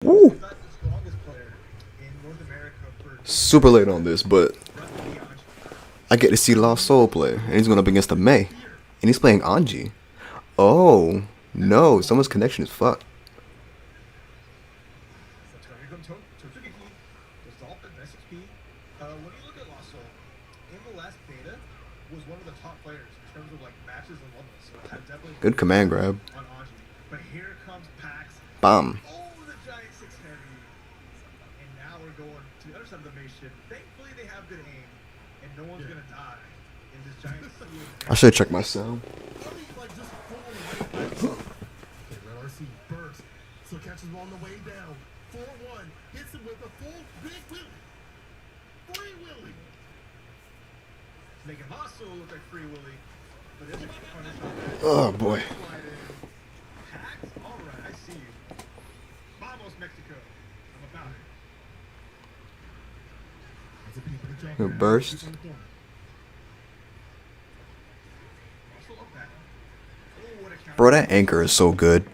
Woo! Super late on this, but I get to see Lost Soul play, and he's going up against a Mei, and he's playing Anji. Oh, no, someone's connection is fucked. Good command grab. Bam. I should check my sound. So catches him on the way down. 4-1. Hits him with a full big wheelie. Free Willy. Making Hostile look like Free Willy. But isn't punish. Oh boy. Hacks? Alright, I see you. Vamos, Mexico. I'm about it. Good burst. Bro, that anchor is so good. You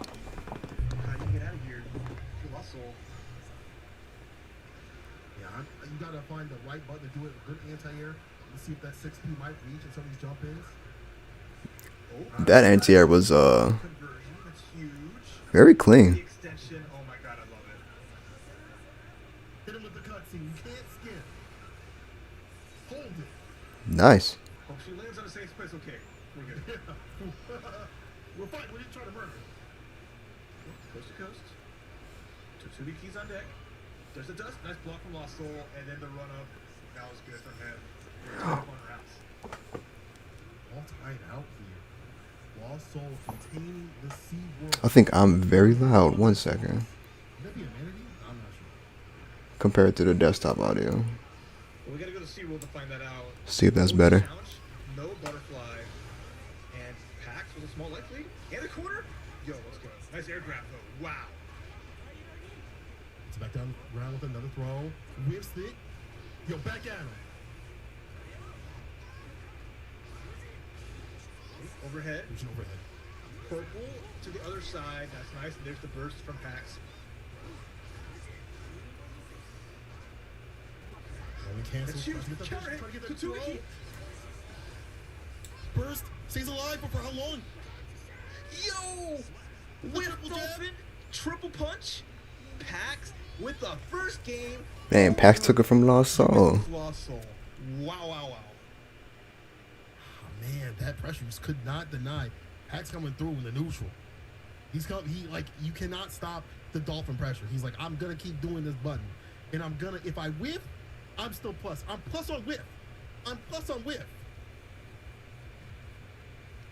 gotta find the right button to do it. Good anti-air. Let's see if that 6P might reach in some of these jump ins. That anti-air was very clean. Oh my god, I love it. Hit him with the cutscene. You can't skip. Hold it. Nice. Hope she lands on a safe space. Okay, we're good. We're fine. We didn't try to murder. Coast to coast. Tatsuki keys on deck. There's a dust. Nice block from Lost Soul, and then the run up. That was good from him. All tied out here. Lost Soul containing the Sea World. I think I'm very loud. 1 second. Would that be amenity? I'm not sure. Compared to the desktop audio. Well, we gotta go to SeaWorld to find that out. See if that's better. No butterfly. And Pax with a small life lead. And the corner. Yo, let's go. Nice air grab though. Wow. It's back down around with another throw. Whiffs it. Yo, back at him. Overhead. There's an overhead. Purple to the other side. That's nice. There's the burst from Pax. Counter hit. Burst. Stays alive, but for how long? Yo! With Dolphin. Triple punch. Pax with the first game. Man, Pax took it from Lost Soul. Lost Soul. Wow, wow, wow. Oh, man, that pressure just could not deny. Pax coming through in the neutral. You cannot stop the Dolphin pressure. He's like, I'm gonna keep doing this button. And I'm gonna, if I whiff, I'm still plus. I'm plus on whiff. I'm plus on whiff.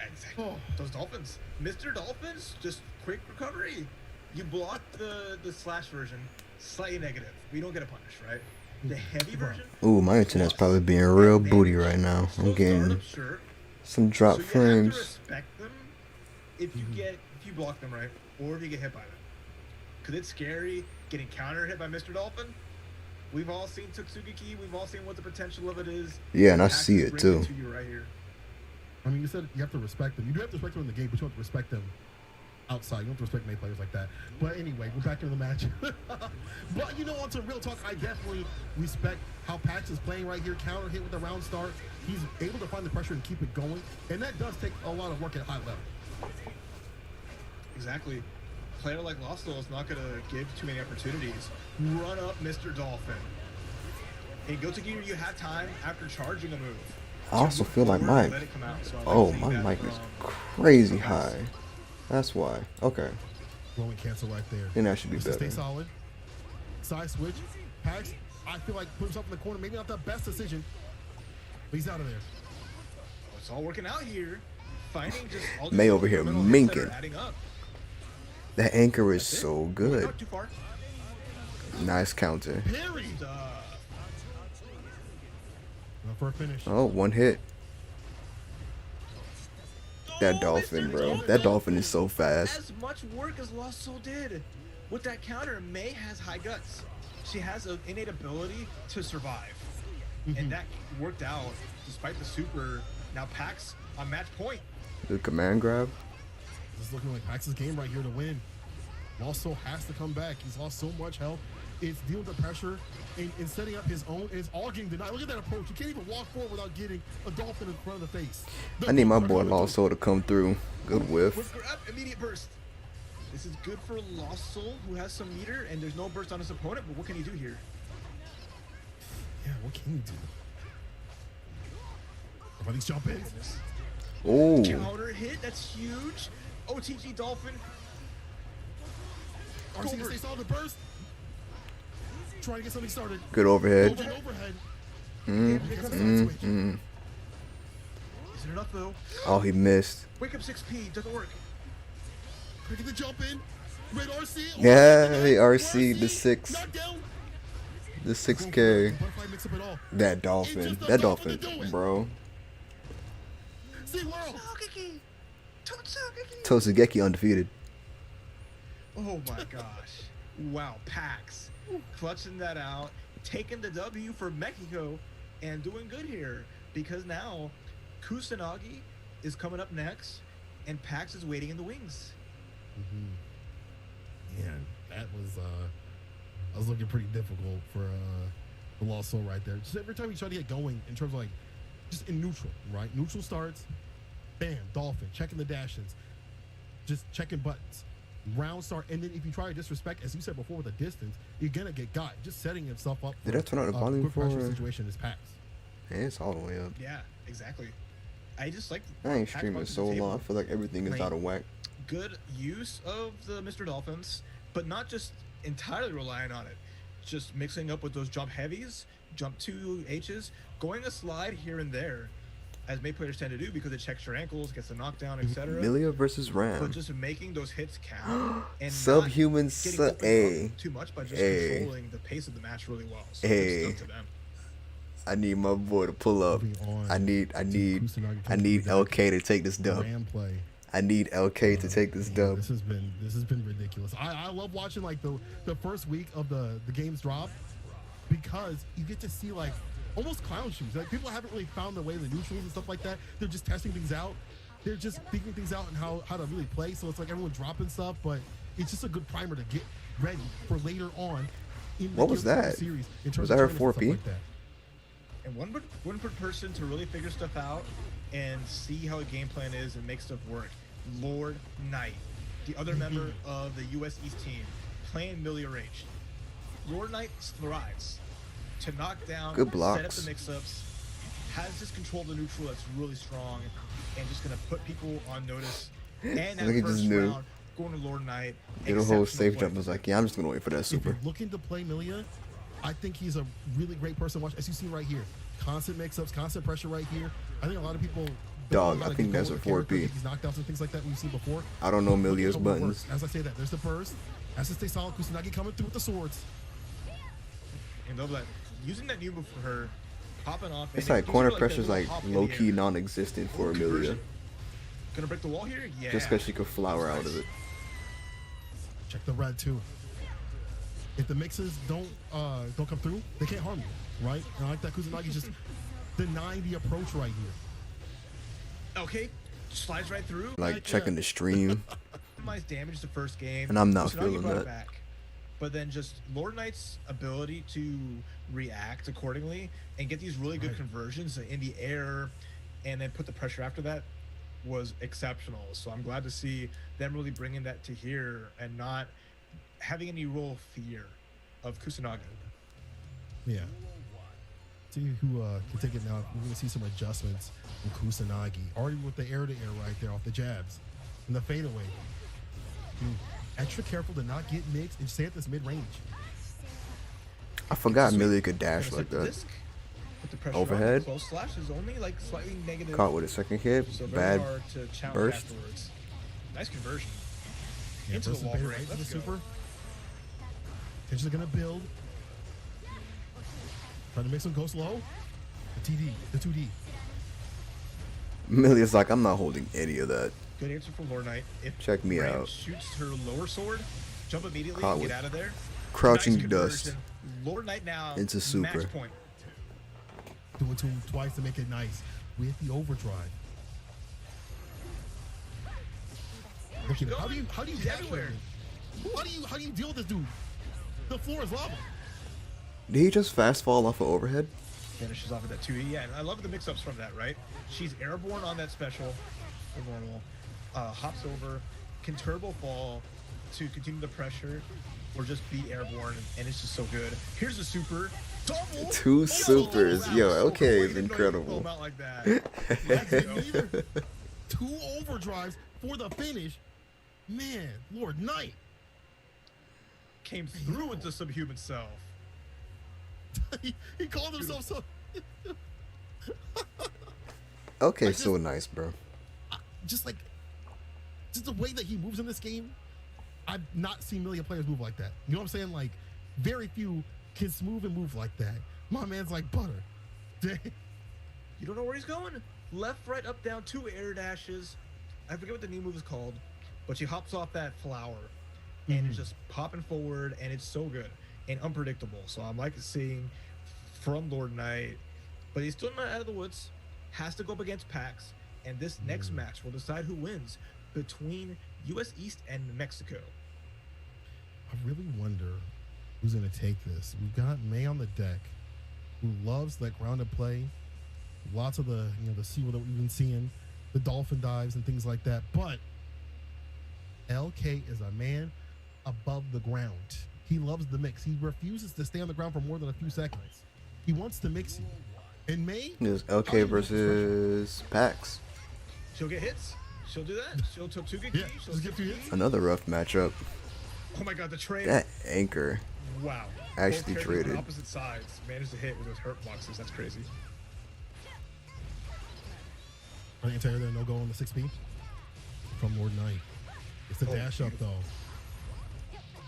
Exactly. Oh. Those Dolphins. Mr. Dolphins, just quick recovery. You block the slash version, slightly negative. We don't get a punish, right? The heavy version. Ooh, my internet's probably being real booty right now. I'm getting some drop frames. You have to respect them if you block them right, or if you get hit by them. Cause it's scary getting counter hit by Mr. Dolphin. We've all seen Tatsugiki. We've all seen what the potential of it is. Yeah, and I see it too. To you right here. I mean, you said you have to respect them. You do have to respect them in the game, but you have to respect them outside. You don't have to respect many players like that. But anyway, we're back into the match. But you know, on to real talk, I definitely respect how Pax is playing right here. Counter hit with the round start. He's able to find the pressure and keep it going. And that does take a lot of work at a high level. Exactly. A player like Lost Soul is not going to give too many opportunities. Run up Mr. Dolphin. In Go to Gear, you have time after charging a move. I also feel like my mic is crazy high. That's why. Okay. Rolling cancel right there. Then that should be better. Stay solid. Side switch. Pax, I feel like put himself in the corner. Maybe not the best decision. But he's out of there. Oh, it's all working out here. Finding just all Mei over here minking. That anchor is so good. Nice counter. For a finish. Oh, one hit. That Dolphin, bro. That Dolphin is so fast. As much work as Lost Soul did. With that counter, Mei has high guts. She has an innate ability to survive. And that worked out despite the super. Now Pax on match point. The command grab. This is looking like Pax's game right here to win. Also has to come back. He's lost so much health. It's dealing with the pressure and setting up his own. It's all getting denied. Look at that approach. You can't even walk forward without getting a dolphin in front of the face. I need my boy Lost Soul to come through. Good whiff. Whip grab, immediate burst. This is good for Lost Soul, who has some meter, and there's no burst on his opponent, but what can he do here? Yeah, what can you do? Everybody's jumping. Oh, Counter hit, that's huge. OTG Dolphin. RC gonna stay solid the burst. Trying to get something started. good overhead. Golden overhead. Is it enough though? Oh, he missed. Wake up 6P, doesn't work. Trying to get the jump in. Red RC. Yeah, the RC, the 6. Knockdown. The 6K. Butterfly mix up at all. That dolphin. That dolphin, bro. See world. Totsugeki undefeated. Oh my gosh. Wow, Pax. Clutching that out, taking the W for Mexico, and doing good here. Because now, Kusanagi is coming up next, and Pax is waiting in the wings. Man, that was looking pretty difficult for the Lost Soul right there. Just every time you try to get going in terms of like just in neutral, right? Neutral starts, bam, dolphin, checking the dashes, just checking buttons. Round start, and then if you try to disrespect, as you said before, with a distance, you're gonna get got. Just setting himself up. Did I turn on the volume quick pressure for- situation is Pax. Yeah, it's all the way up. Yeah, exactly. I just like I ain't Pax streaming brought to the so table. long. I feel like everything is Like, out of whack. Good use of the Mr. Dolphins, but not just entirely relying on it. Just mixing up with those jump heavies, jump 2Hs, going a slide here and there, as May players tend to do because it checks your ankles, gets a knockdown, etc. Milia versus But Ram. just making those hits count and Subhuman not getting opened A. up too much by just A. controlling the pace of the match really well. So A. it's up to them. I need my boy to pull up. Moving on I need to Kusanagi LK to take this dub. Ram play. I need LK to take this Man, dub. This has been ridiculous. I love watching like the first week of the game's drop because you get to see like almost clown shoes. Like people haven't really found their way to the neutrals and stuff like that. They're just testing things out. They're just figuring things out and how to really play. So it's like everyone dropping stuff, but it's just a good primer to get ready for later on in the What was Gears of War that? series. In terms Was that of her tournaments 4P? and stuff like that. And one per person to really figure stuff out and see how a game plan is and make stuff work. Lord Knight, the other member of the US East team, playing Milia Rage. Lord Knight thrives to knock down, Good set up blocks. the mix-ups, has this control of the neutral that's really strong, and just gonna put people on notice. And I that think he just first knew. round, going to Lord Knight. Did a whole exceptional safe play. jump. Was like, yeah, I'm just gonna wait for that If super. you're looking to play Milia, I think he's a really great person to watch. As you see right here, constant mix-ups, constant pressure right here. I think a lot of people Dog, know I how to think get that's going a with characters, 4P. get these knockdowns and things like that we've seen before. I don't know Milia's Look at how it buttons. works. As I say that, there's the burst. Has to stay solid. Kusanagi coming through with the swords. And they'll let using that new move for her, popping off. It's and like gives corner her, pressure's that like little hop in the low key air. non-existent for Amelia. Conversion. Gonna break the wall here? Yeah. Just because she could flower out of it. Check the red too. If the mixes don't come through, they can't harm you, right? And I like that Kusanagi just denying the approach right here. Okay, slides right through. Like checking the stream. Minimize damage the first game. And I'm not Kusanagi feeling brought it that. Back. But then just Lord Knight's ability to react accordingly and get these really good Right. conversions in the air and then put the pressure after that was exceptional. So I'm glad to see them really bringing that to here and not having any real fear of Kusanagi. Yeah. See who can take it now. We're going to see some adjustments from Kusanagi. Already with the air-to-air right there off the jabs. And the fadeaway. Dude, extra careful to not get mixed and stay at this mid-range. I forgot Sweet. Millia could dash Gonna like set the that. disc, put the pressure Overhead. on. Close slash is only like slightly negative. Caught with a second hit. So very Bad. hard to challenge burst. afterwards. Nice conversion. Yeah, Into burst the is wall bait break. right to the Let's go. super. Tension's going to build. Trying to make some ghost low. The TD, the 2D. Millia's like, I'm not holding any of that. Good answer from Lord Knight. If Check me Ram out. shoots her lower sword, jump immediately Caught and get with out of there. crouching Nice dust. conversion. Lord Knight now Into super. match point. Do it to him twice to make it nice with the overdrive. Look at it. How do you She's catch everywhere. that? How do you deal with this dude? The floor is lava. Did he just fast fall off of overhead? Finishes off with that 2E. Yeah, and I love the mix-ups from that, right? She's airborne on that special, or normal, hops over, can turbo fall to continue the pressure, or just be airborne, and it's just so good. Here's the super. Double! Two supers. wow, Yo, so LK cool. is You didn't know you could incredible. pull 'em out like that. That's it, neither. 2 overdrives for the finish. Man, Lord Knight. Came through with the subhuman self. he called himself so. Okay, just- so nice, bro. Just the way that he moves in this game, I've not seen million players move like that. You know what I'm saying? Like, very few can smooth and move like that. My man's like butter. Dang. You don't know where he's going. Left, right, up, down, 2 air dashes. I forget what the new move is called, but she hops off that flower and it's just popping forward, and it's so good and unpredictable. So I'm like seeing from Lord Knight, but he's still not out of the woods. Has to go up against Pax, and this next match will decide who wins between US East and Mexico. I really wonder who's going to take this. We've got May on the deck, who loves that grounded play. Lots of the the seawall that we've been seeing, the dolphin dives and things like that. But LK is a man above the ground. He loves the mix. He refuses to stay on the ground for more than a few seconds. He wants to mix you. And May, It was LK versus Pax. She'll get hits. She'll do that. She'll Tortuga key. Yeah, She'll just get a few key. hits. Another rough matchup. Oh my god, the trade. That anchor. Wow. Actually Both characters traded. on opposite sides managed to hit with those hurt boxes. That's crazy. I can tell you there no go on the 6B from Lord Knight. It's a Oh, dash up though.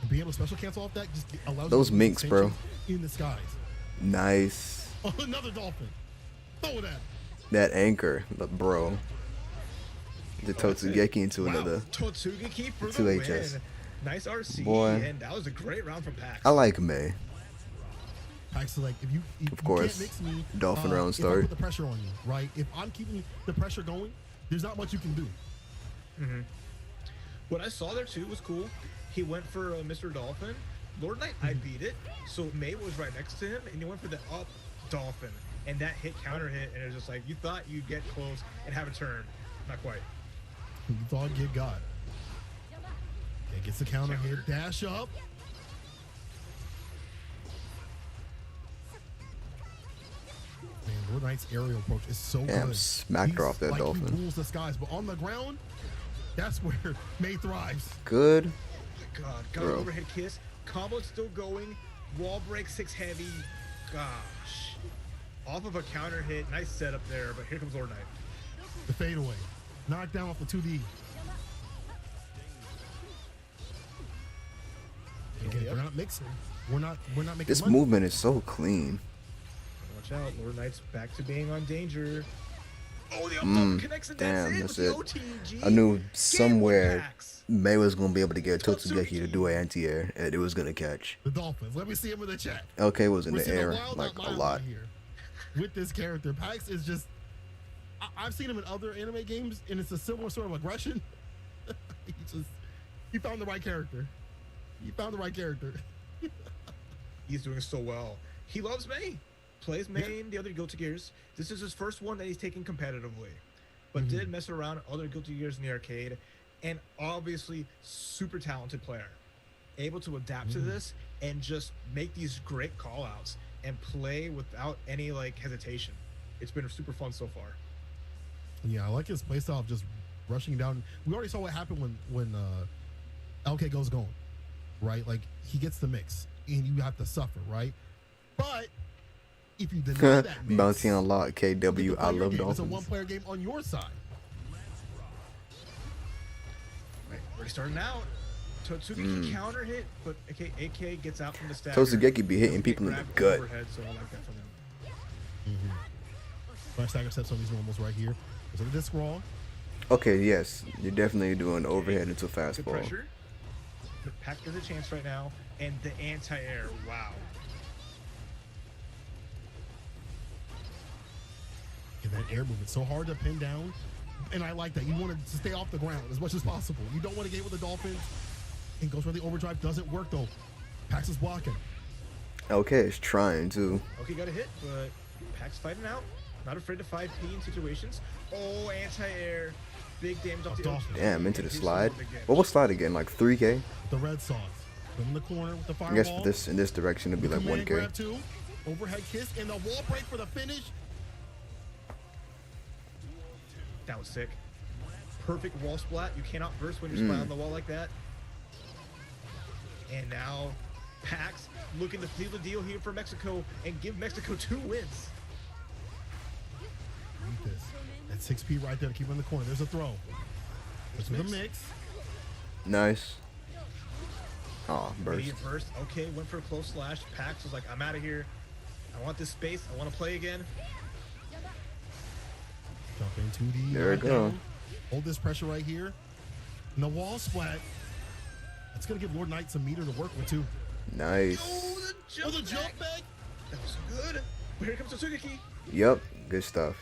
And being able to special cancel off that just allows Those you to minks, bro. in the skies. Nice. Oh, another dolphin. Throw it at him. That anchor, bro. The Totsugeki into another. Tortuga key for the 2HS. win. Nice RC, Boy. and that was a great round from Pax. I like May. Pax is like, if you course, can't mix me, dolphin round if I start. put the pressure on you, right? If I'm keeping the pressure going, there's not much you can do. What I saw there too was cool. He went for Mr. Dolphin. Lord Knight, I beat it. So May was right next to him, and he went for the up Dolphin. And that hit, counter hit, and it was just like, you thought you'd get close and have a turn. Not quite. You thought you got. Okay, gets the counter hit, dash up. Man, Lord Knight's aerial approach is so Damn, good. smacked her off that He dolphin. rules the skies, but on the ground, that's where May thrives. Good. God, got Bro. an overhead kiss. Combo still going. Wall break 6 heavy. Gosh. Off of a counter hit. Nice setup there, but here comes Lord Knight. The fadeaway, knocked down off the 2D. Okay, Yep. we're not mixing. We're not making This money. movement is so clean. Watch out. Lord Knight's back to being on danger. Oh, the up double connects and that's Damn, it that's with it. the OTG. I knew Game one somewhere Pax. May was gonna be able to get Totsuki. Totsugeki to do an anti-air, and it was gonna catch. The Dolphins. Let me see him in the chat. LK was in We're the seeing air wild like a outliers lot. right here with this character. Pax is just. I've seen him in other anime games, and it's a similar sort of aggression. He found the right character. He found the right character. He's doing so well. He loves May. Plays main, the other Guilty Gears. This is his first one that he's taking competitively. But did mess around other Guilty Gears in the arcade. And obviously, super talented player. Able to adapt to this and just make these great call-outs and play without any like hesitation. It's been super fun so far. Yeah, I like his playstyle of just rushing down. We already saw what happened when LK goes going, right? Like he gets the mix, and you have to suffer, right? But if you deny that mix, Bounty on lock, you get to KW. play I your love game. It's a Dolphins. one-player game on your side. Right, already starting out. Totsuki counter hit, but AK gets out from the stack. Totsugeki be hitting people in the gut. Overhead, so I like that from him. My stagger steps on these normals right here. So the disc raw. Okay, yes, you're definitely doing overhead into Good fastball. pressure. Pack has a chance right now, and the anti-air. Wow. And that air move, it's so hard to pin down. And I like that. You want to stay off the ground as much as possible. You don't want to get with the Dolphins. And goes for the overdrive. Doesn't work though. Pax is blocking. Okay, it's trying to. Okay, got a hit, but Pax fighting out. Not afraid to fight P in situations. Oh, anti-air. Big damage off the Dolphin. Damn, into the Here's slide. Lord again. What was slide again? Like 3K? The red sauce. Put him in the corner with the I fireball. guess for this in this direction it'd be like Command 1K. grab two. Overhead kiss and the wall break for the finish. That was sick. Perfect wall splat. You cannot burst when you're splat on the wall like that. And now Pax looking to seal the deal here for Mexico and give Mexico 2 wins. Read this. That 6P right there to keep him in the corner. There's a throw. This is a mix. Nice. Oh, burst. Immediate burst. Okay, went for a close slash. Pax was like, I'm out of here. I want this space. I want to play again. Jump into the There we go. knockdown. Hold this pressure right here. And the wall splat. That's going to give Lord Knight some meter to work with, too. Nice. Oh, Oh, the jump back. That was good. But here comes Tsugaki. Yep, good stuff.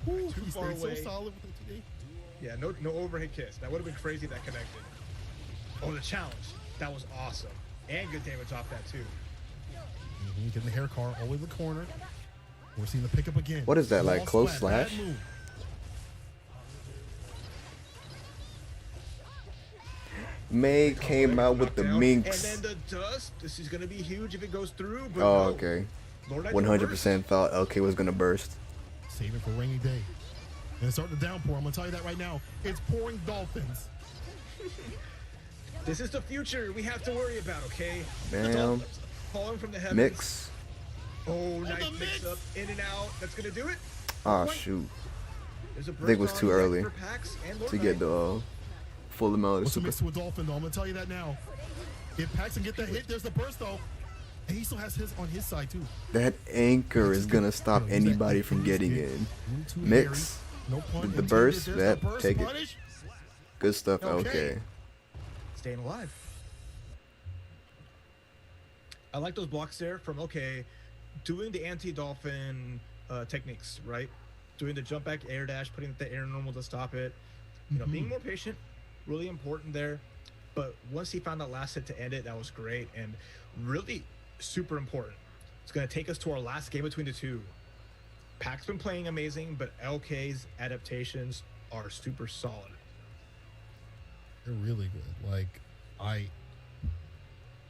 Woo, Too he far stayed away. so solid with it today. Yeah, no overhead kiss. That would have been crazy if that connected. Oh, the challenge. That was awesome. And good damage off that, too. Getting the hair car all the way to the corner. We're seeing the pickup again. What is that, like, Wall close splat, bad slash? move. May came out with the Knockdown. minks. And then the dust. This is going to be huge if it goes through. But Oh, no. okay. Lord Knight 100% thought LK was gonna burst. Save it for a rainy day. And it's starting to downpour. I'm going to tell you that right now. It's pouring dolphins. This is the future we have to worry about, okay? The Damn. dolphins falling from the heavens. Mix. Oh, nice the mix mix. up, in and out. That's gonna do it. Oh Point. shoot. There's a I think it was burst too on deck early for Pax and Lord to Knight. get the full amount of What's the super. mix to a dolphin, though? I'm going to tell you that now. If Paxton get that hit, there's the burst, though. And he still has his on his side, too. That anchor is gonna stop Yo, use that anybody anchor, from use getting it. in. Move too Mix. hairy. No pun The intended. burst, There's that, the burst take it. punish. Good stuff, Okay. LK. Staying alive. I like those blocks there from doing the anti-dolphin techniques, right? Doing the jump back air dash, putting the air normal to stop it. You know, being more patient, really important there. But once he found that last hit to end it, that was great and really super important. It's going to take us to our last game between the two. Pac's been playing amazing, but LK's adaptations are super solid. They're really good. Like,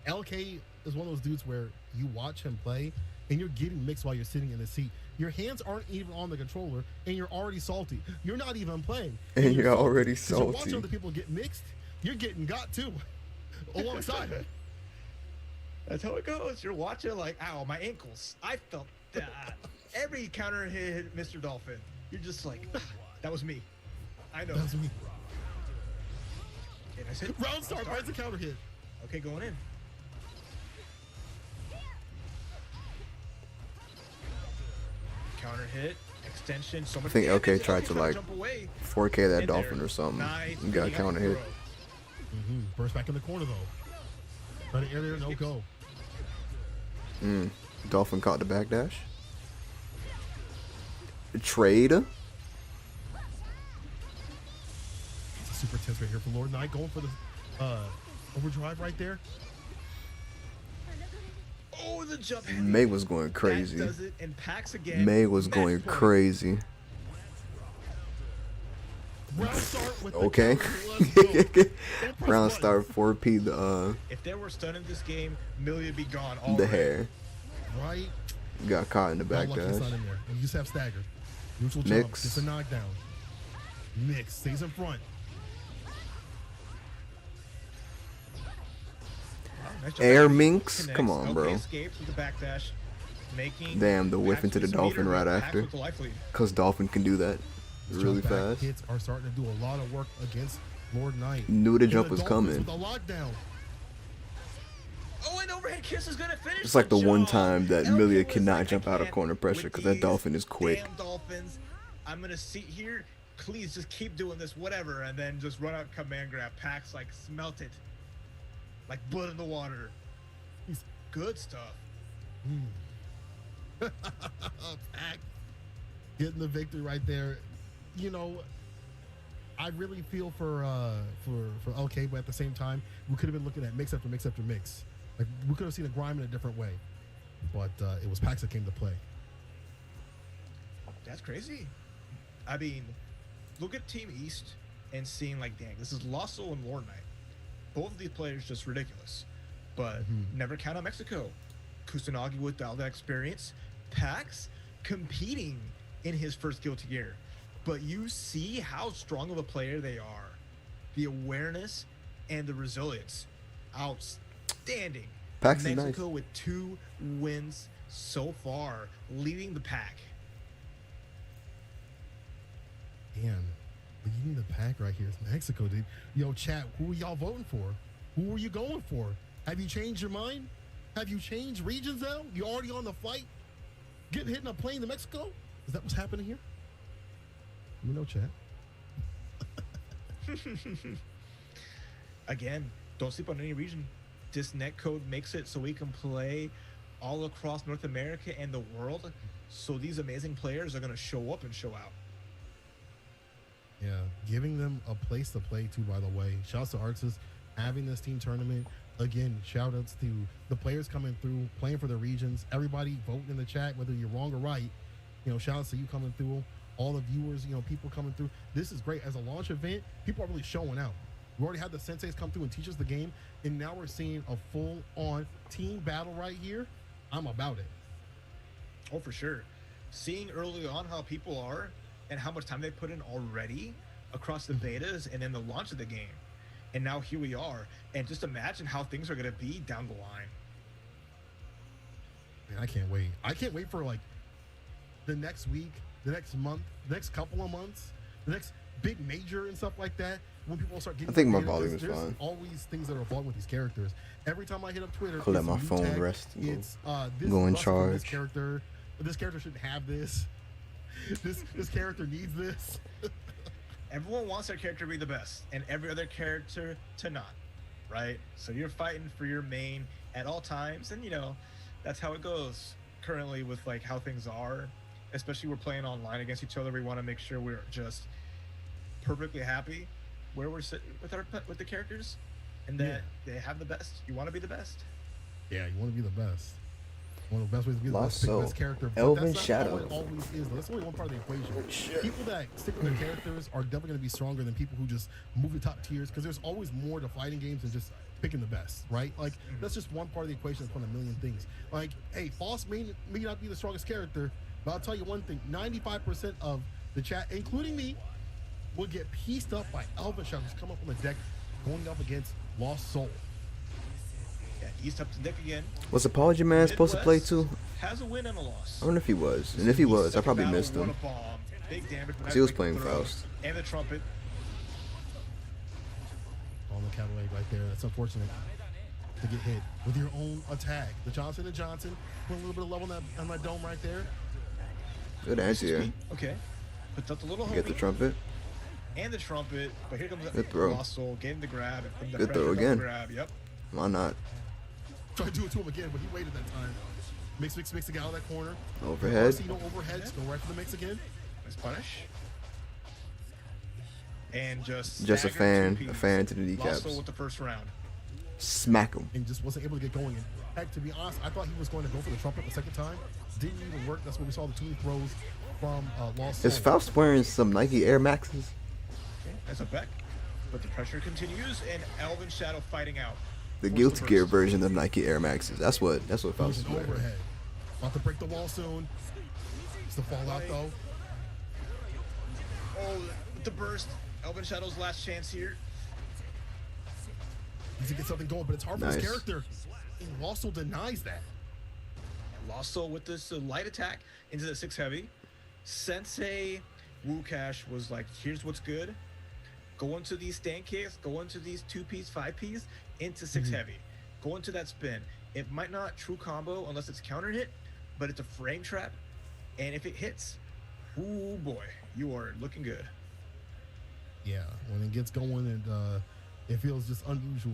LK is one of those dudes where you watch him play and you're getting mixed while you're sitting in the seat. Your hands aren't even on the controller and you're already salty. You're not even playing. And you're salty. already 'Cause You're watching salty. other people get mixed. You're getting got too, alongside him. That's how it goes. You're watching like, ow, my ankles. I felt that. Every counter hit Mr. Dolphin. You're just like, that was me. I know. That's me. Okay, nice hit. Round start, finds the counter hit. Okay, going in. Counter hit, extension, so much think damage. LK tried to, trying like, jump away. 4K that In dolphin there. or something. Nice. You got a He counter had hit. throw. Burst back in the corner though. Try to air there, no go. Dolphin caught the backdash. Trade. It's a super tense right here for Lord Knight going for the overdrive right there. Oh, the jump heavy. May was going That crazy. does it, and Pax again. May was Match going point. crazy. Round start with the Okay. counter. Let's go. Don't press Round buttons. start 4P If there were stun in this game, Millie would be gone already. the hair. Right. Got caught in the Not lucky it's not backdash. in there. And you just have staggered. Neutral jump. Mix. Gets a knockdown. Mix. Stays in front. Wow, nice jump Air back. minks? Connects. Come on, Okay, bro. escapes with the backdash. Making Damn, the whiff Pax into the with some dolphin meter, right but Pax after. with the life lead. Cause Dolphin can do that really Jump back fast. hits are starting to do a lot of work against Lord Knight. Knew the And jump was Dolphins coming. With a lockdown. Oh, and overhead kiss is gonna finish. It's like the one job. time that LK Milia was cannot like, jump I out of can't corner pressure with because that these dolphin is quick. Damn dolphins! I'm gonna sit here. Please just keep doing this, whatever, and then just run out command grab. Pax like smelt it, like blood in the water. He's Good stuff. Pack getting the victory right there. You know, I really feel for LK, but at the same time, we could have been looking at mix after mix after mix. Like we could have seen a Grime in a different way, but it was Pax that came to play. That's crazy. I mean, look at Team East and seeing like, dang, this is Lost Soul and Lord Knight. Both of these players just ridiculous. But never count on Mexico. Kusanagi with all that experience. Pax competing in his first Guilty Gear. But you see how strong of a player they are. The awareness and the resilience. Outstanding. Pax is Mexico nice. with 2 wins so far, leading the pack. Damn, leading the pack right here is Mexico, dude. Yo, chat, who are y'all voting for? Who are you going for? Have you changed your mind? Have you changed regions now? You already on the flight? Getting hit in a plane to Mexico? Is that what's happening here? Let me know, chat. Again, don't sleep on any region. This netcode makes it so we can play all across North America and the world. So these amazing players are going to show up and show out. Yeah, giving them a place to play too, by the way. Shouts to Arxis having this team tournament. Again, shout outs to the players coming through, playing for their regions. Everybody voting in the chat, whether you're wrong or right. You know, shout outs to you coming through. All the viewers, you know, people coming through. This is great. As a launch event, people are really showing out. We already had the senseis come through and teach us the game, and now we're seeing a full-on team battle right here. I'm about it. Oh, for sure. Seeing early on how people are and how much time they put in already across the betas and then the launch of the game. And now here we are. And just imagine how things are going to be down the line. Man, I can't wait. I can't wait for, like, the next week, the next month, the next couple of months, the next big major and stuff like that. When people start getting, I think my creative, volume is there's fine. always things that are evolving with these characters. Every time I hit up Twitter, I'll let it's a my new phone tag. rest and It's this go in must from This charge. character, this character shouldn't have this. This character needs this. Everyone wants their character to be the best and every other character to not, right? So you're fighting for your main at all times, and you know that's how it goes currently with like how things are. Especially we're playing online against each other, we want to make sure we're just perfectly happy where we're sitting with the characters, and that they have the best. You want to be the best. Yeah, you want to be the best. One of the best ways to be the Lost best, pick the Soul. best character. But Elvin that's not Shadow. how it always is, though. That's only one part of the equation. Shit. People that stick with their characters are definitely going to be stronger than people who just move to top tiers, because there's always more to fighting games than just picking the best, right? Like, that's just one part of the equation that's one of a million things. Like, hey, Foss may not be the strongest character, but I'll tell you one thing, 95% of the chat, including me, will get pieced up by Elvin Shadow, who's come up on the deck going up against Lost Soul. Yeah, East up to deck again. Was Apology Man supposed to play Midwest too? Has a win and a loss. I wonder if he was. And if he was, I Second probably battle, missed won him. a bomb. Big damage. He was playing Faust. And the trumpet. On the cavalry right there. That's unfortunate to get hit with your own attack. The Johnson & Johnson put a little bit of level on that dome right there. Good answer. Yeah. Okay. Puts up the little Get the homie trumpet. and the trumpet, but here comes Good throw. Lost Soul, getting the grab. And the Good pressure throw on the again. Grab. Yep. Why not? Try to do it to him again, but he waited that time. Mix to get out of that corner. Overhead. See no overheads. Go right for the mix again. Nice punish. And just A staggered fan. two-piece. A fan to the Lost Soul kneecaps. with the first round. Smack him. And just wasn't able to get going. And heck, to be honest, I thought he was going to go for the trumpet the second time. Didn't even work. That's where we saw the two throws from Lost Soul. Is Faust wearing some Nike Air Maxes? Okay, that's a back. But the pressure continues, and Elvin Shadow fighting out. The Force Guilty the Gear burst. version of Nike Air Maxes. That's what Faust There's is an wearing. overhead. About to break the wall soon. It's the fallout though. Oh, the burst. Elvin Shadow's last chance here. Needs to get something going, but it's hard for Nice. his character. And Lost denies that. Lost Soul with this light attack into the 6 heavy. Sensei Wukash was like, here's what's good. Go into these stand kicks, go into these 2-piece, 5-piece, into 6 heavy. Go into that spin. It might not true combo unless it's counter hit, but it's a frame trap. And if it hits, ooh boy, you are looking good. Yeah, when it gets going and it feels just unusual.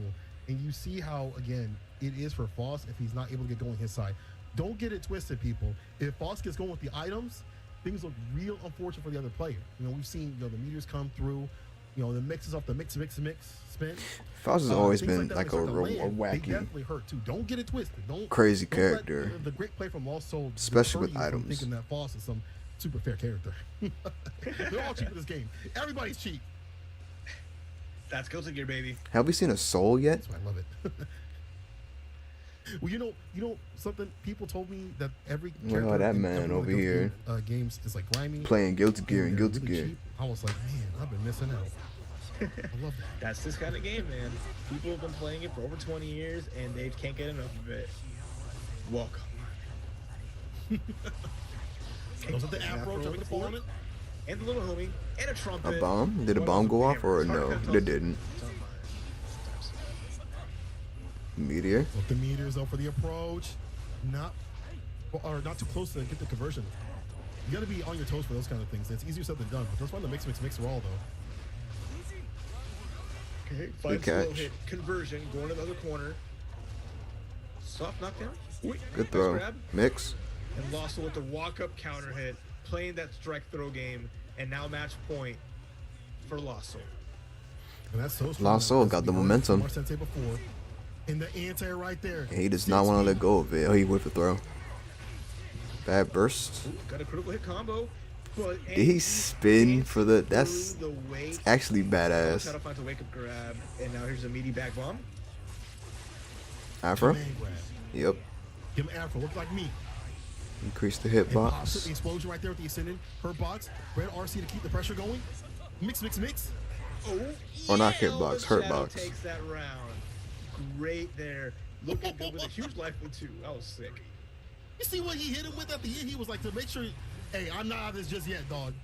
And you see how, again, it is for Foss if he's not able to get going his side. Don't get it twisted, people. If Foss gets going with the items, things look real unfortunate for the other player. You know, we've seen the meteors come through You know, the mixes off the mix spin. Faust has always Things been that like when a, they start to a land, They wacky, definitely hurt too. Don't get it twisted. crazy don't let character. the great play from Lost Soul, Especially deter with you from items. thinking that Faust is some super fair character. They're all cheap in this game. Everybody's cheap. That's Guilty Gear, baby. Have we seen a soul yet? That's why I love it. Well, you know something. People told me that every character Well, that in man every one of over those here games is like grimy, Playing Guilty Gear and they're Guilty really Gear. cheap. I was like, man, I've been missing out. I love that. That's this kind of game, man. People have been playing it for over 20 years and they can't get enough of it. Welcome. Was it the Afro jumping the ball on it? And the little homie and a trumpet. A bomb? Did a One bomb of go those off or hammers. no? Hard to tell. It didn't. Meteor. Look the meters though for the approach. Not too close to get the conversion. You got to be on your toes for those kind of things. It's easier said than done. But let's run the mix roll though. Okay, Good finds a low catch. hit. Conversion, going to the other corner. Soft knockdown. Ooh, Good nice throw. grab. Mix. And Lawson with the walk-up counter hit, playing that strike throw game, and now match point for Lawson. And that's so Lost Soul got the momentum. Sensei before. And the anti right there. And he does not want to let go of it. Oh, he whipped the throw. Bad burst. Ooh, got a critical hit combo. But Did he spin for the? That's the weight. actually Shadow badass. finds a wake-up grab, and now here's a meaty back bomb. Afro. Man grab. Yep. Give him Afro. Look like me. Increase the And pops it, hitbox. the explosion right there with the ascendant. Hurt box. Red RC to keep the pressure going. Mix. Oh, Or not yeah, hitbox, Elvis hurt Shadow box. takes that round. Great there. Looking good with a huge life with two. That was sick. You see what he hit him with at the end? He was like, to make sure, hey, I'm not out of this just yet, dog.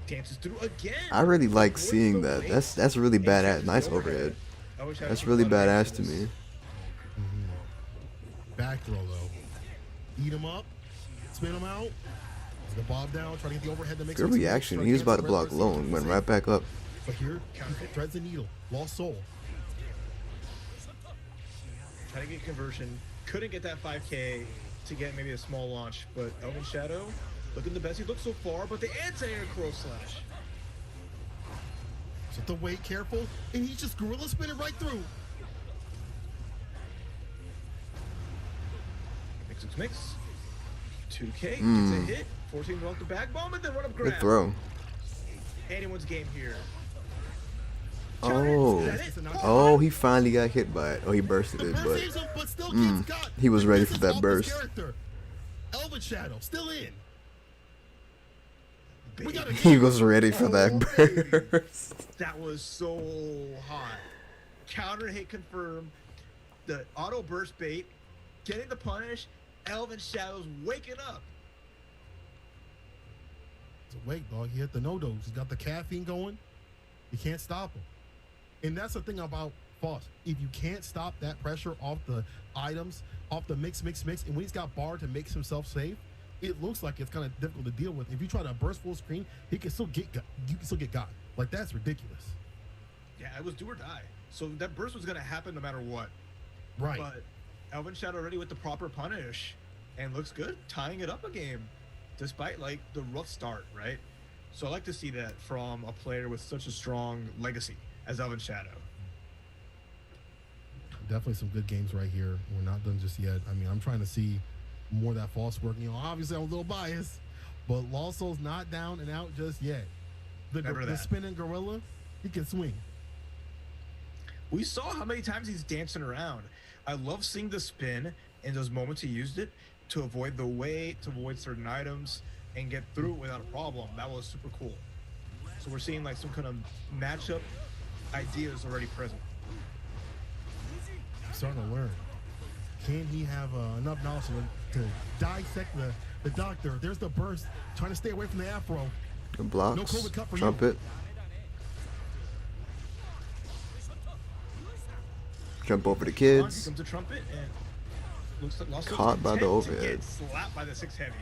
Dances through again. I really like With seeing the that. weight. That's really And badass. Shadow's Nice overhead. overhead. I wish I That's could really keep on badass to this. me. Back throw, though. Eat him up. Spin him out. The bob down, trying to get the overhead to make Good reaction. He was about to block lone. Went right back up. But here, he threads the needle. Lost soul. Trying to get conversion. Couldn't get that 5K to get maybe a small launch, but Elvin Shadow looking the best he looked so far, but the anti-air crow slash. So the weight, careful. And he's just gorilla spinning right through. Mix. 2K gets a hit, forcing him off the back bomb and then run up grab. Good throw. Anyone's game here. Oh. Oh, he finally got hit by it. Oh, he bursted The it, burst but saves him, but still gets got. he was ready This for is that Alpha's burst. character. Elvin Shadow, still in. We got a he was ready for that burst. That was so hot. Counter hit confirmed. The auto burst bait. Getting the punish. Elvin Shadow's waking up. So wait, dog. He hit the no dose. He's got the caffeine going. You can't stop him. And that's the thing about Faust. If you can't stop that pressure off the items, off the mix, and when he's got bar to make himself safe, it looks like it's kind of difficult to deal with. If you try to burst full screen, he can still get you can still get got. Like that's ridiculous. Yeah, it was do or die. So that burst was gonna happen no matter what. Right. But Elvin Shadow already with the proper punish and looks good, tying it up a game, despite like the rough start, right? So I like to see that from a player with such a strong legacy as Elvin Shadow. Definitely some good games right here. We're not done just yet. I mean, I'm trying to see more of that false work. You know, obviously I'm a little biased, but Lost Soul's not down and out just yet. Remember The that. spinning gorilla, he can swing. We saw how many times he's dancing around. I love seeing the spin in those moments he used it to avoid the weight, to avoid certain items, and get through it without a problem. That was super cool. So we're seeing like some kind of matchup ideas already present. I'm starting to learn. Can he have enough knowledge to dissect the doctor? There's the burst, trying to stay away from the afro. Good blocks. No COVID cut for you. Trumpet. Jump over the Here kids. comes the trumpet and looks like lost Caught by the intent to overhead. get slapped by the 6 heavy.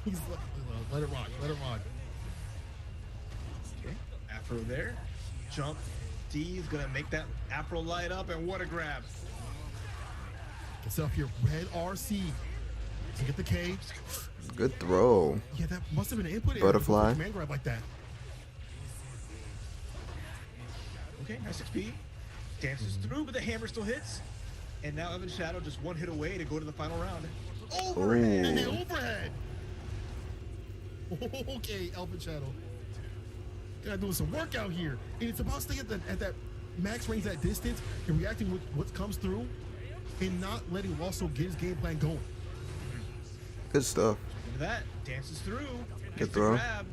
He's like, let it rock, let it rock. Okay, Afro there. Jump. D's gonna make that Afro light up, and what a grab. Yourself here, red RC. To get the K. Good throw. Yeah, that must have been an input. Butterfly. Command grab like that. Okay, nice XP. Dances through, but the hammer still hits. And now Elvin Shadow just one hit away to go to the final round. Overhead! And the overhead. Okay, Elvin Shadow. Gotta do some work out here. And it's about staying at that max range, that distance, and reacting with what comes through, and not letting Russell get his game plan going. Good stuff. Look at that. Dances through. Good Gets the throw. grab.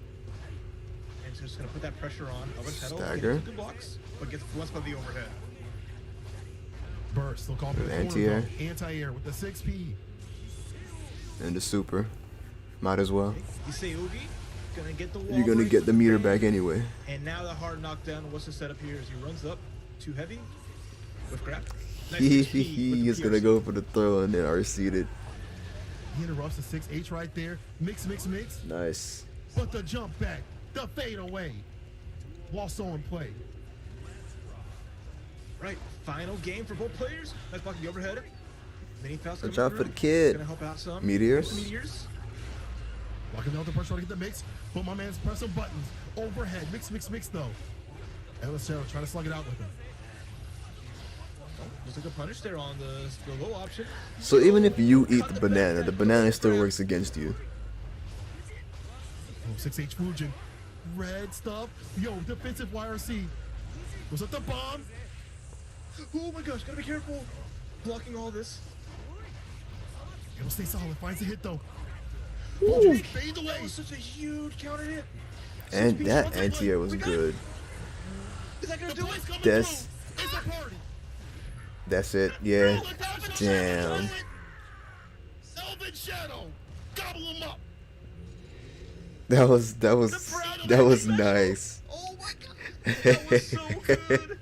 And just gonna put that pressure on. Elvin Shadow Stagger. gets good blocks, but gets blessed by the overhead. Burst. They'll call for the Anti-air. Anti-air with the 6P. And the super. Might as well. You say Oogie, gonna get the wall You're gonna break get the with meter bang. back anyway. And now the hard knockdown. What's the setup here? As he runs up, too heavy, with grab. Nice He HP with the is gonna PRC. go for the throw and then RC'd it. He interrupts the 6H right there. Mix. Nice. But the jump back, the fade away. While so in play. Right, final game for both players. Nice blocking the overhead. Mini fouls Watch coming out for through. the kid. Gonna help out some. Meteors. Meteors. Locking out the pressure to get the mix. But my man's pressing buttons. Overhead. Mix though. Ellis Shadow trying to slug it out with him. Just like a punish there on the low option. So even if you eat the banana still works against you. Oh, 6H Fujin. Red stuff. Yo, defensive YRC. Was that the bomb? Oh my gosh, gotta be careful. Blocking all this. It'll stay solid. Finds the hit though. Ooh. Fade That away. was such a huge counter hit. And that anti-air was good. Is that gonna The do play's it? coming That's- through. It's a party. That's it. Yeah. Damn. Elvin Shadow. Gobble him up. That was nice. Oh my god. That was so good.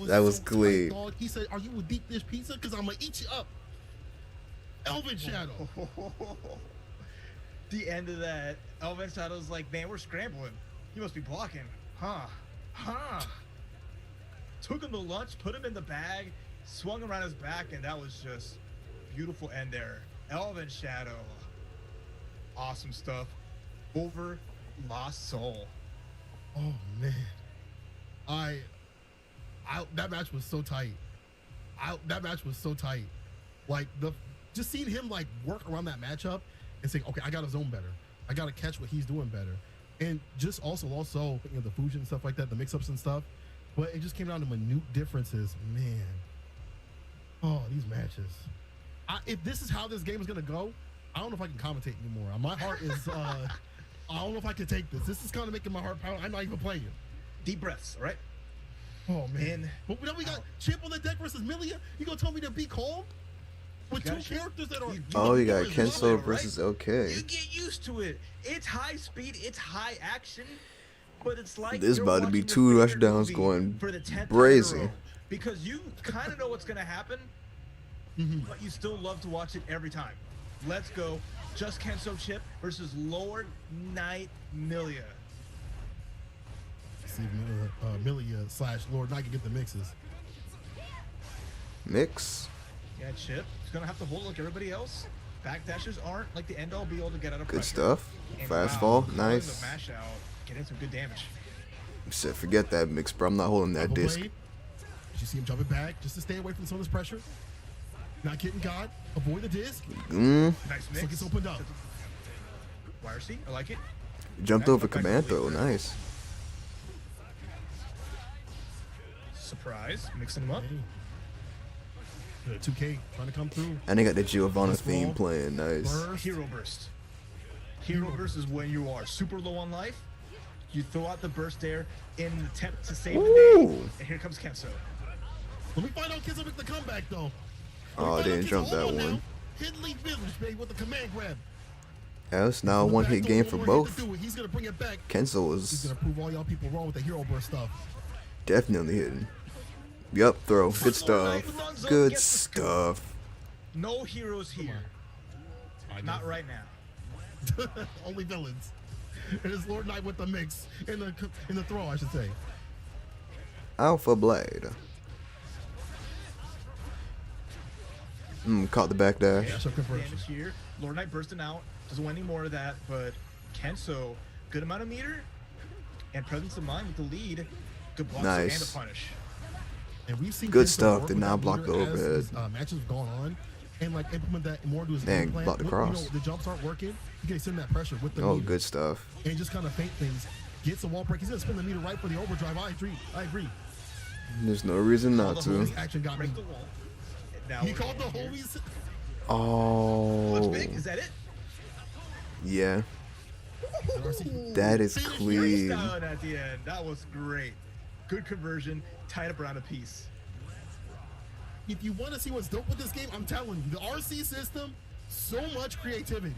That was so clean. tight, dog. He said, "Are you a deep dish pizza? Cause I'm gonna eat you up." Elvin Shadow. The end of that, Elvin Shadow's like, man, we're scrambling. You must be blocking. Huh. Took him to lunch, put him in the bag, swung around his back, and that was just beautiful end there. Elvin Shadow. Awesome stuff. Over Lost Soul. Oh man, I that match was so tight. That match was so tight. Like just seeing him like work around that matchup and saying, okay, I gotta zone better. I gotta catch what he's doing better. And just also the fusion and stuff like that, the mix-ups and stuff. But it just came down to minute differences. Man, oh, these matches. If this is how this game is gonna go, I don't know if I can commentate anymore. My heart is. I don't know if I can take this. This is kind of making my heart pound. I'm not even playing. Deep breaths, all right? Oh man. In, But then we got Chip on the deck versus Milia. You gonna tell me to be calm? With two Gotcha. characters that are. Oh, you got Kenso Kenso right? versus OK. You get used to it. It's high speed, it's high action, but it's like This you're about to be watching two your rush favorite downs movie going for the 10th time in a brazy. row. Because you kind of know what's gonna happen, but you still love to watch it every time. Let's go. Just Kenso Chip versus Lord Knight Milia. See Milia / Lord Knight can get the mixes. Mix. Yeah, Chip. He's gonna have to hold like everybody else. Backdashers aren't like the end all be all to get out of Good pressure. stuff. And Fast wow, fall. calling Nice. The mash out, getting some good damage. Said forget that mix, bro. I'm not holding that Double disc. blade. You see him jumping back just to stay away from some of this pressure. Not getting God. Avoid the disc. Nice So mix. it gets opened up. YRC, I like it. Jumped Nice over back command to the throw. lead. Nice. Surprise, mixing them up. Hey. 2K trying to come through. And they got the Giovanna Fast theme ball. playing. Nice. Burst. Hero burst. Hero burst is when you are super low on life. You throw out the burst there in an attempt to save the Ooh. day. And here comes Kenso. Let me find out kids will make the comeback though. Oh, I didn't jump that one. Hidden Leaf Village, baby, with the command grab. Yeah, it's now a Go one back hit to game one for more hit to both. do it. He's gonna bring it back. Kenzo He's was gonna prove all y'all people wrong with the hero burst stuff. definitely hitting. Yup, throw. Good stuff. Good stuff. No heroes here. Not right now. Only villains. And it's Lord Knight with the mix in the throw, I should say. Alpha Blade. Caught the back dash. Yeah, so conversion. Damage here. Lord Knight bursting out. Doesn't want any more of that, but Kenso, good amount of meter and presence of mind with the lead. Good block Nice. and a punish. And we've seen Good Kenzo stuff. work Did with not that block leader the as overhead. these, matches have gone on, and like implement that more into his Dang, game plan. blocked the When, cross. the jumps aren't working, you can extend that pressure with the Oh, meter. good stuff. And just kind of feint things. Gets a wall break. He's gonna spin the meter right for the overdrive. I agree. There's no reason All not the to. This action got me. Break the wall. Now He we're called the getting here. homies. Looks Oh, big. Is that it? yeah. RC. That is Finish clean. Freestyle at the end. That was great. Good conversion. Tied up around a piece. If you want to see what's dope with this game, I'm telling you, the RC system, so much creativity.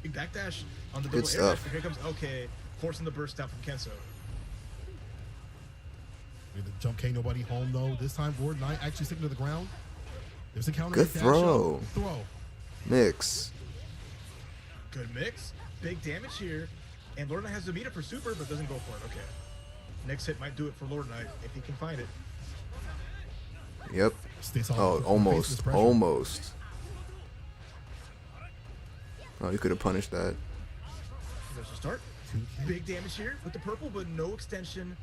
Big backdash on the Good double air dash, stuff. but here comes LK forcing the burst down from Kenso. The jump K, nobody home though. This time, Lord Knight actually sticking to the ground. There's a counter. Good dash throw. up, Throw. Mix. Good mix. Big damage here. And Lord Knight has the meter for super, but doesn't go for it. Okay. Next hit might do it for Lord Knight if he can find it. Yep. Stay solid. Oh, Face this almost. pressure. Almost. Oh, you could have punished that. There's a start. 2K. Big damage here with the purple, but no extension.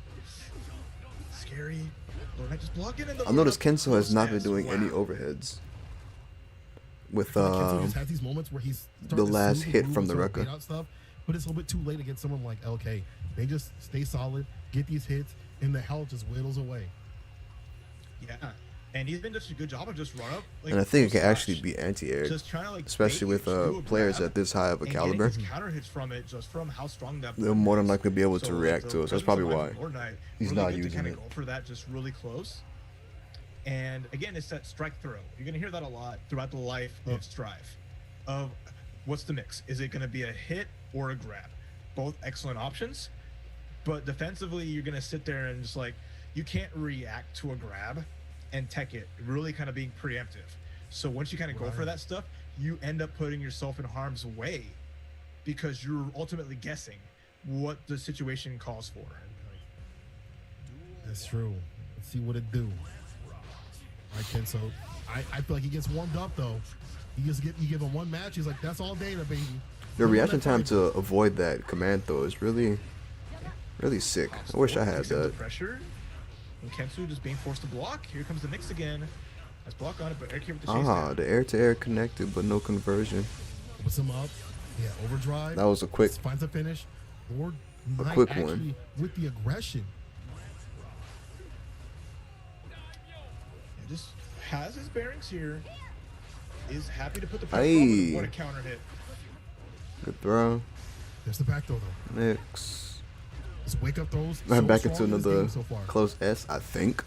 Scary. Lord Knight just blocking in the I noticed Kenso has not been Yes, doing any wow. overheads. With Kenzo just has these moments where he's starting the to last smooth hit the from groove the and start Rekka. fade out stuff, but it's a little bit too late against someone like LK. They just stay solid, get these hits, and the hell just whittles away. Yeah. And he's been doing a good job of just run up. Like, and I think it can full actually slash. be anti-air, Just trying to like especially bait with you to do a players grab at this high of a and caliber. getting these counter hits from it just from how strong that They'll button more than is. likely be able to So, react the to it. So that's presence probably of why mind of Lord Knight, he's really not good to using kinda it. go for that just really close. And again, it's that strike throw. You're gonna hear that a lot throughout the life of Strive. Of what's the mix? Is it gonna be a hit or a grab? Both excellent options. But defensively, you're gonna sit there and just like you can't react to a grab and tech it. Really kind of being preemptive. So once you kind of go for Right. that stuff, you end up putting yourself in harm's way because you're ultimately guessing what the situation calls for. That's true. Let's see what it do. All right, Kenzo. I feel like he gets warmed up though. You give him one match, he's like, that's all data, baby. The Run reaction that time fight. to avoid that command throw is really sick. I wish I had Extends the that. pressure. And Kensu just being forced to block. Here comes the mix again. Has block on it, but Eric here with the chase. Ah, down. the air-to-air connected, but no conversion. Puts him up. Yeah, overdrive. That was a quick. Finds a finish. Lord Knight quick actually one. with the aggression. Yeah, just has his bearings here. Is happy to put the pressure on, Aye. but what a counter hit. Good throw. There's the back throw though. Mix. Just wake up throws. Back strong into in this another game so far. close S, I think.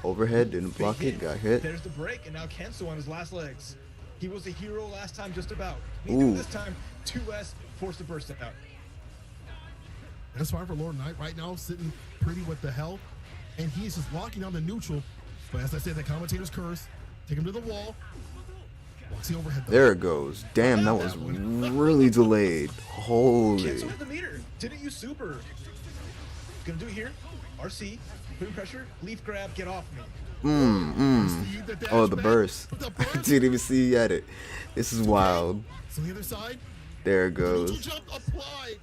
Overhead, didn't block Big it, got hit. There's the break, and now Kenso on his last legs. He was a hero last time, just about. Ooh. This time, 2S forced to burst out. That's fine for Lord Knight right now, sitting pretty with the health, and he's just locking down the neutral. But as I said, the commentator's curse. Take him to the wall. Walks the overhead. Though. There it goes. Damn, that was really delayed. Holy. Kenso with the meter. Didn't use super. Gonna do it here. RC. Putting pressure. Leaf grab. Get off me. See the dash Oh, the back? burst. The I burst. didn't even see you at it. This is wild. So the other side. There it Neutral goes. jump applied.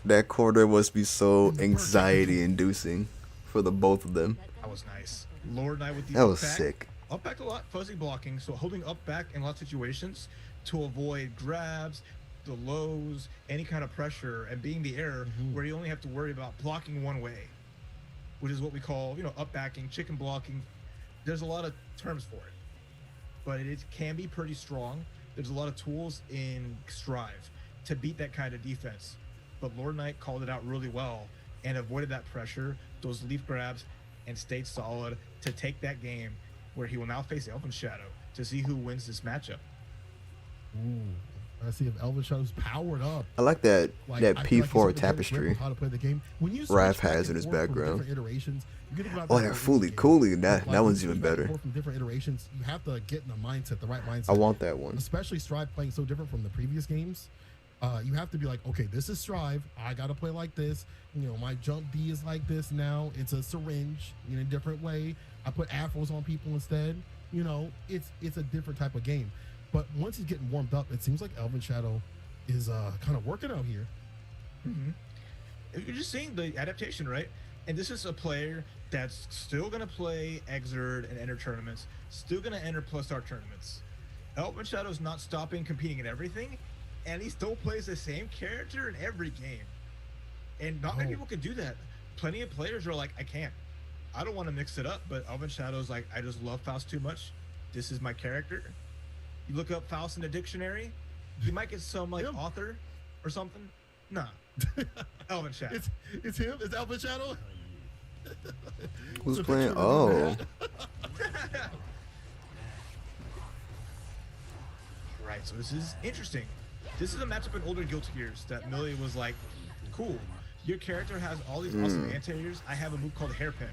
That corner must be so anxiety inducing for the both of them. That was nice. Lord Knight with the That was up back. sick. Up back a lot, fuzzy blocking, so holding up back in a lot of situations to avoid grabs, the lows, any kind of pressure, and being the air where you only have to worry about blocking one way, which is what we call, up backing, chicken blocking. There's a lot of terms for it, but it can be pretty strong. There's a lot of tools in Strive to beat that kind of defense, but Lord Knight called it out really well and avoided that pressure, those leaf grabs, and stayed solid to take that game where he will now face Elven Shadow to see who wins this matchup. Ooh. I see if Elvin Shadow's powered up. I like that Like, that I feel like he's P4 able to get a grip tapestry. of how to play the game. When you Raph switch back has and in his forth from background. different iterations, you get about Oh, that that early Fooly game. Cooly, that Like, one's when even you back and better. forth From different iterations, you have to get in the mindset, the right mindset. I want that one. Especially Strive playing so different from the previous games. You have to be like, okay, this is Strive. I gotta play like this. You know, my jump D is like this now. It's a syringe in a different way. I put afros on people instead. You know, it's a different type of game. But once he's getting warmed up, it seems like Elvin Shadow is kind of working out here. You're just seeing the adaptation, right? And this is a player that's still going to play Exerd and enter tournaments, still going to enter Plus Star tournaments. Elvin Shadow's not stopping competing in everything, and he still plays the same character in every game. And not many people can do that. Plenty of players are like, I can't. I don't want to mix it up, but Elvin Shadow's like, I just love Faust too much. This is my character. You look up Faust in the dictionary, you might get some like author or something. Nah. Elvin Shadow. It's him? It's Elvin Shadow? Who's It's a playing? picture of Oh, Right, so this is interesting. This is a matchup in older Guilty Gears that Millie was like, cool, your character has all these awesome anti-airs. I have a move called Hairpin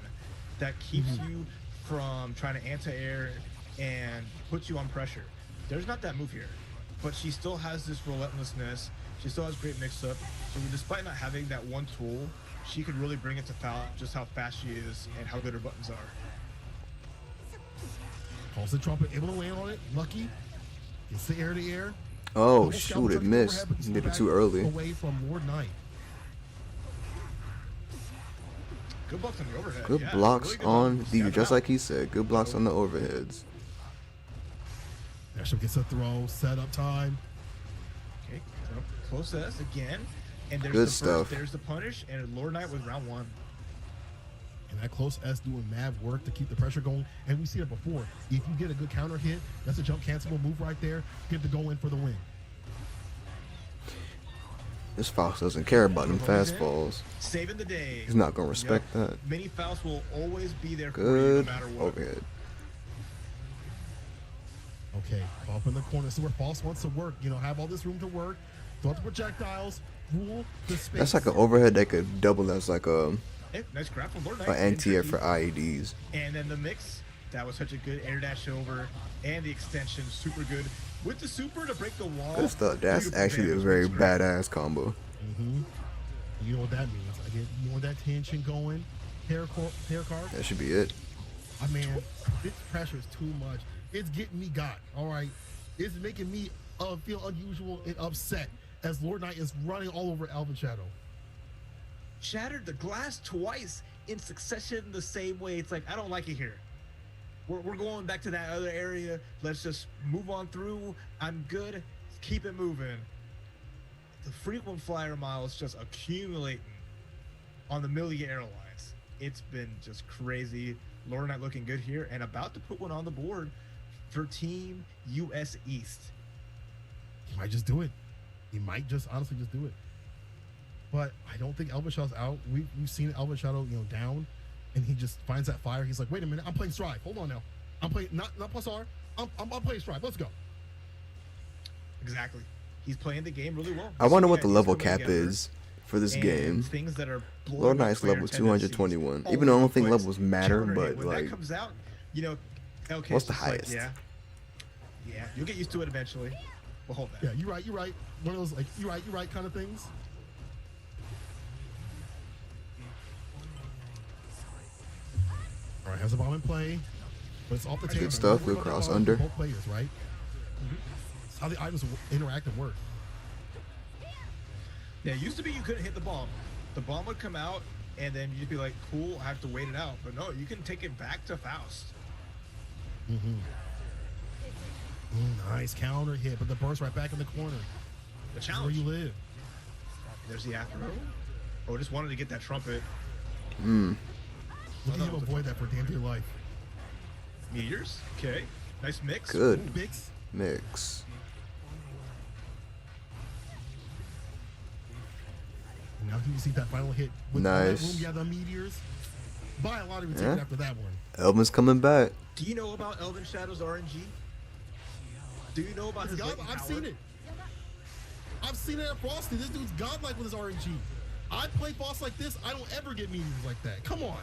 that keeps you from trying to anti-air and puts you on pressure. There's not that move here, but she still has this relentlessness. She still has great mix-up. So despite not having that one tool, she could really bring it to foul just how fast she is and how good her buttons are. Calls the trumpet, able to land on it. Lucky. Gets the air to air. oh Double scalp shoot! It trick missed. overhead, but he's Did it back too early. Away from Lord Knight. Good blocks on the overhead. Good yeah, blocks really good on blocks. the, Step just out. like he said. Good blocks on the overheads. Bishop gets a throw. Setup time. Okay, so close S again. And there's Good the burst, stuff. there's the punish, and Lord Knight was round one. And that close S doing mad work to keep the pressure going. And we see it before. If you get a good counter hit, that's a jump cancelable move right there. Get to go in for the win. This Faust doesn't care about them fastballs. Saving the day. He's not gonna respect that. Mini Faust will always be there for you Good no matter what. overhead. Okay, off in the corner. This is where False wants to work. You know, have all this room to work. Throw out the projectiles. Rule the space. That's like an overhead that could double as like a Hey, nice grab from Lord Knight. an anti-air Tricky. for IEDs. And then the mix, that was such a good air dash over, and the extension, super good. With the super to break the wall. Good stuff. That's beautiful actually a damage, very it's great. badass combo. You know what that means. I get more of that tension going. Hair carve. That should be it. I mean, this pressure is too much. It's getting me got. All right. It's making me feel unusual and upset as Lord Knight is running all over Elvin Shadow. Shattered the glass twice in succession the same way. It's like, I don't like it here. We're going back to that other area. Let's just move on through. I'm good. Keep it moving. The frequent flyer miles just accumulating on the Millie Airlines. It's been just crazy. Lord Knight looking good here and about to put one on the board for Team US East. He might just do it. He might just honestly just do it. But I don't think Elvin Shadow's out. We've seen Elvin Shadow, you know, down, and he just finds that fire. He's like, wait a minute, I'm playing Strive. Hold on now. I'm playing not plus R. I'm playing Strive. Let's go. Exactly. He's playing the game really well. I wonder So, what yeah, the he's level coming cap together. is for this And game. things that are blowing Lord up Knight's player level tendencies 221. all Even though I over don't the think place. levels matter, Counter hit. but When like that comes out, you know, okay, What's it's the just like, highest? yeah, you'll get used to it eventually. We'll hold that. Yeah, you're right. You're right. One of those like you're right kind of things. All right, has a bomb in play, but it's off the table. stuff. We're Good worried about cross that bomb under. for both players, right? It's how the items interact and work. Yeah, it used to be you couldn't hit the bomb. The bomb would come out, and then you'd be like, cool, I have to wait it out. But no, you can take it back to Faust. Nice counter hit, but the burst right back in the corner. The That's where challenge. you live. There's the after. Oh, just wanted to get that trumpet. Look at him avoid that for damn dear life. Meteors. Okay. Nice mix. good Ooh, Bix. mix. And now you see that final hit with all that Nice. room. Yeah, the meteors. Buy a lottery ticket Yeah. after that one. Elvin's coming back. Do you know about Elvin Shadow's RNG? Do you know about his God, latent I've power? seen it. I've seen it at Frosty. This dude's godlike with his RNG. I play boss like this. I don't ever get meteors like that. Come on.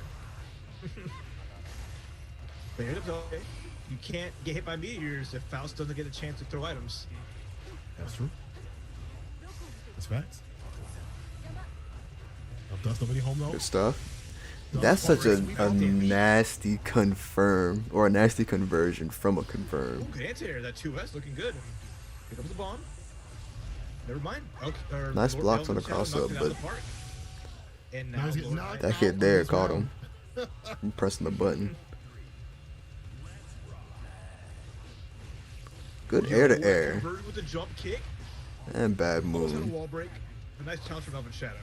But here's okay. You can't get hit by meteors if Faust doesn't get a chance to throw items. That's true. That's facts. Does nobody home though? Good stuff. That's such a nasty confirm or a nasty conversion from a confirm. Ooh, good anti-air. That 2S looking good. Pick up the bomb. Never mind. Okay, Nice blocks on the cross-up, but and Now now he's getting Lord knocked Knight. that out hit on there this caught round. him. I'm pressing the button. Good air to air Converted with the jump kick. and bad Almost had a move. wall break. A nice challenge from Elvin Shadow.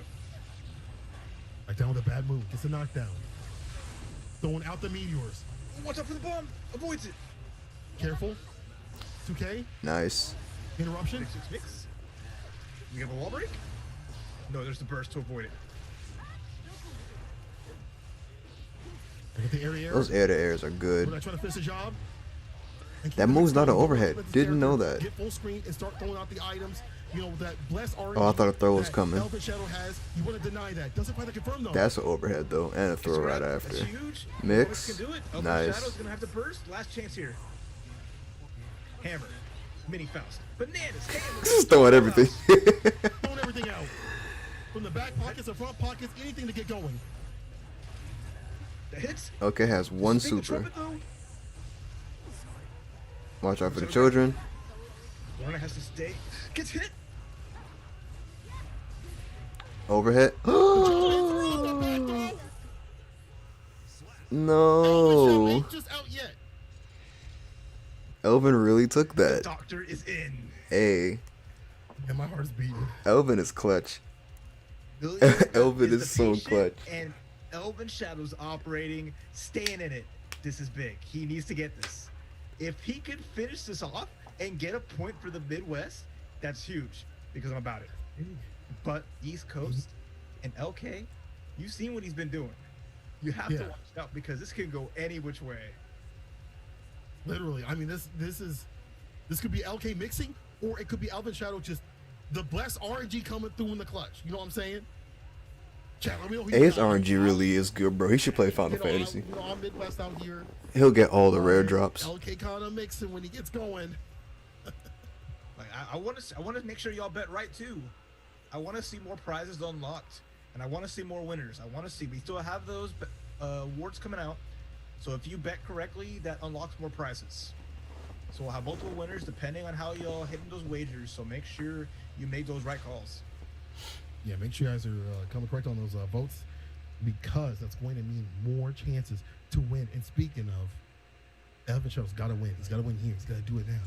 Like down with a bad move. Gets a knockdown. Throwing out the meteors. Watch out for the bomb. Avoids it. Careful. 2K. Nice. Interruption. Mix. We have a wall break? No, there's the burst to avoid it. Look at the area. Those air to airs are We're good. not trying to finish the job. And keep That the move's mix not an going. overhead. Let this Didn't know character that. Get full screen and start throwing out the items. You know, that blessed RNG. Oh, I thought a throw was that coming. Elvin Shadow has. You want to deny that. Doesn't find the confirm though. That's an overhead though, and a throw right That's after. huge. Mix. Can do it. Elvin Nice. Shadow's gonna have to burst. Last chance here. Hammer. Mini Faust. Bananas. Hammer. Just throwing everything. Throwing everything out. From the back pockets and front pockets, anything to get going. That hits. Okay, has one Speak the super. trumpet, though. Watch out for the children. Lorna has to stay. Gets hit. Overhead. Elvin No. Shadow ain't just out yet. Elvin really took The that. doctor is in. Hey, And my heart's beating. Elvin is clutch. Elvin is so the patient, clutch. And Elvin Shadow's operating, staying in it. This is big. He needs to get this. If he could finish this off and get a point for the Midwest, that's huge because I'm about it. But East Coast and LK, you've seen what he's been doing. You have to Yeah. watch out because this can go any which way. Literally. I mean, this could be LK mixing, or it could be Elvin Shadow just the blessed RNG coming through in the clutch. You know what I'm saying? Chat, let me know who you His got. RNG really is good, bro. He should play Final Fantasy. I'm Midwest out here. He'll get all the rare drops. LK kind of mixing when he gets going. Like I want to make sure y'all bet right too. I want to see more prizes unlocked, and I want to see more winners. We still have those awards coming out. So if you bet correctly, that unlocks more prizes. So we'll have multiple winners depending on how y'all hitting those wagers. So make sure you make those right calls. Yeah, make sure you guys are coming correct on those votes, because that's going to mean more chances to win. And speaking of, Elvin Shadow's got to win. He's got to win here. He's got to do it now.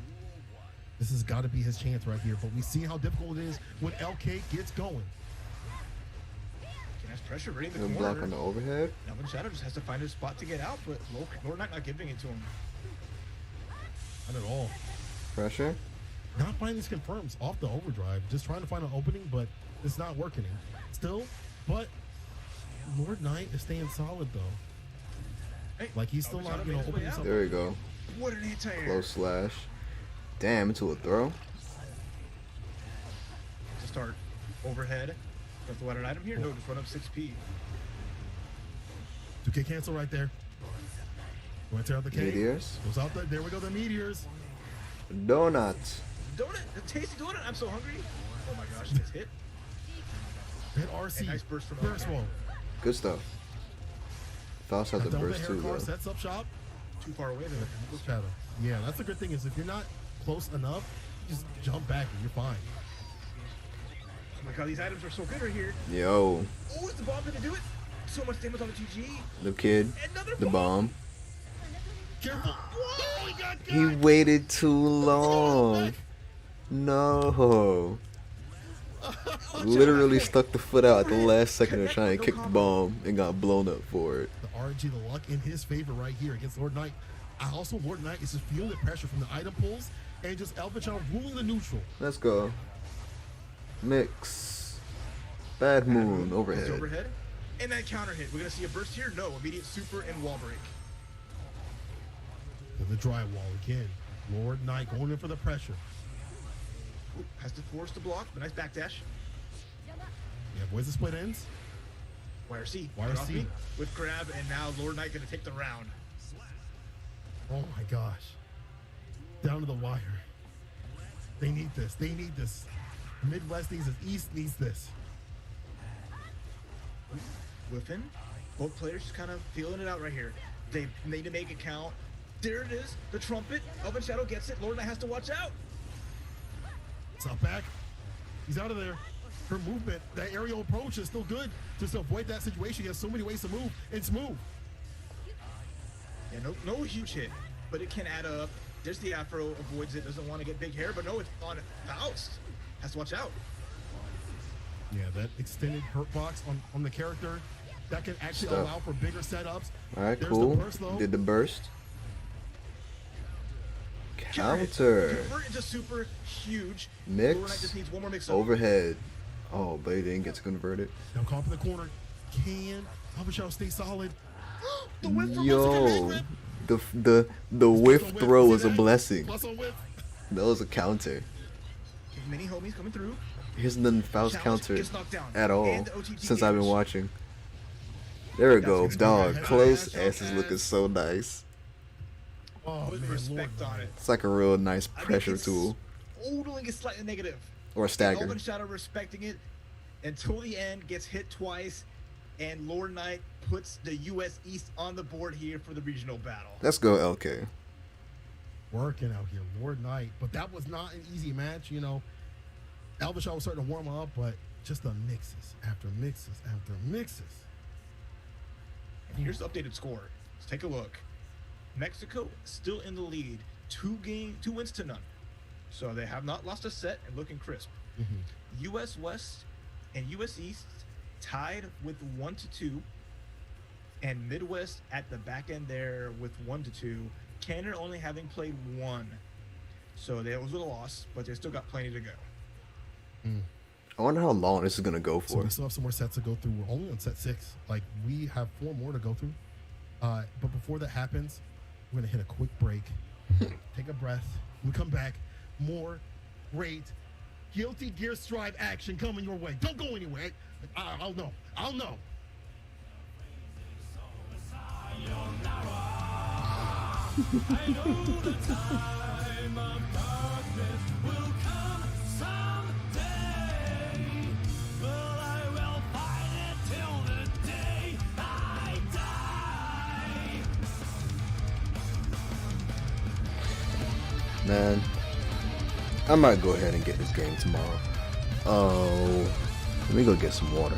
This has got to be his chance right here. But we see how difficult it is when LK gets going. Can have pressure right in the Good corner. block on the overhead. Elvin Shadow just has to find a spot to get out, but Lord Knight not giving it to him. Not at all. Pressure. Not finding these confirms off the overdrive. Just trying to find an opening, but it's not working. Still, but Lord Knight is staying solid though. Hey, Like he's still Elvin not, Shadow made his way opening out. something. There we go. What an anti-air. Close slash. Damn, into a throw. To start overhead. Have to let an item here? No, just run up 6P. 2K cancel right there. Went out the K. Meteors. Goes out there. There we go. The meteors. Donuts. Donut, a tasty donut. I'm so hungry. Oh my gosh, this hit. Hit RC. A nice burst from Burst roll. Good stuff. Faust has the Don't burst bet too, Hair Car though. sets up shop. Too far away though. Shadow. Yeah, that's the good thing is if you're not close enough, you just jump back and you're fine. Oh my god, these items are so good right here. Yo, Oh, is the bomb gonna do it? So much damage on the GG. the kid, Another the bomb. Careful. Whoa, he got got. He waited too long. No. Literally stuck the foot out at the last second to try and kick the bomb and got blown up for it. The RNG, the luck in his favor right here against Lord Knight. Also, Lord Knight is just feeling the pressure from the item pulls and just Elvin Shadow ruling the neutral. Let's go. Mix. Bad moon. It's Overhead. overhead. And that counter hit. We're gonna see a burst here? No, immediate super and wall break. And the drywall again. Lord Knight going in for the pressure. Ooh, has to force the block, but nice backdash. Yeah, boys, the split ends. YRC. YRC. Get off me with grab, and now Lord Knight gonna take the round. Oh my gosh. Down to the wire. They need this. They need this. Midwest needs this. East needs this. Whiffin. Both players just kind of feeling it out right here. They need to make it count. There it is. The trumpet. Elven Shadow gets it. Lord Knight has to watch out. What's up, back? He's out of there. Her movement, that aerial approach is still good just to avoid that situation. He has so many ways to move. It's smooth. Yeah, no huge hit, but it can add up. There's the Afro, avoids it, doesn't want to get big hair, but no, it's on Faust. Has to watch out. Yeah, that extended hurt box on the character, that can actually Stuff. allow for bigger setups. Alright, There's cool. the burst, though. Did the burst. Counter. Counter. Convert into super huge. Mix. Lord Knight just needs one more mix up. Overhead. Oh, but he didn't get to convert it. Now call up in the corner. Can Elven Shadow stay solid? The whiff from Yo, Mexican the whiff Plus on throw See was a that? blessing. Plus on whip. That was a counter. Many homies coming through. Here's none Faust Challenge counter gets knocked down. at all And the OTT since I've been gamers. watching. There we go, what's dog. going on. Close Ass, S is ass. looking so nice. Oh, With man, respect Lord on it. It's like a real nice I think pressure it's tool Odling is slightly negative. or a stagger. Elven Shadow respecting it until the end, gets hit twice, and Lord Knight puts the US East on the board here for the regional battle. Let's go, LK. Working out here, Lord Knight. But that was not an easy match, you know. Elven Shadow was starting to warm up, but just the mixes after mixes after mixes. And here's the updated score. Let's take a look. Mexico still in the lead, 2 wins to none. So they have not lost a set and looking crisp. US West and US East tied with 1-2, and Midwest at the back end there with 1-2. Canada only having played 1, so that was a loss, but they still got plenty to go. I wonder how long this is gonna go So for. we still have some more sets to go through. We're only on set 6. Like, we have 4 more to go through. But before that happens, we're going to hit a quick break. Take a breath. We come back. More great Guilty Gear Strive action coming your way. Don't go anywhere. I'll know. I'll know. I know the time of darkness will come someday, but I will fight it till the day I die. Man, I might go ahead and get this game tomorrow. Oh, let me go get some water.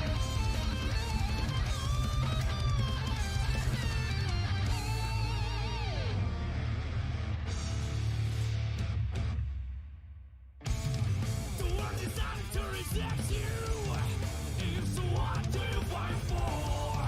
The one designed to reject you is the one to fight for.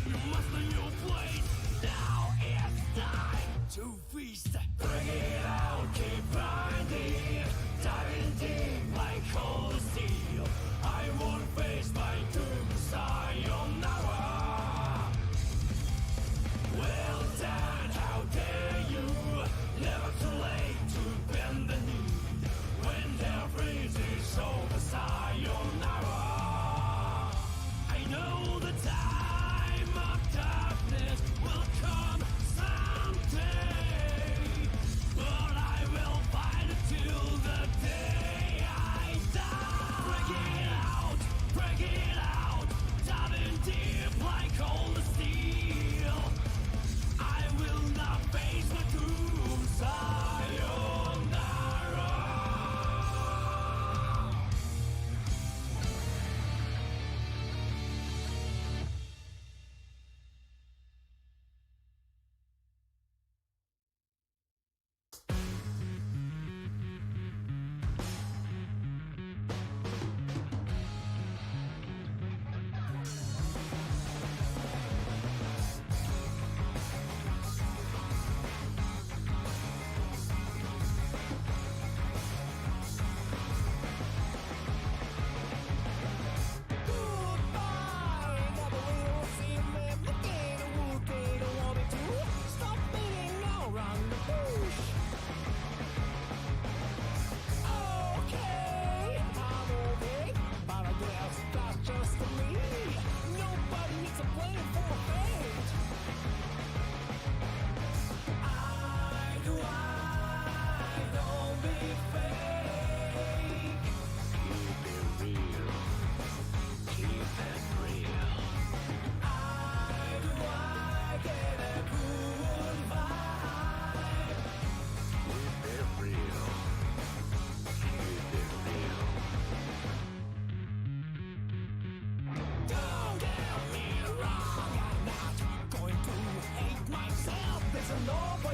You must know your place. Now it's time to feast. Bring it out, keep grinding, diving deep like cold steel. I won't face my doom, sayonara. Well done, how dare you? Never too late to bend the knee. When hell freezes over, sayonara. I know the time of darkness will come someday, but I will fight.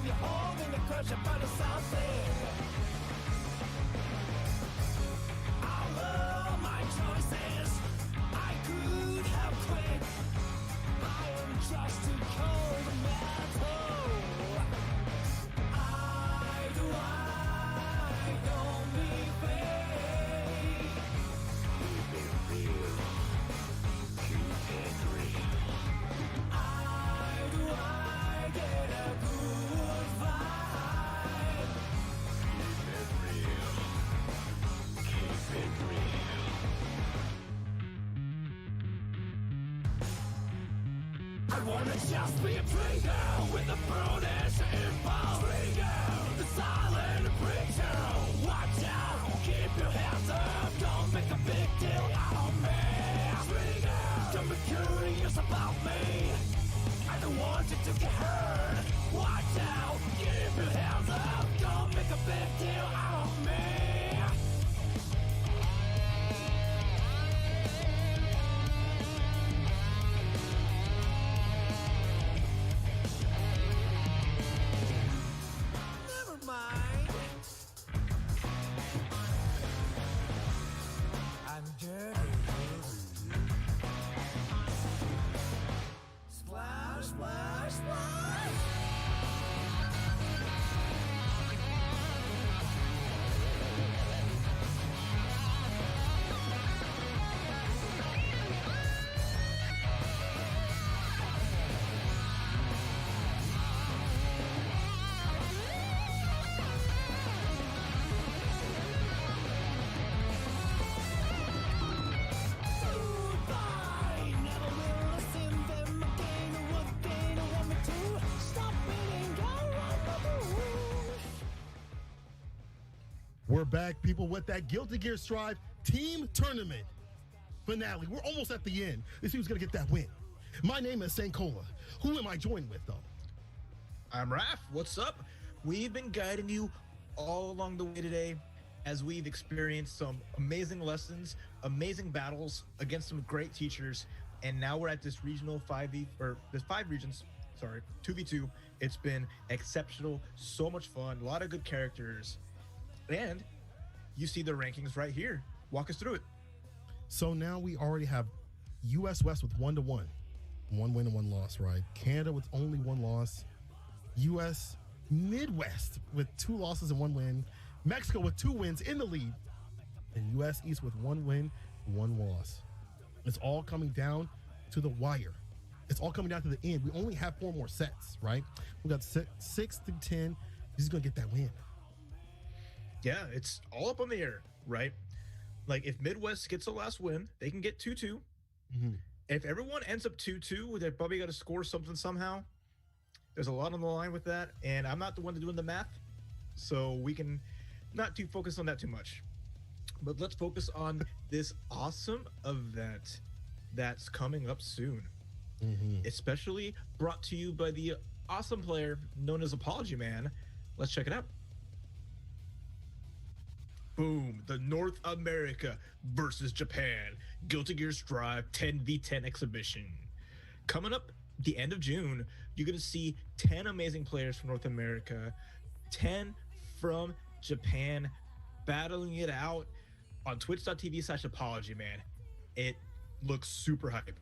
when you're holding the crush in front of something. All of my choices I could have quit. I am just too cold metal. I don't be fake. Keep it real. Keep it real. I get a good vibe. Keep it real. Keep it real. I wanna just be a trigger with a brutish impulse. Trigger, the silent preacher. Watch out, keep your hands up. Don't make a big deal out of me. Trigger, don't be curious about me. I don't want you to get hurt. Watch out, keep your hands up. Don't make a big deal out of me. Never mind. I'm dirty. Splash, splash, splash. Goodbye. Never will listen them again. What they don't want me to stop beating around the bush. We're back, people, with that Guilty Gear Strive team tournament finale. We're almost at the end. Let's see who's going to get that win. My name is St. Cola. Who am I joined with, though? I'm Raph. What's up? We've been guiding you all along the way today as we've experienced some amazing lessons, amazing battles against some great teachers, and now we're at this regional 5v, or there's 5 regions, sorry, 2v2. It's been exceptional, so much fun, a lot of good characters, and you see the rankings right here. Walk us through it. So now we already have U.S. West with 1-1. 1 win and 1 loss, right? Canada with only 1 loss. U.S. Midwest with 2 losses and 1 win. Mexico with 2 wins in the lead. And U.S. East with 1 win, 1 loss. It's all coming down to the wire. It's all coming down to the end. We only have 4 more sets, right? We got 6 through 10. He's going to get that win. Yeah, it's all up on the air, right? Like, if Midwest gets the last win, they can get 2-2. If everyone ends up 2-2, they're probably got to score something somehow. There's a lot on the line with that, and I'm not the one doing the math, so we can not too focus on that too much. But let's focus on this awesome event that's coming up soon, especially brought to you by the awesome player known as Apology Man. Let's check it out. Boom, the North America versus Japan Guilty Gear Strive 10v10 exhibition. Coming up the end of June, you're going to see 10 amazing players from North America, 10 from Japan, battling it out on twitch.tv/apologyman. It looks super hype.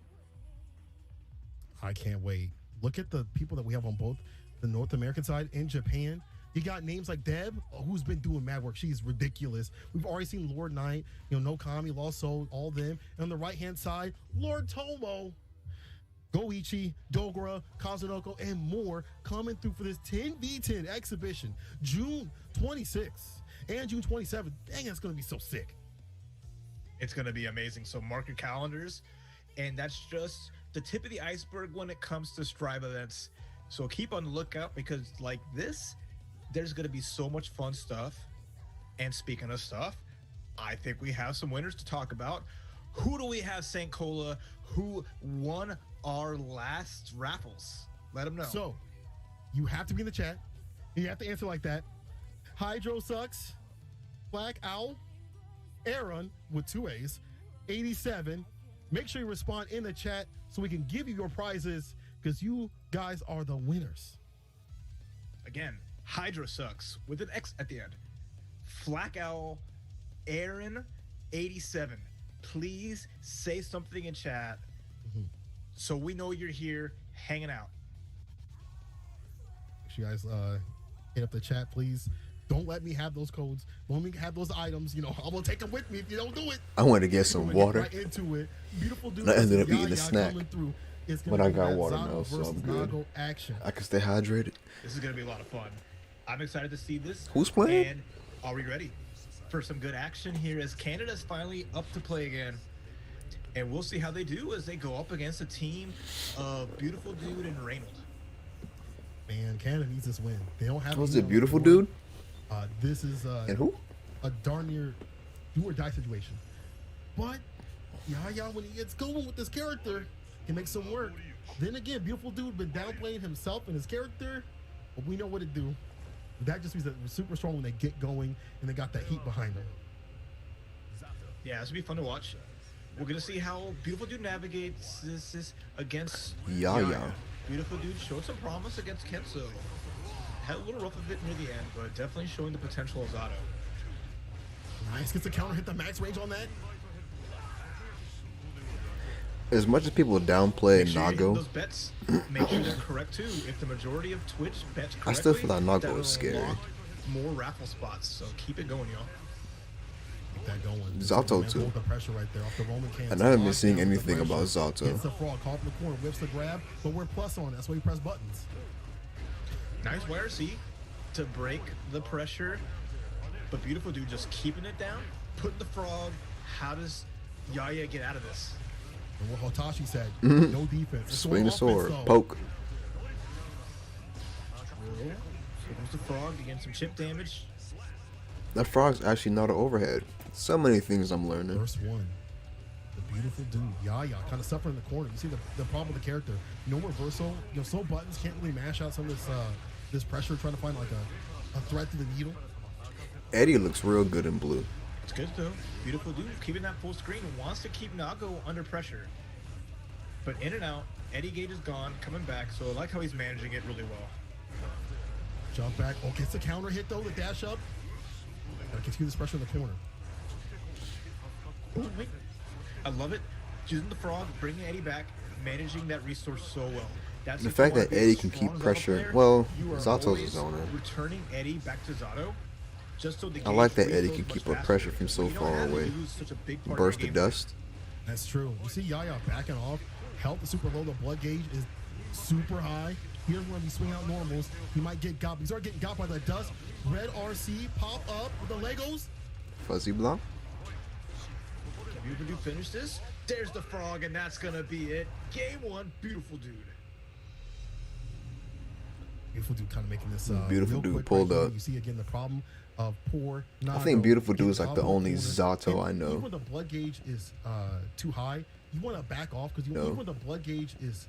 I can't wait. Look at the people that we have on both the North American side and Japan. You got names like Deb, who's been doing mad work. She's ridiculous. We've already seen Lord Knight, Nokami, Lost Soul, all them. And on the right-hand side, Lord Tomo, Goichi, Dogura, Kazunoko, and more coming through for this 10v10 exhibition, June 26th and June 27th. Dang, that's going to be so sick. It's going to be amazing. So mark your calendars. And that's just the tip of the iceberg when it comes to Strive events. So keep on the lookout, because like this, there's going to be so much fun stuff. And speaking of stuff, I think we have some winners to talk about. Who do we have, St. Cola, who won our last raffles? Let them know. So you have to be in the chat. And you have to answer like that. Hydro Sucks, Black Owl, Aaron with 2 A's, 87. Make sure you respond in the chat so we can give you your prizes, because you guys are the winners. again, Hydra sucks with an X at the end. Flack Owl, Aaron, 87. Please say something in chat so we know you're here hanging out. Make sure you guys hit up the chat, please. Don't let me have those codes. Don't let me have those items. You know, I'm gonna take them with me if you don't do it. I wanted to get some We're gonna water. Right into it. Beautiful dude. And I ended up Yaya eating a snack. coming through. It's But gonna I be got that water Zato now, so versus I'm good. Nago action. I can stay hydrated. This is gonna be a lot of fun. I'm excited to see this. Who's playing? And are we ready for some good action here as Canada's finally up to play again? And we'll see how they do as they go up against a team of Beautiful Dude and Reynolds. Man, Canada needs this win. They don't have. Was anyone it beautiful, on the board. dude? This is And who? a darn near do or die situation. But Yaya, when he gets going with this character, he makes some work. Then again, Beautiful Dude been downplaying himself and his character, but we know what to do. That just means that we're super strong when they get going and they got that heat behind them. Yeah, this will be fun to watch. We're gonna see how Beautiful Dude navigates this against Yaya. Beautiful Dude showed some promise against Kenzo. Had a little rough of it near the end, but definitely showing the potential of Zato. Nice, gets a counter, hit the max range on that. As much as people downplay Make sure you're hitting those Nago, bets. Make sure they're correct too. If the majority of Twitch bets correctly, I still feel like Nago that'll is scary. unlock more raffle spots. So keep it going, y'all. Keep that going. Zato, Man, too. hold the pressure right there off the Roman can. And I haven't been Lock seeing down the anything about pressure. Zato. Hits the frog, caught in the corner, whips the grab, but we're plus on. That's why you press buttons. Nice YRC to break the pressure, but Beautiful Dude just keeping it down, putting the frog. How does Yaya get out of this? And what Hotashi said, no defense. It's swing the all sword, offense, though. poke. So comes the frog again, some chip damage. That frog's actually not an overhead. So many things I'm learning. First one. The Beautiful Dude, Yaya, kind of suffering in the corner. You see the problem with the character. No reversal. You know, slow buttons can't really mash out some of this pressure, trying to find like a threat to the needle. Eddie looks real good in blue. It's good though. Beautiful Dude keeping that full screen, wants to keep Nago under pressure. But in and out, Eddie Gage is gone, coming back, so I like how he's managing it really well. Jump back. Oh, gets the counter hit though, the dash up. Gotta continue this pressure in the corner. Ooh, wait. I love it. Using the frog, bringing Eddie back, managing that resource so well. That's The if fact you wanna that be a Eddie can strong keep Zato pressure- player, well, you are Zato's a always zoner. returning Eddie back to Zato, just so the I like gauge that Eddie refills can much keep up faster. pressure from so You don't far have to away. lose such a big part of Burst your of game. dust. That's true. You see Yaya backing off. Health is super low. The blood gauge is super high. He doesn't want to be swinging out normals. He might get got. He's already getting got by the dust. Red RC pop up with the Legos. Fuzzy block. Beautiful Dude finish this. There's the frog, and that's gonna be it. Game one, Beautiful Dude. Beautiful Dude kind of making this. Beautiful real Dude quick pulled right here. up. You see again the problem of poor. I think Beautiful Dude is Dude's like the only Zato I know. Even when the blood gauge is too high, you want to back off because No. even when the blood gauge is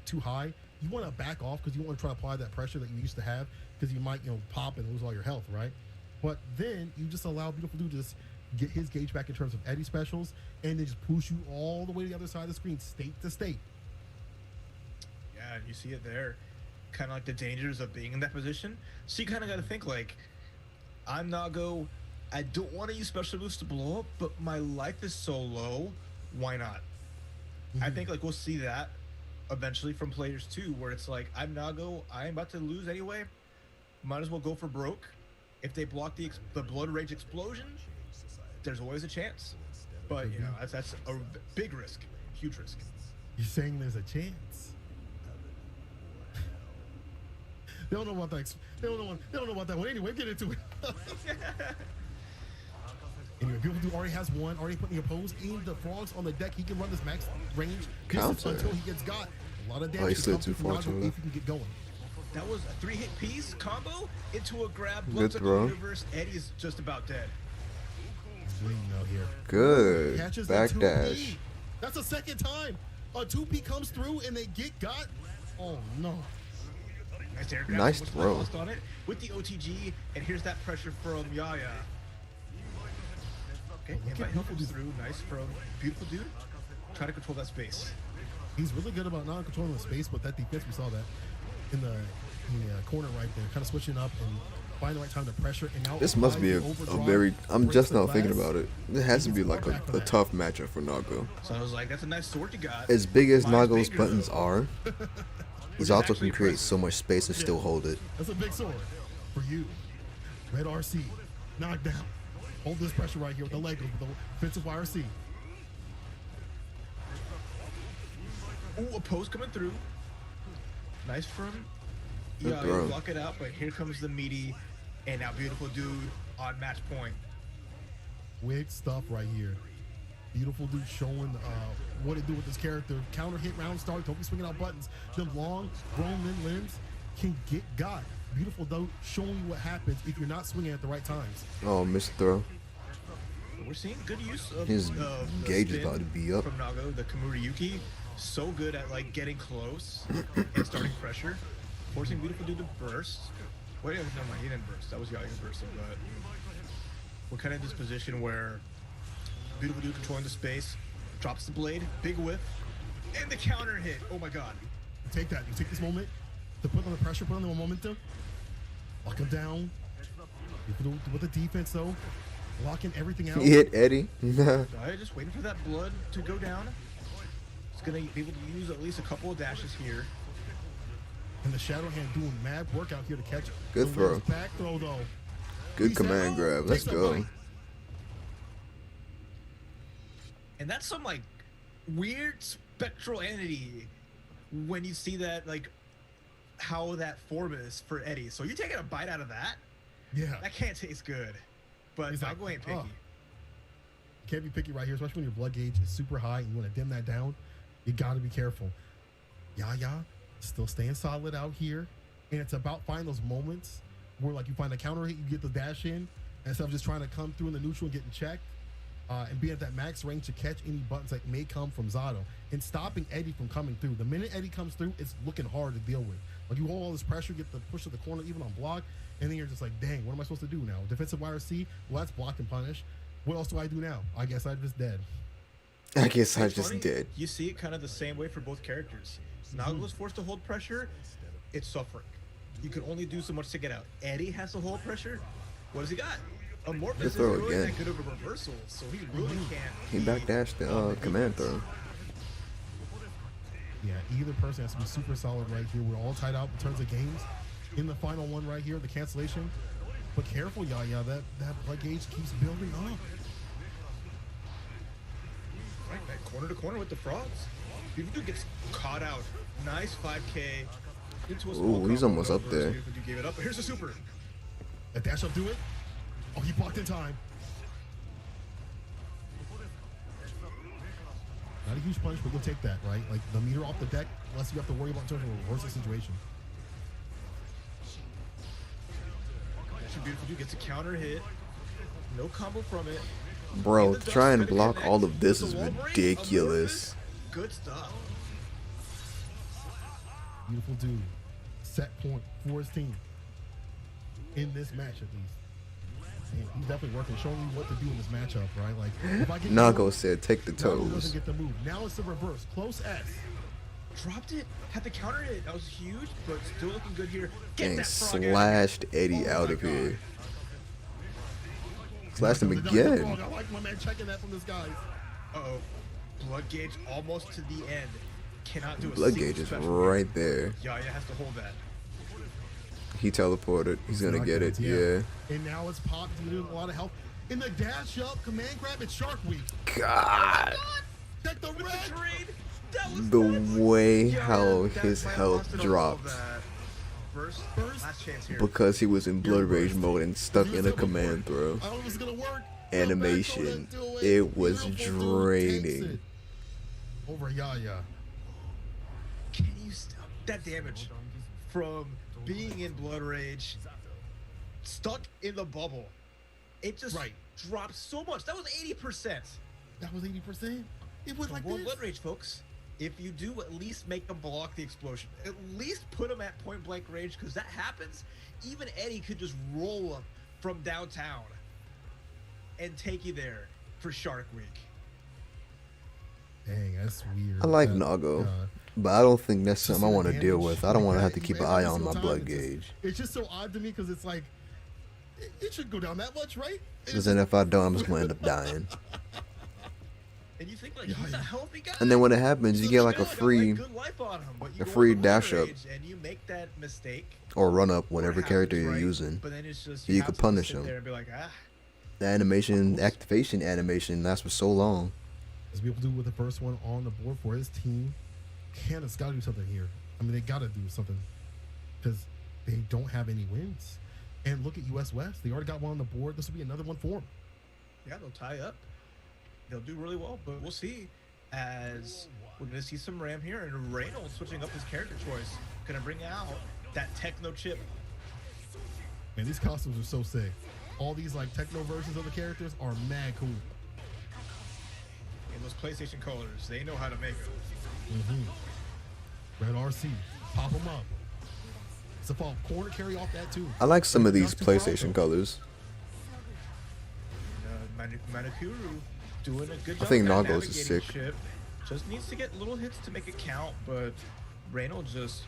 too high, you want to back off because you want to try to apply that pressure that you used to have because you might pop and lose all your health, right? But then you just allow Beautiful Dude to just get his gauge back in terms of Eddie specials and then just push you all the way to the other side of the screen, state to state. Yeah, and you see it there. Kind of like the dangers of being in that position. So you kind of got to think like, I'm Nago. I don't want to use special boosts to blow up, but my life is so low. Why not? I think like we'll see that eventually from players too, where it's like, I'm Nago. I'm about to lose anyway. Might as well go for broke. If they block the blood rage explosion, there's always a chance. But you know that's a big risk, huge risk. You're saying there's a chance. They don't know about that. They don't know about that one. Anyway, get into it. Anyway, Beautiful Dude already has one. Already putting the opposed in the frogs on the deck. He can run this max range Counter. until he gets got. A lot of he damage. slid to too come far from to Nago the if he can get going. That was a 3-hit piece combo into a grab. Good Blood throw. Universe. Eddie's just about dead. He's bleeding out here. Good. Catches the Backdash. 2P. That's the second time a 2P comes through and they get got. Oh no. Nice air grab. Nice What's throw. lost on it with the OTG, and here's that pressure from Yaya. Okay, Look at invite Beautiful comes Dude. through. Nice from Beautiful Dude. Try to control that space. He's really good about not controlling the space, but that defense, we saw that. in the corner right there, kind of switching up and finding the right time to pressure. And now This must be a very. I'm just now thinking about it. It has to be like a tough matchup for Nago. So I was like, that's a nice sword you got. As big as Mine's Nago's bigger, buttons though. are, is Zato actually can create impressive. so much space and still hold it. That's a big sword for you. Red RC, knockdown. Hold this pressure right here with the Legos, with the offensive YRC. Ooh, a post coming through. Nice from. Good Yeah, throw. you block it out, but here comes the meaty, and now beautiful dude on match point. Wig stuff right here. Beautiful dude showing what to do with this character. Counter hit round start. Don't be swinging out buttons. Them long, grown men limbs can get got. Beautiful dude showing you what happens if you're not swinging at the right times. Oh, missed throw. We're seeing good use of His the gauge is spin about to be up. from Nago, the Kamuriyuki. So good at like getting close and starting pressure, forcing beautiful dude to burst. Wait, no, mind, he didn't burst. That was Yaya bursting, but we're kind of in this position where beautiful dude controlling the space, drops the blade, big whiff, and the counter hit. Oh my god. You take that. You take this moment to put on the pressure, put on the momentum, lock him down. With the defense though, locking everything out. He hit Eddie. Yaya just waiting for that blood to go down. He's gonna be able to use at least a couple of dashes here. And the shadow hand doing mad work out here to catch. Good the throw. Reds back throw though. Good He said, command "Oh, grab. Let's takes a go. bite." And that's some like weird spectral entity when you see that, like how that form is for Eddie. So you're taking a bite out of that? Yeah. That can't taste good. But He's like, Nago ain't picky. "Oh." You can't be picky right here, especially when your blood gauge is super high and you want to dim that down. You got to be careful. Yaya still staying solid out here. And it's about finding those moments where like you find a counter hit, you get the dash in, instead of just trying to come through in the neutral and getting checked. And be at that max range to catch any buttons that may come from Zato. And stopping Eddie from coming through. The minute Eddie comes through, it's looking hard to deal with. Like you hold all this pressure, get the push to the corner, even on block, and then you're just like, dang, what am I supposed to do now? Defensive YRC? Well, that's block and punish. What else do I do now? I guess I'm just dead. I guess I It's just funny, did. You see it kind of the same way for both characters. Nago is forced to hold pressure, it's suffering. You can only do so much to get out. Eddie has to hold pressure. What has he got? Amorphous is throw really again. that good of a reversal, so he really can't. He backdashed the command throw. Yeah, either person has to be super solid right here. We're all tied out in terms of games. In the final one right here, the cancellation. But careful, Yaya, that blood gauge keeps building up. Right, back corner to corner with the frogs. Beautiful dude gets caught out. Nice 5K into a small Ooh, he's combo almost up reverse. there. Beautiful dude gave it up, but here's the super. That dash up do it? Oh, he blocked in time. Not a huge punch, but you'll take that, right? Like the meter off the deck, less you have to worry about in terms of reverse the situation. Actually, beautiful dude gets a counter hit. No combo from it. Bro, And the to try and dust block connects all of this with is the Wolverine, ridiculous. amorphous. Good stuff. Beautiful dude. Set point for his team. In this match, at least. And he's definitely working, showing you what to do in this matchup, right? Like, if I get the Nago move, said, take the Nago toes. doesn't get the move. Now it's the reverse. Close S. Dropped it. Had the counter hit. That was huge, but still looking good here. Get And that frog out of here. slashed Eddie Oh out my of God. here. Slashed him The Dr. again. Frog, I like my man checking that from this guy. Uh-oh. Blood gauge almost to the end. Cannot do a Blood single gauge is special. right there. Yaya has to hold that. He teleported. He's gonna get it. Yeah. And now it's popped. He's doing a lot of help. In the dash up, command grab, it's Shark Week. God. Check the With the red. trade. That was The nuts. way Yeah, how that his might have health lasted all of dropped that. First, last chance here. because he was in blood rage mode and stuck in a command throw. I don't know if it's gonna work. Animation. Come back, It was Beautiful dude takes draining. it. Over Yaya. Can you stop that damage from being in blood rage, stuck in the bubble? It just Right. dropped so much. That was 80%. That was 80%. It was like More this. blood rage, folks. If you do, at least make them block the explosion. At least put them at point blank range, because that happens. Even Eddie could just roll up from downtown and take you there for Shark Week. Dang, that's weird. I like That- Nago. But I don't think that's Just something I an want to deal advantage with. I don't like want to have that to keep an every eye on single my time. blood It's just- gauge. It's just so odd to me because it's like it should go down that much, right? Because then if I don't, I'm just going to end up dying. And you think like he's a healthy guy. And then when it happens, you He's get a like a good, free good life on him, but you a go free into dash road up. rage and you make that mistake. or run up, or whatever it character happens, you're right? using. But then it's just You have could to punish sit him. there and be like, ah. The animation, the activation animation lasts for so long. As people do with the first one on the board for his team, Canada's got to do something here. I mean, they got to do something because they don't have any wins. And look at US West; they already got one on the board. This will be another one for them. Yeah, they'll tie up. They'll do really well, but we'll see. As we're gonna see some Ram here, and Reynolds switching up his character choice, gonna bring out that techno chip. Man, these costumes are so sick. All these like techno versions of the characters are mad cool. And those PlayStation colors, they know how to make them. Red RC, pop them up. It's a fall corner carry off that too. I like some of these Not too far PlayStation though. colors. Manukuru doing a good job. I think of Nagos is navigating sick. ship. Just needs to get little hits to make it count, but Reynolds just,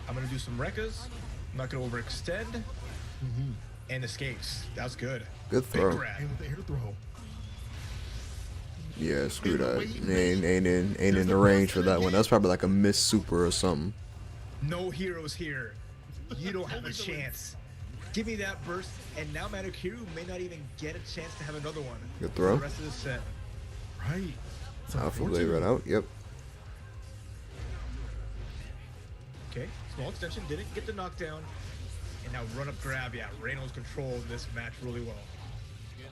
I'm gonna do some Rekkas. I'm not gonna overextend. And escapes. That's good. Good Big throw. grab. And with the air throw. Yeah, screw that. Ain't in the range for that one. That's probably like a miss super or something. No heroes here. You don't have a chance. Give me that burst, and now Manukuru may not even get a chance to have another one. Good for throw. The rest of the set. Right. It's Alpha Blade unfortunate. right out. Yep. Okay, small extension, didn't get the knockdown. And now run up grab. Yeah, Reynolds controlled this match really well.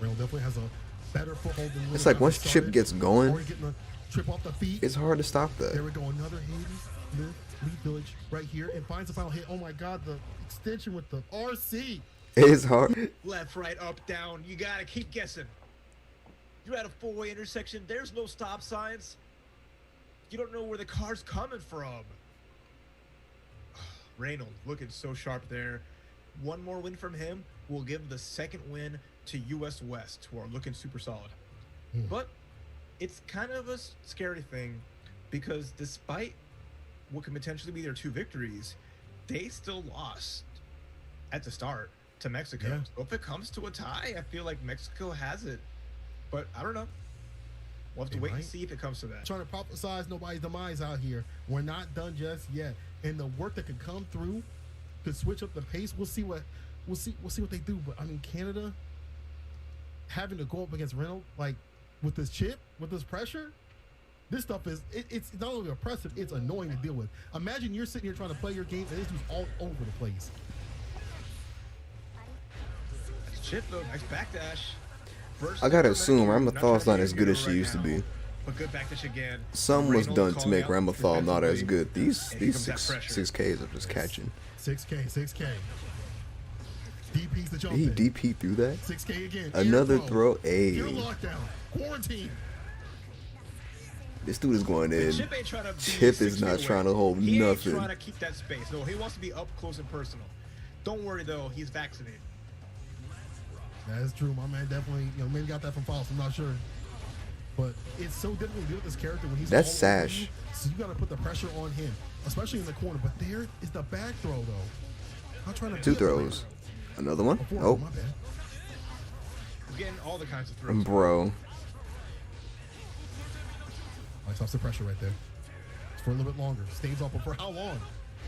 Reynolds definitely has a better foothold than It's Little like once Guy Chip started. gets going, Already getting a trip off the feet. it's hard to stop There that. we go, another Hades, Lead Village right here, and finds the final hit. Oh my God, the extension with the RC. It's hard. Left, right, up, down. You gotta keep guessing. You're at a four-way intersection. There's no stop signs. You don't know where the car's coming from. Reynolds looking so sharp there. One more win from him will give the second win to US West, who are looking super solid. But it's kind of a scary thing because despite what could potentially be their two victories, they still lost at the start to Mexico. Yeah. So if it comes to a tie, I feel like Mexico has it. But I don't know. We'll have to They wait and might. see if it comes to that. Trying to prophesize nobody's demise out here. We're not done just yet. And the work that could come through could switch up the pace. We'll see what they do. But I mean, Canada having to go up against Reynolds, like with this chip, with this pressure, this stuff it's not only oppressive, it's annoying to deal with. Imagine you're sitting here trying to play your game and this dude's all over the place. Chip though, nice backdash. First I gotta for assume Manukuru, Ramathor's not trying to as be a good hero as she right used to now, be. But good backdash again. Some was Reynolds done to calling make out Ramathor not as defensively, good. These and here comes that six pressure. Ks are just catching. 6K. DP's the jump Did he in. DP through that? 6K again. Another Air throw. Gear Hey, lockdown. Quarantine. this dude is going in. Chip ain't trying to be Chip 6 is not feet trying to away. hold he nothing. Ain't trying to keep that space. No, he wants to be up close and personal. Don't worry though, he's vaccinated. That is true. My man definitely, maybe got that from Faust. I'm not sure. But it's so difficult to deal with this character when he's That's all over Sash. you. So you got to put the pressure on him, especially in the corner. But there is the back throw, though. I'm trying to Two be a throws. player. Another one? Before, Oh, my bad. We're getting all the kinds of throws. bro. Lights off the pressure right there. It's for a little bit longer. Stays up, but for how long?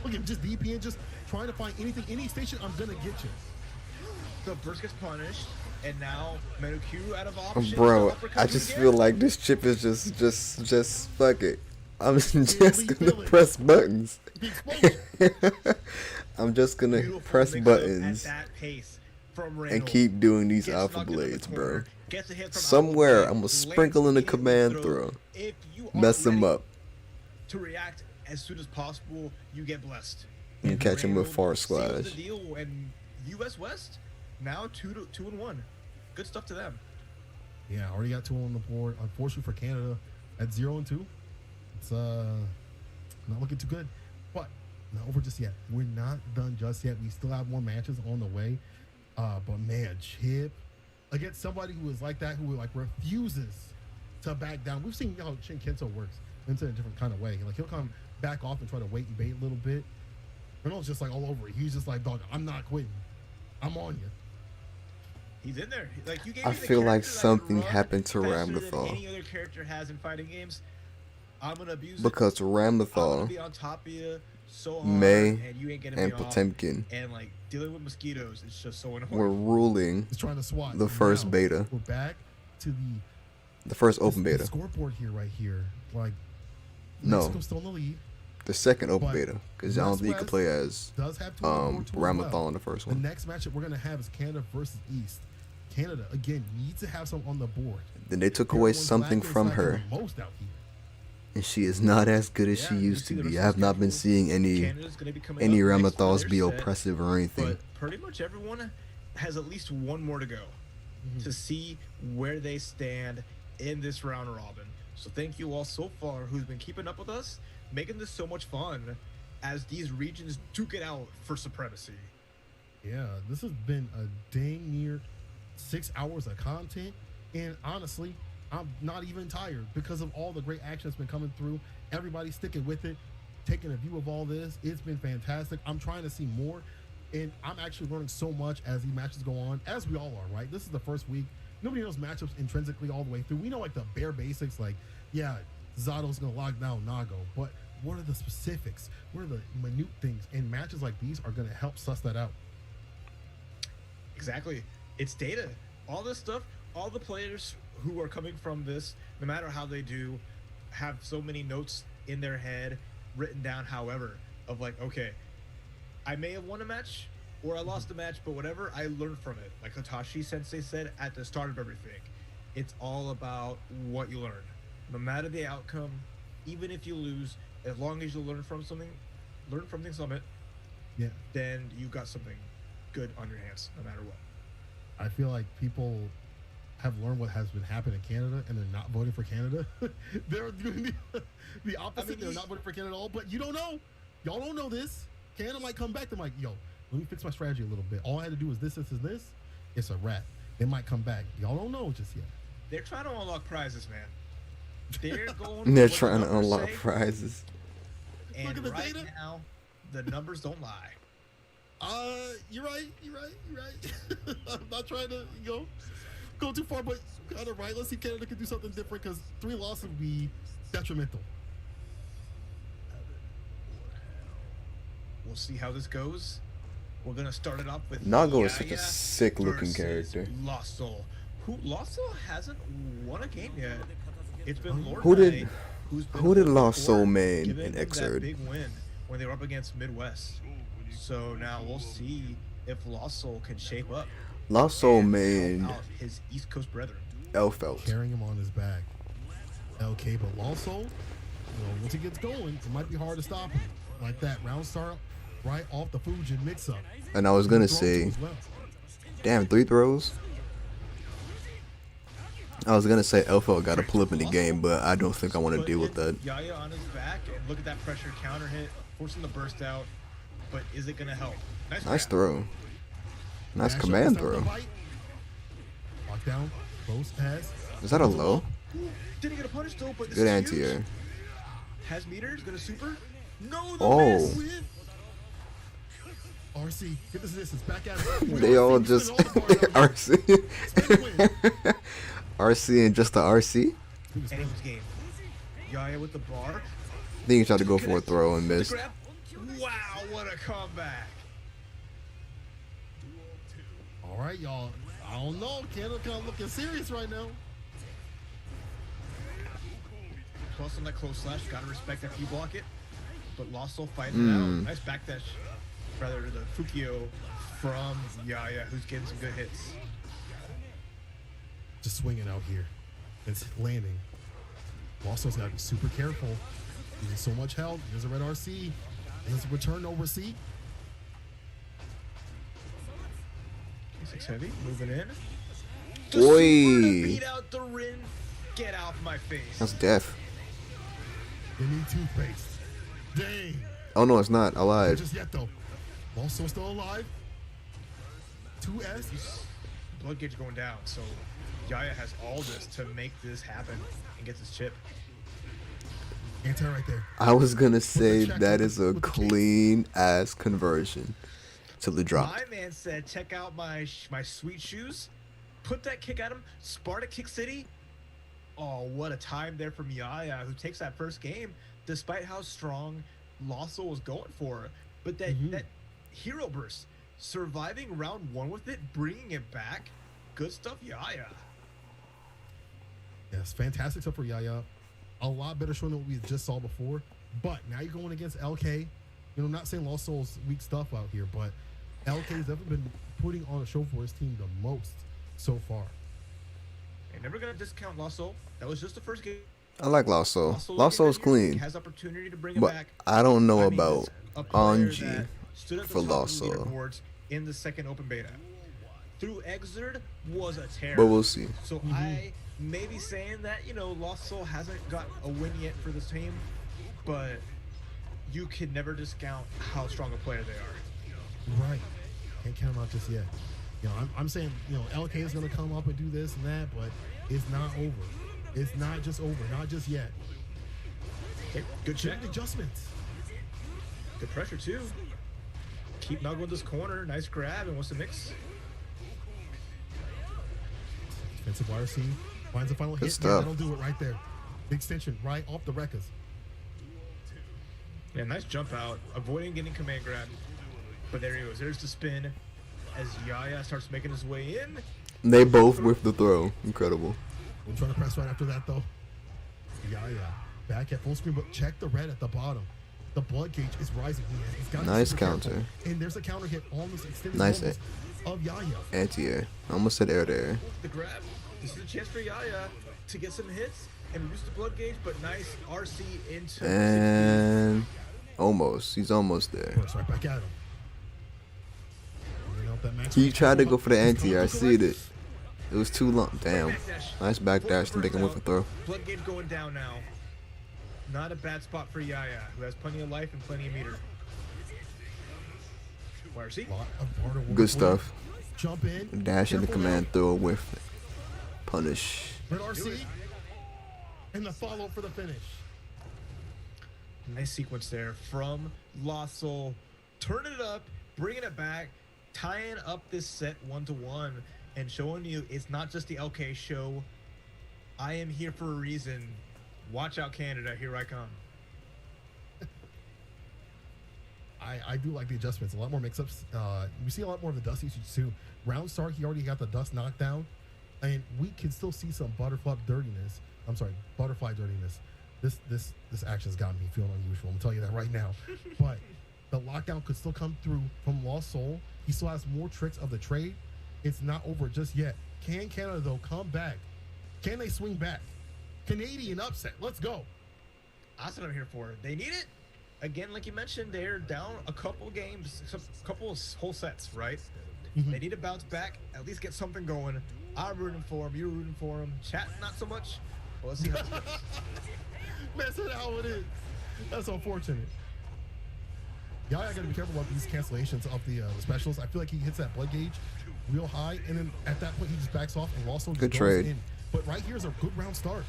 Look at him just DPing, just trying to find anything, any station. I'm gonna get you. The burst gets punished, and now Manukuru out of options. Bro, Uppercut I you just again. feel like this chip is just fuck it. I'm just Elite gonna Village. press buttons. The explosion. I'm just gonna Beautiful press mix-up buttons at that pace from and Reynolds. keep doing these Gets alpha knocked into the blades, bro. corner, gets a hit from Somewhere, Alpha I'm Blade, gonna sprinkle in lands a the command throw. throw. If you are Mess him ready up. to react as soon as possible, you get blessed. You catch him with Reynolds far seals slash. the deal, and US West now 2-1. Good stuff to them. Yeah, already got 2 on the board. Unfortunately for Canada, at 0-2, it's not looking too good. But not over just yet. We're not done just yet. We still have more matches on the way. But man, Chip against somebody who is like that, who like refuses to back down. We've seen how Shin Kento works in a different kind of way. Like he'll come back off and try to wait and bait a little bit. Reynolds just like all over it. He's just like, dog, I'm not quitting. I'm on you. He's in there. Like you gave I me the feel like character that something can run happened to faster than Ramlethal. Any other character has in fighting games. I'm gonna abuse it. Because I'm gonna Ramlethal, be on top of you so hard, May, and you ain't getting and me off. Potemkin And like dealing with mosquitoes is just so annoying. were ruling He's trying to swat. the first Now, beta, We're back to the first open the beta. scoreboard here, right here. Like, No. Mexico's still in the lead. The second open But beta, because I don't think you could West play as Does have two on the board too as Ramlethal well. in the first The one. next matchup we're gonna have is Canada versus East. Canada again needs to have some on the board. Then they took They're away the ones something lacking from slacking her, the most out here. and she is not as good as Yeah, she you used see to the be. rest I of have the not been schedule. seeing any Canada's gonna be coming any up next on Ramlethals their be set, oppressive or anything. But pretty much everyone has at least one more to go to see where they stand in this round robin. So thank you all so far who's been keeping up with us, making this so much fun as these regions duke it out for supremacy. Yeah, this has been a dang near 6 hours of content, and honestly, I'm not even tired because of all the great action that's been coming through. Everybody sticking with it, taking a view of all this. It's been fantastic. I'm trying to see more, and I'm actually learning so much as these matches go on, as we all are, right? This is the first week. Nobody knows matchups intrinsically all the way through. We know like the bare basics, like, yeah, Zato's gonna lock down Nago, but what are the specifics? What are the minute things? And matches like these are gonna help suss that out. Exactly. It's data. All this stuff, all the players who are coming from this, no matter how they do, have so many notes in their head written down, however, of like, okay, I may have won a match or I lost a match, but whatever, I learned from it. Like Hitachi Sensei said at the start of everything, it's all about what you learn. No matter the outcome, even if you lose, as long as you learn from something from it, Yeah. then you got something good on your hands, no matter what. I feel like people have learned what has been happening in Canada, and they're not voting for Canada. They're doing the opposite. I mean, they're not voting for Canada at all. But you don't know. Y'all don't know this. Canada might come back. They're like, yo, let me fix my strategy a little bit. All I had to do is this, this, and this. It's a wrap. They might come back. Y'all don't know just yet. They're trying to unlock prizes, man. They're going. They're for what trying the to numbers unlock say, prizes. And Look at the right data. now, the numbers don't lie. You're right. I'm not trying to go too far, but kind of right. Let's see if Canada can do something different because 3 losses would be detrimental. We'll see how this goes. We're gonna start it off with Nago is such a Yaya sick-looking versus character. Lost Soul. Lost Soul hasn't won a game yet. It's been Lord Who did- Knight who's been who did holding Lost the Soul fort, main giving in them that Xrd? big win when they were up against Midwest. So now we'll see if Lost Soul can shape up. Lost Soul and main help out his East Coast brethren. Elfelt. Carrying him on his back. LK, but also, once he gets going, it might be hard to stop him. Like that round start right off the Fujin mix-up. And I was gonna Throw say, too as well. damn, 3 throws. I was gonna say Elfelt got to pull up in the game, but I don't think I want to Put deal with in that. Yaya on his back and look at that pressure counter hit, forcing the burst out. But is it gonna help? Nice grab. throw. Nice Dash up, command step the throw. bite. Lock down, close pass. Is that a low? Didn't get a punish though, but this Good is anti-air. huge. Has meters, gonna super. No, the Oh. miss. Win. RC, get this distance, back at it. They all RC, just spin all the bar out. RC, Spin the win. RC and just the RC. Anyways, game. Yaya with the bar. Then you tried to go for a throw and The missed. grab. Wow, what a comeback. All right, y'all. I don't know. Canada kind of looking serious right now. Plus on that close slash, gotta respect after you block it. But Lost Soul fighting it out. Nice backdash, rather to the Fukio from Yaya, who's getting some good hits. Just swinging out here. It's landing. Losso's got to be super careful. Using so much help. There's a red RC. There's a return over C. K6 heavy, moving in. Oi. Super to beat out the Rin. Get off my face. That's death. They need toothpaste. Dang. Oh no, it's not. I Not lied. just yet, though. Losso still alive. 2S. Blood gauge going down, so Yaya has all this to make this happen and gets his chip. Anti right there. I was gonna say check that with is the- a with the kick. clean ass conversion to the drop. My man said, check out my sweet shoes. Put that kick at him. Sparta Kick City. Oh, what a time there from Yaya, who takes that first game, despite how strong Lawson was going for. But that hero burst, surviving round 1 with it, bringing it back. Good stuff, Yaya. Yes, fantastic stuff for Yaya. A lot better showing than what we just saw before. But now you're going against LK. You know, not saying Lost Soul's weak stuff out here, but LK's definitely been putting on a show for his team the most so far. And never gonna discount Lost Soul. That was just the first game. I like Lost Soul. Lost Soul Lost Soul's came in here, clean, has opportunity to bring it but back. I don't know I mean, about it's a player Anji that stood at the for top Lost of the Soul. leaderboards in the second open beta. Through Exerd was a terror. But we'll see. So I may be saying that, you know, Lost Soul hasn't got a win yet for this team, but you can never discount how strong a player they are. Right. Can't count them out just yet. You know, I'm saying, you know, LK is going to come up and do this and that, but it's not over. It's not just over. Not just yet. Okay, good check. Check adjustments. Good pressure, too. Keep Nuggle in this corner. Nice grab. And what's the mix? Defensive YRC finds the final hit. stuff. Yeah, that'll do it right there. The extension right off the Rekkas. Yeah, nice jump out. Avoiding getting command grab. But there he goes. There's the spin as Yaya starts making his way in. They both with the throw. Incredible. I'm trying to press right after that, though. Yeah. Back at full screen, but check the red at the bottom. The blood gauge is rising. He's got to be Nice super careful. counter. And there's a counter hit on this extended Nice moments of Yaya. Anti-air. I almost said air to air. The grab. This is a chance for Yaya to get some hits and reduce the blood gauge, but nice RC into And almost. He's almost there. Press right back at him. Bringing out that max He range. tried to go for the He's anti-air. I going see for it. It was too long. Damn. Nice backdash to make him with a throw. Blood gauge going down now. Not a bad spot for Yaya, who has plenty of life and plenty of meter. YRC. Lot of harder work Good for stuff. him. Jump in. Dash in the Careful command now. throw with punish. Red RC. And the follow for the finish. Nice sequence there from Lost Soul. Turning it up, bringing it back, tying up this set 1-1, and showing you it's not just the LK show. I am here for a reason. Watch out, Canada. Here I come. I do like the adjustments. A lot more mix-ups. We see a lot more of the dust usage too. Round start, he already got the dust knocked down, and we can still see some butterfly dirtiness. This action's got me feeling unusual. I'm telling you that right now. But the lockdown could still come through from Lost Soul. He still has more tricks of the trade. It's not over just yet. Can Canada though come back? Can they swing back? Canadian upset. Let's go. That's what I'm here for. They need it. Again, like you mentioned, they're down a couple games, a couple of whole sets, right? They need to bounce back, at least get something going. I'm rooting for them. You're rooting for them. Chat, not so much. Well, let's see how this goes. That's not how it is. That's unfortunate. Yaya gotta be careful about these cancellations of the specials. I feel like he hits that blood gauge real high, and then at that point he just backs off and Lost Soul just Good goes trade. in. But right here is a good round start.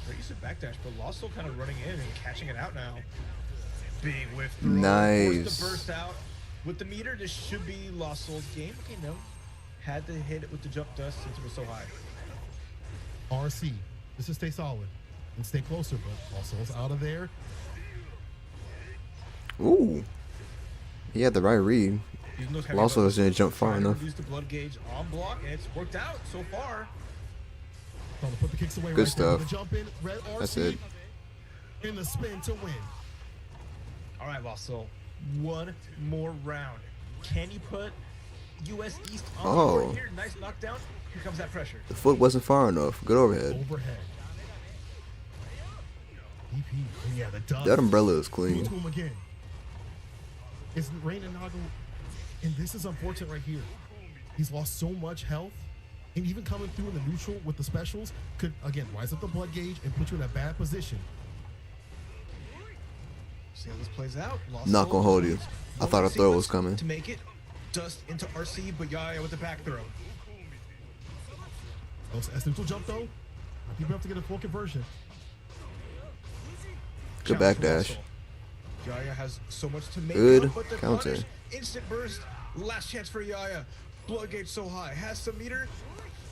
They're used to backdash, but Lost Soul kind of running in and catching it out now. Big whiff throw. Nice. Forced to burst out. With the meter, this should be Lost Soul's game. Okay, no. Had to hit it with the jump dust since it was so high. RC, just to stay solid and stay closer, but Lost Soul's out of there. Ooh. He had the right read. Using those heavy Lost Soul buttons, didn't jump far trying to enough. Reduce the blood gauge on block, and it's worked out so far. Trying to put the kicks away Good right there. stuff. The jump in, red RC, That's it. in the spin to win. All right, Lost Soul. One more round. Can you put US East on the board Oh. here? Nice knockdown. Here comes that pressure. The foot wasn't far enough. Good overhead. Overhead. EP. And yeah, the dust. That umbrella is Go clean. to him again. It's Rain and Nago, and this is unfortunate right here. He's lost so much health, and even coming through in the neutral with the specials could again rise up the blood gauge and put you in a bad position. See how this plays out. Lost Not Soul gonna hold you. needs I one thought a throw was sequence coming. to make it. Dust into RC, but Yaya with the back throw. As neutral jump though, people have to get a full conversion. Good Challenge from backdash. Russell. Yaya has so much to make Good up, but the counter. punish, instant burst, last chance for Yaya. Blood gauge so high, has some meter.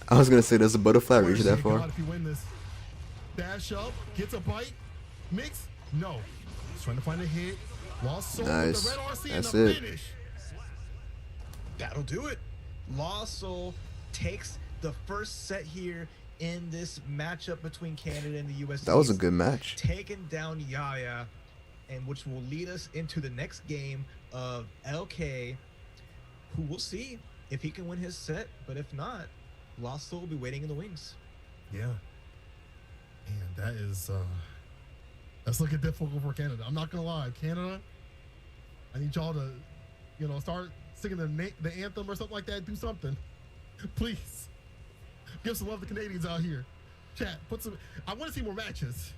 I was gonna say, does the butterfly reach that Thank far? God if you win this. Dash up, gets a bite, mix, no. He's trying to find a hit. Lost soul Nice. with the red RC That's and the it. finish. That'll do it. Lost Soul takes the first set here in this matchup between Canada and the US. That was a good match. Taking down Yaya, and which will lead us into the next game of LK, who we'll see if he can win his set, but if not, Lost Soul will be waiting in the wings. Yeah. Man, that is that's looking difficult for Canada. I'm not gonna lie, Canada. I need y'all to, start singing the anthem or something like that. Do something, please. Give some love to Canadians out here. Chat, put some. I want to see more matches,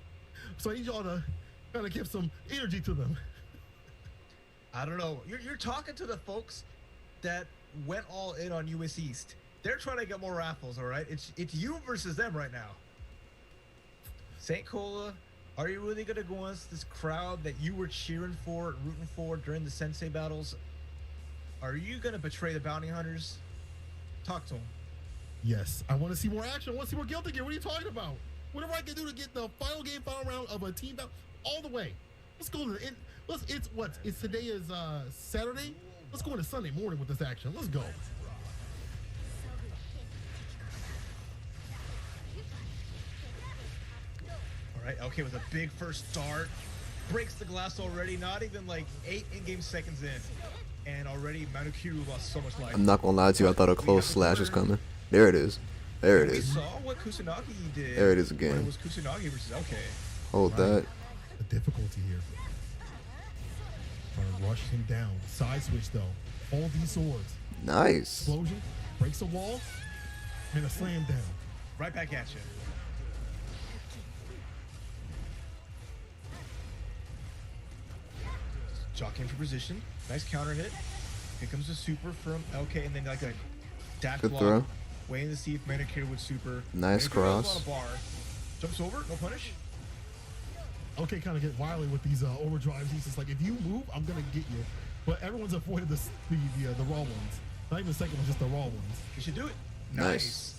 so I need y'all to kind of give some energy to them. I don't know. You're talking to the folks that went all in on US East. They're trying to get more raffles, all right? It's you versus them right now. St. Cola, are you really going to go against this crowd that you were cheering for and rooting for during the Sensei battles? Are you going to betray the bounty hunters? Talk to them. Yes, I want to see more action. I want to see more Guilty Gear. What are you talking about? Whatever I can do to get the final game, final round of a team battle all the way. Let's go to the end. It's today is Saturday. Let's go into Sunday morning with this action. Let's go. All right, okay, with a big first start. Breaks the glass already, not even like 8 in-game seconds in. And already Manukyu lost so much life. I'm not gonna lie to you, I thought a close slash was coming. There it is. There it We is. saw what Kusanagi did. There it is when again. It was Kusanagi versus LK. Hold that. The difficulty here. Trying to rush him down. Side switch though. All these swords. Nice. Explosion. Breaks the wall. And a slam down. Right back at you. Jockeying for position. Nice counter hit. Here comes the super from LK, and then like a dash Good block. throw. Waiting to see if Manicure would super. Nice Manicure goes cross. on a bar. Jumps over, no punish. Okay, kind of get wily with these overdrives. He's just like, if you move, I'm gonna get you. But everyone's avoided the raw ones. Not even the second one, just the raw ones. You should do it. Nice.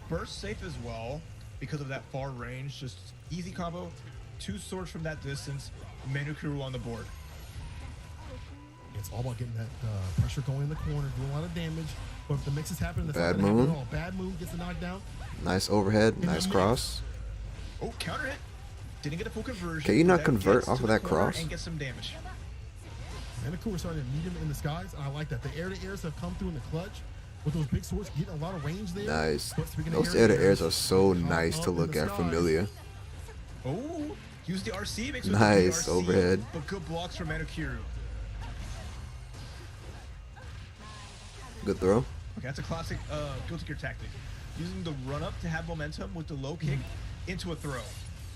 Burst safe as well because of that far range. Just easy combo. 2 swords from that distance. Manukuru on the board. It's all about getting that pressure going in the corner, doing a lot of damage. But if the mixes happen, that's Bad not gonna happen move. at all. Bad move gets the knockdown. Nice overhead. Nice cross. Oh, counter hit. Didn't get a full conversion. Can you not That convert gets off to of the that corner cross? And get some damage. Manakura starting to meet him in the skies, and I like that. The air-to-airs have come through in the clutch with those big swords, getting a lot of range there. Nice. But speaking of Those air-to-airs air-to-airs, are so hop nice up to in look the at skies. familiar. Oh, use the RC. Makes it Nice the RC, overhead. But good blocks from Manukuru. Good throw. Okay, that's a classic Guilty Gear tactic. Using the run-up to have momentum with the low kick into a throw.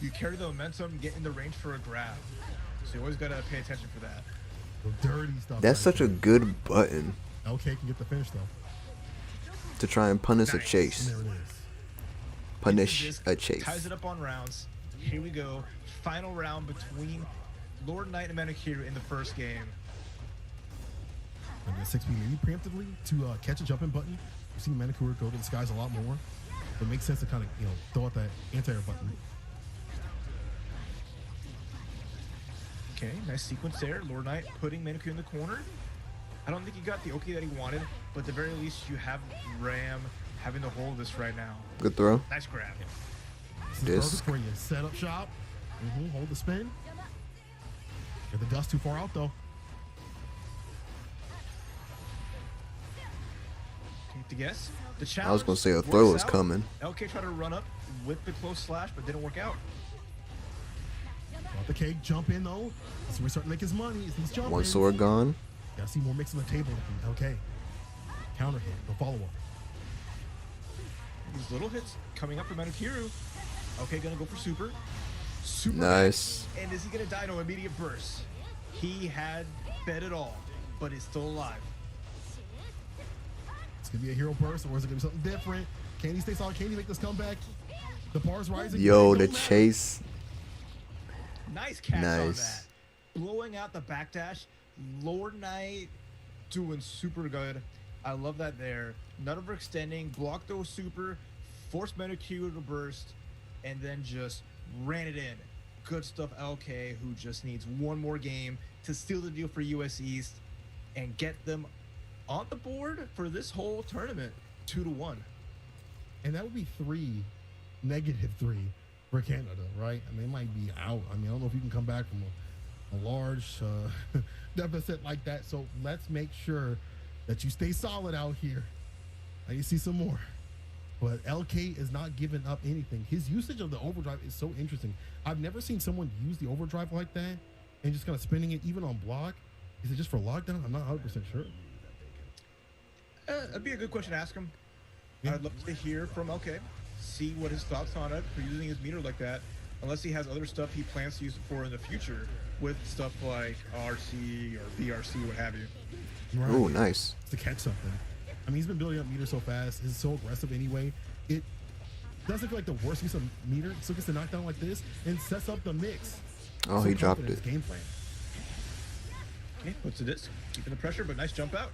You carry the momentum, get in the range for a grab. So you always gotta pay attention for that. The dirty stuff. That's right such a there. good button LK can get the finish though. to try and punish a Nice. chase. And there it is. Punish Disc a chase. Ties it up on rounds. Here we go. Final round between Lord Knight and Manukuru in the first game. And the 6B lead preemptively to catch a jumping button. We've seen Manakura go to the skies a lot more. It makes sense to kind of, throw out that anti-air button. Okay, nice sequence there. Lord Knight putting Manukuru in the corner. I don't think he got the Oki that he wanted, but at the very least you have Ram having the hold of this right now. Good throw. Nice grab. This is Disc. perfect for you. Set up shop. Hold the spin. Get the dust too far out though. Take the guess. The challenge I was gonna say a works throw was out. coming. LK tried to run up with the close slash, but didn't work out. Got the cake. Jump in though. So we're starting to make his money. He's jumping. One sword gone. Gotta see more mix on the table. Okay. Counter hit. No follow up. These little hits coming up for Manukuru. Okay, gonna go for super. Super. Nice. And is he gonna die? No, immediate burst. He had bet it all, but is still alive. It's gonna be a hero burst, or is it gonna be something different? Can he stay solid? Can he make this comeback? The bar's rising. Yo, It the don't matter. chase. Nice catch on Nice. that. Blowing out the backdash. Lord Knight doing super good. I love that there. None overextending. Blocked those super. Forced Medicure to burst. And then just ran it in. Good stuff, LK, who just needs one more game to seal the deal for US East and get them on the board for this whole tournament. 2-1. And that would be -3 for Canada, right? I mean, it might be out. I mean, I don't know if you can come back from a large deficit like that. So let's make sure that you stay solid out here. I see some more. But LK is not giving up anything. His usage of the overdrive is so interesting. I've never seen someone use the overdrive like that and just kind of spinning it even on block. Is it just for lockdown? I'm not 100% sure. That'd be a good question to ask him. Yeah. I'd love to hear from LK, see what his thoughts on it for using his meter like that, unless he has other stuff he plans to use it for in the future with stuff like RC or BRC, what have you. Right. Ooh, nice. To catch something. I mean, he's been building up meter so fast. He's so aggressive anyway. It doesn't feel like the worst use of meter. Still gets a knockdown like this and sets up the mix. Oh, So he dropped confident in it. his game plan. Okay, puts the disc, keeping the pressure, but nice jump out.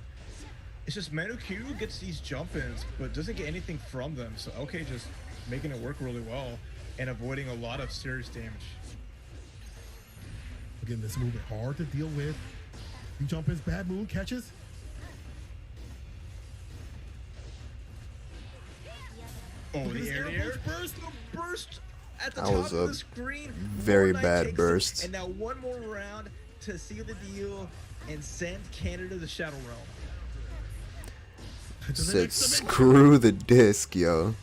It's just Manu Q gets these jump ins, but doesn't get anything from them. So LK just making it work really well and avoiding a lot of serious damage. Again, this move is hard to deal with. You jump ins, bad move, catches. Oh, Look at the this air to air air burst. The burst at the That top was of a the screen. very Fortnite bad takes it, burst. And now one more round to seal the deal and send Canada to the Shadow Realm. Said screw the disc, yo.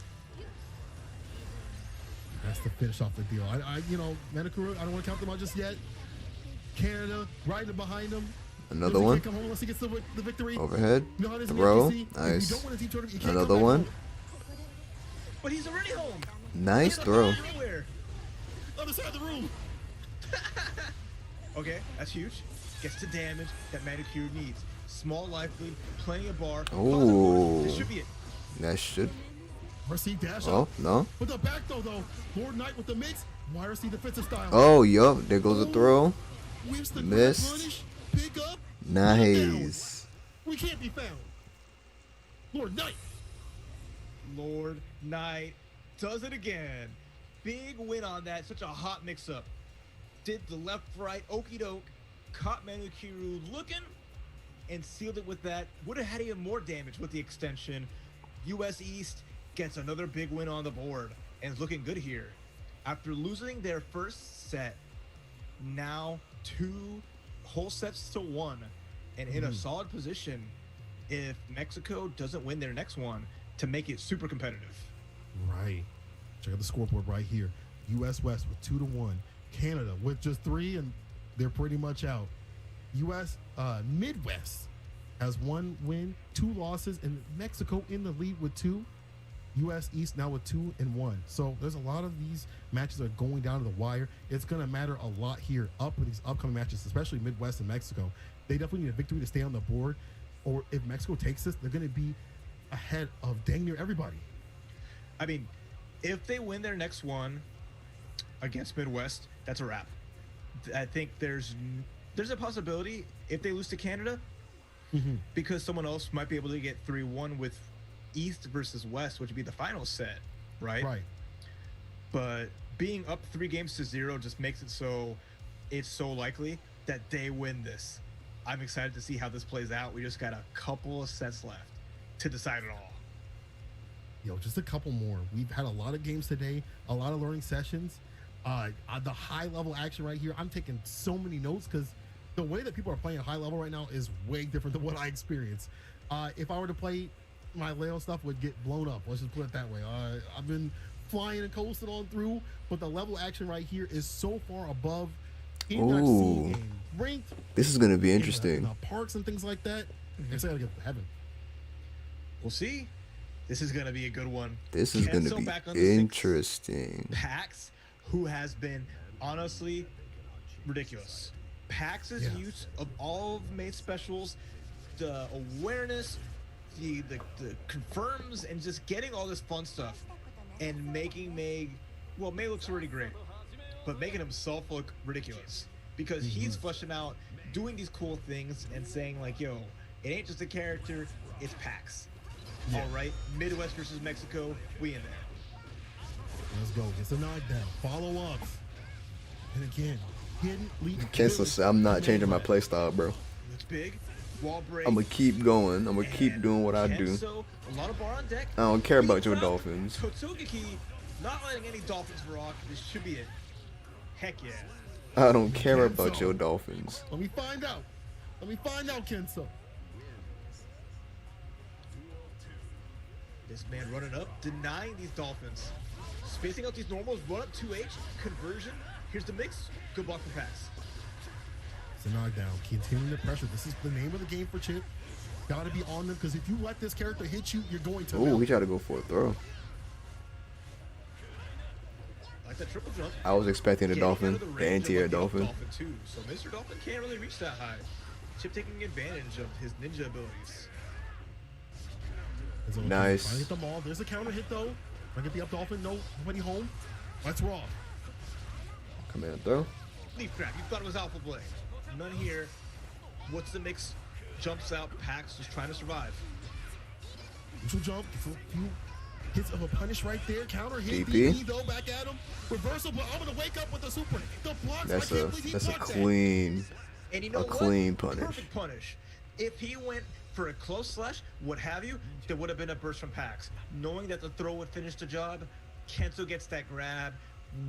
That's to finish off the deal. Manakura, I don't want to count them out just yet. Canada, right behind him. Another He one. can't come home unless he gets the victory. Overhead. You know how this is in the Throw. FGC? If you Nice. don't win a team tournament, you can't Another come back one. home. But he's already home. Nice He's throw. not going anywhere. Other side of the room. Okay, that's huge. Gets the damage that Manicure needs. Small life lead, plenty of bar. Ooh. This should be it. That should. RC dash Oh, up. no. With the back though. Lord Knight with the mix. YRC defensive style. Oh, yup. There goes the throw. Whips the Missed. punish. Pick up. Nice. We can't be found. Lord Knight. Lord Knight does it again. Big win on that. Such a hot mix-up. Did the left-right okey doke. Caught Manukiru looking and sealed it with that. Would have had even more damage with the extension. US East gets another big win on the board and is looking good here. After losing their first set, now 2 whole sets to 1 and in a solid position if Mexico doesn't win their next one to make it super competitive. Right. Check out the scoreboard right here. U.S. West with 2-1. Canada with just 3, and they're pretty much out. U.S. Midwest has 1 win, 2 losses, and Mexico in the lead with 2. U.S. East now with 2 and 1. So there's a lot of these matches that are going down to the wire. It's going to matter a lot here up with these upcoming matches, especially Midwest and Mexico. They definitely need a victory to stay on the board, or if Mexico takes this, they're going to be ahead of dang near everybody. I mean, if they win their next one against Midwest, that's a wrap. I think there's a possibility if they lose to Canada, because someone else might be able to get 3-1 with East versus West, which would be the final set, right? Right. But being up 3-0 just makes it so it's so likely that they win this. I'm excited to see how this plays out. We just got a couple of sets left to decide it all. Yo, just a couple more. We've had a lot of games today, a lot of learning sessions. The high level action right here, I'm taking so many notes because the way that people are playing high level right now is way different than what I experienced. If I were to play, my Leo stuff would get blown up. Let's just put it that way. I've been flying and coasting on through, but the level action right here is so far above anything I've seen in ranked. This is going to be in interesting. the parks and things like that. It's gotta get to heaven. We'll see. This is going to be a good one. This is going to Kenzo back on be the six. interesting. Pax, who has been honestly ridiculous. Pax's Yeah. use of all of May's specials, the awareness, the confirms and just getting all this fun stuff and making May, well, May looks already great, but making himself look ridiculous because he's fleshing out, doing these cool things and saying like, yo, it ain't just a character, it's PAX. All right, Midwest versus Mexico, we in there. Let's go. It's a knockdown. Follow ups. And again, hidden lead. Cancel. I'm not changing my playstyle, bro. Looks big. Wall break. I'm gonna keep going. I'm gonna keep doing what I do. Kenzo, a lot of bar on deck. I don't care about Really your proud. Dolphins. Totsugeki not letting any Dolphins rock. This should be it. Heck yeah. I don't care about your Dolphins. Let me find out. Let me find out, Kenzo. This man running up, denying these Dolphins. Spacing out these normals, run up 2H, conversion. Here's the mix. Good block for pass. It's a knockdown. Continuing the pressure. This is the name of the game for Chip. Gotta be on them because if you let this character hit you, you're going to. Ooh, he tried to go for a throw. Like that triple jump. I was expecting the Getting out Dolphin, of the range of anti-air what the Dolphin. Dolphin too. So Mr. Dolphin can't really reach that high. Chip taking advantage of his ninja abilities. It's okay. Nice. Trying to get them all. There's a counter hit though. I get the up Dolphin. No, nobody home. Let's raw. Command throw. Leaf grab. You thought it was Alpha Blade. None here. What's the mix? Jumps out. Pax just trying to survive. Neutral jump. Few hits of a punish right there. Counter hit. DP. DP though back at him. Reversal, but I'm gonna wake up with the super. The blocks. That's I a can't believe he that's a blocked that. clean. And you know A what? clean punish. Perfect punish. If he went for a close slash, what have you, there would have been a burst from Pax. Knowing that the throw would finish the job, Kenzo gets that grab.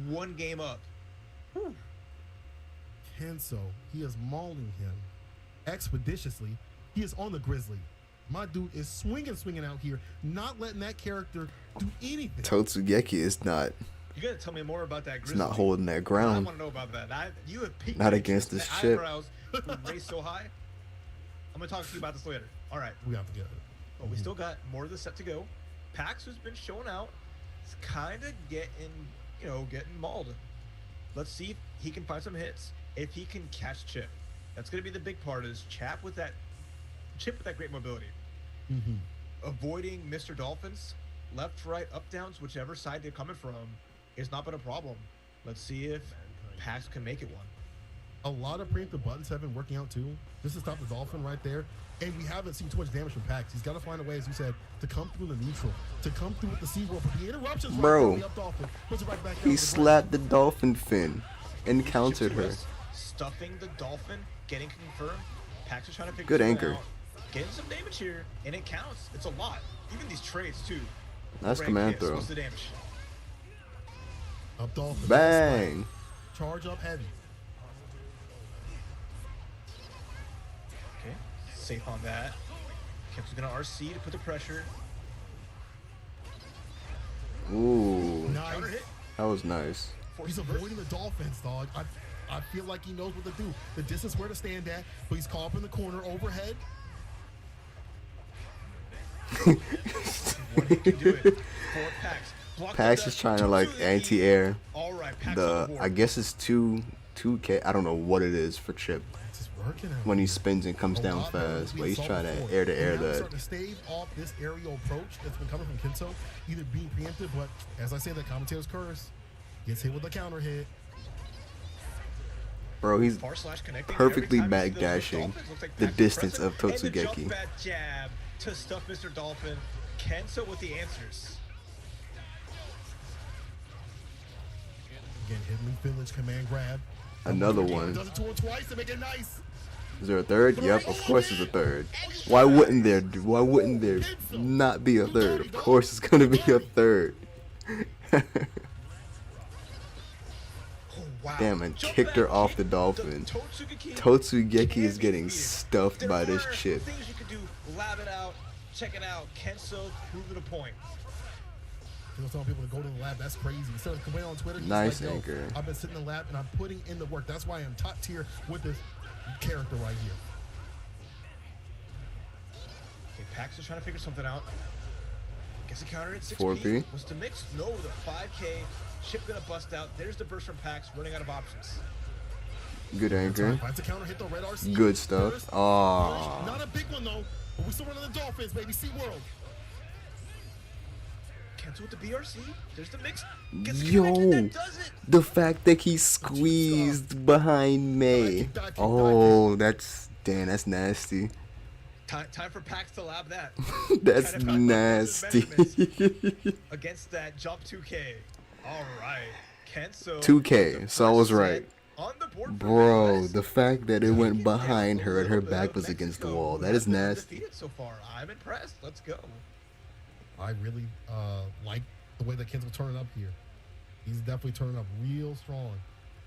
One game up. Whew. Kenzo, he is mauling him expeditiously. He is on the Grizzly. My dude is swinging out here, not letting that character do anything. Totsugeki is not. You gotta tell me more about that It's Grizzly. not holding that I ground. want to know about that. You have peaked Not my against interest. this The chip. eyebrows raised so high. I'm gonna talk to you about this later. All right. We have to get it. But we still got more of the set to go. Pax, who's been showing out, is kind of getting mauled. Let's see if he can find some hits. If he can catch Chip, that's going to be the big part. Is Chip with that great mobility, avoiding Mr. Dolphins, left, right, up, downs, whichever side they're coming from, is not been a problem. Let's see if Pax can make it one. A lot of preemptive buttons have been working out too. Just to stop the Dolphin right there. And we haven't seen too much damage from Pax. He's got to find a way, as you said, to come through the neutral, to come through with the C-roll. But the interruptions Bro, right there, the up Dolphin, puts it right back down He with the slapped the Dolphin fin and countered her. Stuffing the Dolphin, getting confirmed. Pax is trying to figure Good something anchor. out. Getting some damage here, and it counts. It's a lot. Even these trades too. Nice Rank command hits. throw. What's the damage? Up Dolphin. Bang. Charge up heavy. Okay, safe on that. Kemp's gonna RC to put the pressure. Ooh, Counter Nice. hit. that was nice. Force He's the burst. avoiding the Dolphins, dog. I feel like he knows what to do. The distance where to stand at, but he's caught up in the corner overhead. What he can do it for Pax. Block Pax the is trying to like anti-air All right, Pax on the. board. I guess it's 2K. I don't know what it is for Chip It's just working out. when he spins and comes A down lot better fast, than but we he's saw trying to before. air to air And now we're that. starting to stave off this aerial approach that's been coming from Kenzo, either being preempted, but as I say, the commentator's curse gets hit with a counter hit. Bro, he's Far slash connecting. perfectly Every time you see those backdashing Dolphins, looks like the Pax is distance of present. And the Totsugeki. jump bat jab to stuff Mr. Dolphin. Kenzo with the answers. Again, Hidden Leaf Village command grab. Another one. Does it to him twice to make it nice. Is there a third? Yep, of course there's a third. Why wouldn't there? Why wouldn't there not be a third? Of course it's gonna be a third. Oh, wow. Damn, and Jump kicked her back off kick. the Dolphin. Totsugeki Totsugeki can is be getting defeated. stuffed There by this were chip. Things you could do, lab it out, check it out. Kenzo proving a point. You know, telling people to go to the lab, that's crazy. Instead of complaining on Twitter, he's Nice like, yo, anchor. I've been sitting in the lab and I'm putting in the work. That's why I'm top tier with this character right here. Okay, Pax is trying to figure something out. Gets a counter at 6P. 4P. Wants to mix? No, the 5K. Chip gonna bust out. There's the burst from Pax, running out of options. Good anchor. Finds a counter hit the red RC. Good stuff. First, Aw. not a big one though. But we still running the Dolphins, baby. SeaWorld. Cancel with the BRC. There's the mix. Gets Yo, connected, that does it. the fact that he squeezed behind May. Dive kick. Oh, that's nasty. Time for Pax to lab that. That's Kind of his nasty. measurements against that jump 2K. All right. Kenzo. 2K, the so I was first right. set on the board for Bro, Midwest. the fact that it went Taking behind down her a and her little bit back of was against the Mexico, wall. who That has is been nasty. undefeated so far. I'm impressed. Let's go. I really like the way that Kenzo turning up here. He's definitely turning up real strong.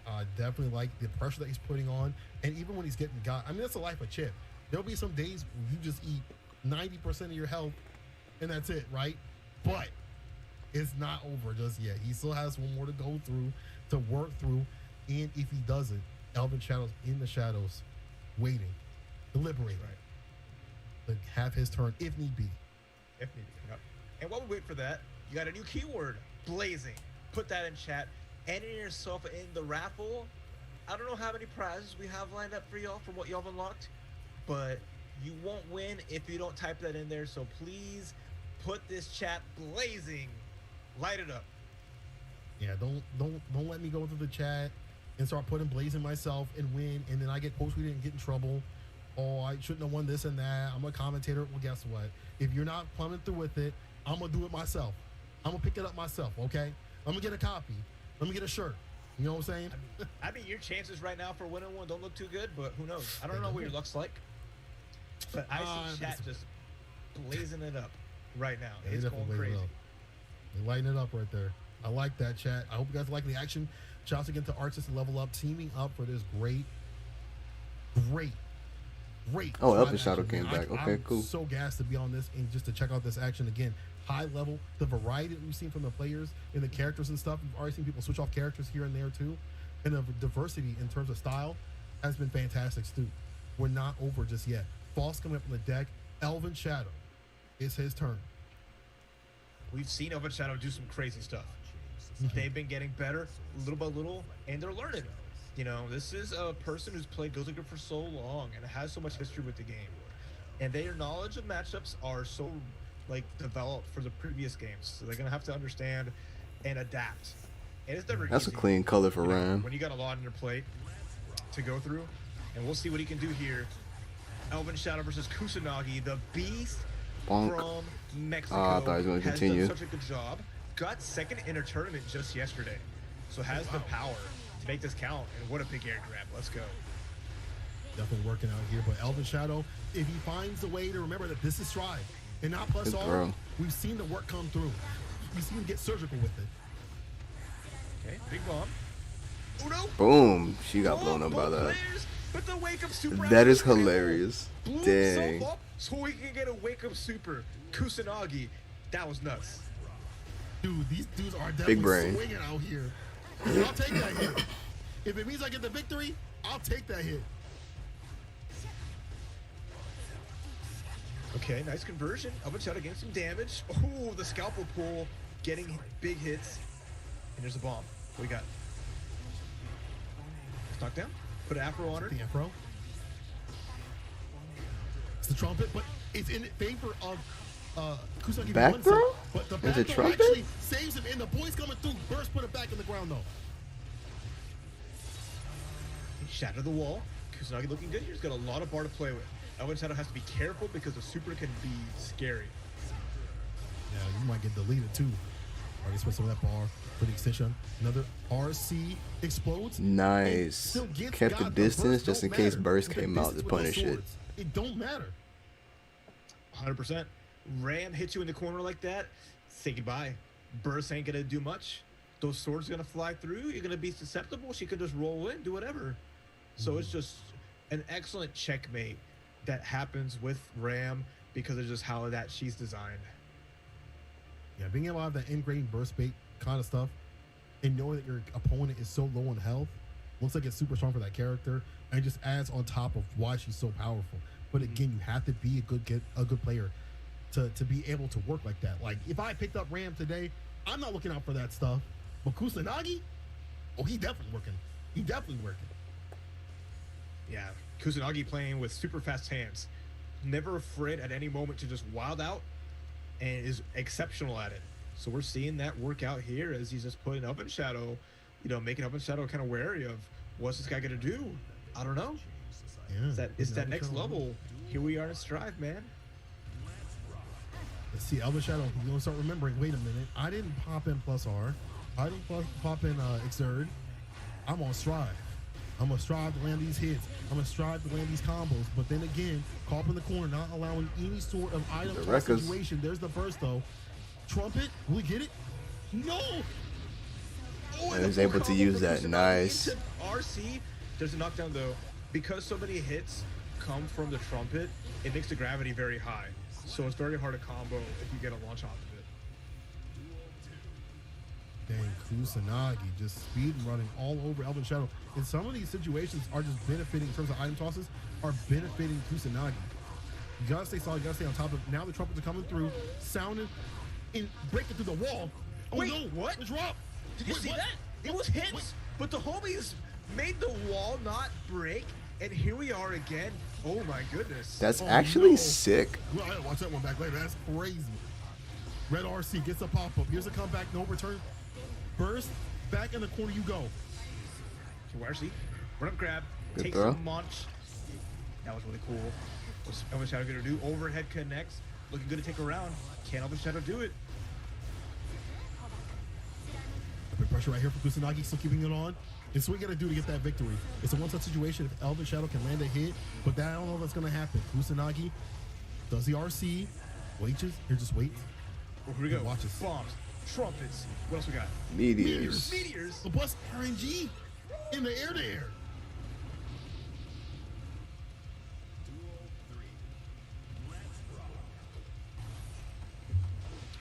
I definitely like the pressure that he's putting on. And even when he's getting got, I mean, that's the life of Chip. There'll be some days where you just eat 90% of your health and that's it, right? But it's not over just yet. He still has one more to go through, to work through. And if he doesn't, Elvin Shadow's in the shadows, waiting, deliberating, to have his turn if need be. If needed. Yep. And while we wait for that, you got a new keyword, blazing. Put that in chat. Enter yourself in the raffle. I don't know how many prizes we have lined up for y'all from what y'all have unlocked, but you won't win if you don't type that in there. So please put this chat blazing. Light it up. Yeah, don't let me go through the chat and start putting blazing myself and win, and then I get post tweeted and get in trouble. Oh, I shouldn't have won this and that. I'm a commentator. Well, guess what? If you're not plumbing through with it, I'm gonna do it myself. I'm gonna pick it up myself. Okay? I'm gonna get a copy. Let me get a shirt. You know what I'm saying? I mean, your chances right now for winning one don't look too good, but who knows? I don't know what your luck's like. But I see chat just blazing it up right now. Yeah, It's they going definitely blaze it crazy. up. They lighten it up right there. I like that, chat. I hope you guys like the action. Shouts again to Archers and Level Up teaming up for this great. Oh, tribe Elfin Shadow action, came man. back. Okay, I'm cool. so gassed to be on this and just to check out this action again. High level, the variety that we've seen from the players and the characters and stuff. We've already seen people switch off characters here and there too, and the diversity in terms of style has been fantastic too. We're not over just yet. False coming up on the deck. Elvin Shadow, it's his turn. We've seen Elvin Shadow do some crazy stuff. They've been getting better little by little, and they're learning. You know, this is a person who's played Ghost Recon for so long and has so much history with the game. And their knowledge of matchups are so, like, developed for the previous games. So they're going to have to understand and adapt. And it's never That's a easy, clean color for you know, Ram. when you got a lot on your plate to go through. And we'll see what he can do here. Elvin Shadow versus Kusanagi, the beast Bonk. from Mexico. Ah, I thought he was gonna has continue. done such a good job. Got second in a tournament just yesterday. So has the power to make this count. And what a big air grab. Let's go. Definitely working out here, but Elvin Shadow, if he finds a way to remember that this is Strive and not plus Good all, throw. we've seen the work come through. We've seen him get surgical with it. Okay, big bomb. Uno. Boom. She got blown up by Both that. players with the wake up super. That is after the hilarious. Blew Dang. himself up so he can get a wake up super. Kusanagi. That was nuts. Dude, these dudes are definitely brain. swinging out here. I'll take that hit. If it means I get the victory, I'll take that hit. Okay, nice conversion. Elvin Shadow getting some damage. Oh, the scalpel pull, getting big hits. And there's a bomb. What we got? Knockdown. Put an afro on her. The Afro. It's the trumpet, but it's in favor of Kusanagi. Back one throw? set, but the Is back it throw trumpet? actually saves him, and the boys coming through. Burst put it back in the ground, though. Shatter the wall. Kusanagi looking good. He's got a lot of bar to play with. Elvin Shadow has to be careful because the super can be scary. Yeah, you might get deleted too. Already spent some of that bar for the extension. Another RC explodes. Nice. Still gets Kept the got, distance burst just in don't case matter. Burst The came out to distance with those punish it. swords, It don't matter. 100%. Ram hits you in the corner like that. Say goodbye. Burst ain't gonna do much. Those swords are gonna fly through. You're gonna be susceptible. She can just roll in, do whatever. So it's just an excellent checkmate that happens with Ram because of just how that she's designed. Yeah, being able to have that ingrained burst bait kind of stuff and knowing that your opponent is so low in health looks like it's super strong for that character and it just adds on top of why she's so powerful. But again, you have to be a good player to be able to work like that. Like if I picked up Ram today, I'm not looking out for that stuff. But Kusanagi, oh, he definitely working. Yeah, Kusanagi playing with super fast hands. never afraid at any moment to just wild out, and is exceptional at it. So we're seeing that work out here as he's just putting Up in Shadow, making Up in Shadow kind of wary of what's this guy gonna do. I don't know. Yeah. It's that next level. Here we are in Strive, man. Let's see, Elvin Shadow. You're gonna start remembering. Wait a minute. I didn't pop in plus R. I didn't pop in Exert. I'm on Strive. I'm gonna strive to land these hits. I'm gonna strive to land these combos. But then again, caught up in the corner, not allowing any sort of item The toss Wreckers. situation. There's the burst though. Trumpet, will we get it? No. Oh, And he's the able to combo use from that. Kusanagi Nice. into RC. There's a knockdown though. Because so many hits come from the trumpet, it makes the gravity very high. So it's very hard to combo if you get a launch off of it. Dang, Kusanagi just speed running all over Elvin Shadow. And some of these situations are just benefiting, in terms of item tosses, are benefiting Kusanagi. You gotta stay solid, you gotta stay on top of it. Now the trumpets are coming through, sounding, and breaking through the wall. Oh Wait, no, what? The drop. Did you Wait, see what? that? It was hits, Wait. but the homies made the wall not break, and here we are again. Oh my goodness. That's Oh, actually no. sick. Well, I gotta watch that one back later. That's crazy. Red RC gets a pop-up. Here's a comeback, no return. Burst, back in the corner you go. So RC, run up grab, Good take throw. some munch. That was really cool. What's Elvin Shadow gonna do? Overhead connects. Looking good to take a round. Can Elvin Shadow do it? Big pressure right here for Kusanagi, still keeping it on. It's what we gotta do to get that victory. It's a one-touch situation if Elvin Shadow can land a hit, but that, I don't know if that's gonna happen. Kusanagi does the RC, waits, here just wait. Oh, here we go. Watch this. Bombs, trumpets. What else we got? Meteors. Meteors. The bus RNG in the air there.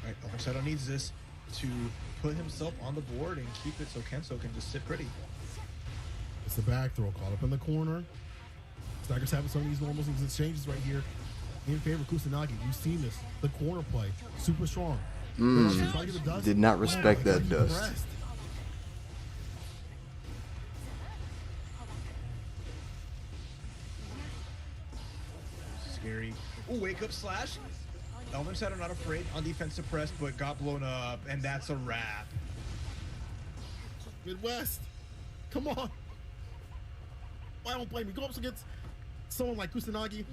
All right, Elvin Shadow needs this to put himself on the board and keep it so Kenzo can just sit pretty. It's the back throw caught up in the corner. Staggers having some of these normals and exchanges right here in favor of Kusanagi. You've seen this. The corner play, super strong. Try to get the dust. Did not respect that he dust. pressed. Scary. Oh, wake up slash. Elvin Shadow not afraid on defense suppressed, but got blown up, and that's a wrap. Midwest. Come on. I don't blame you. Go up against someone like Kusanagi.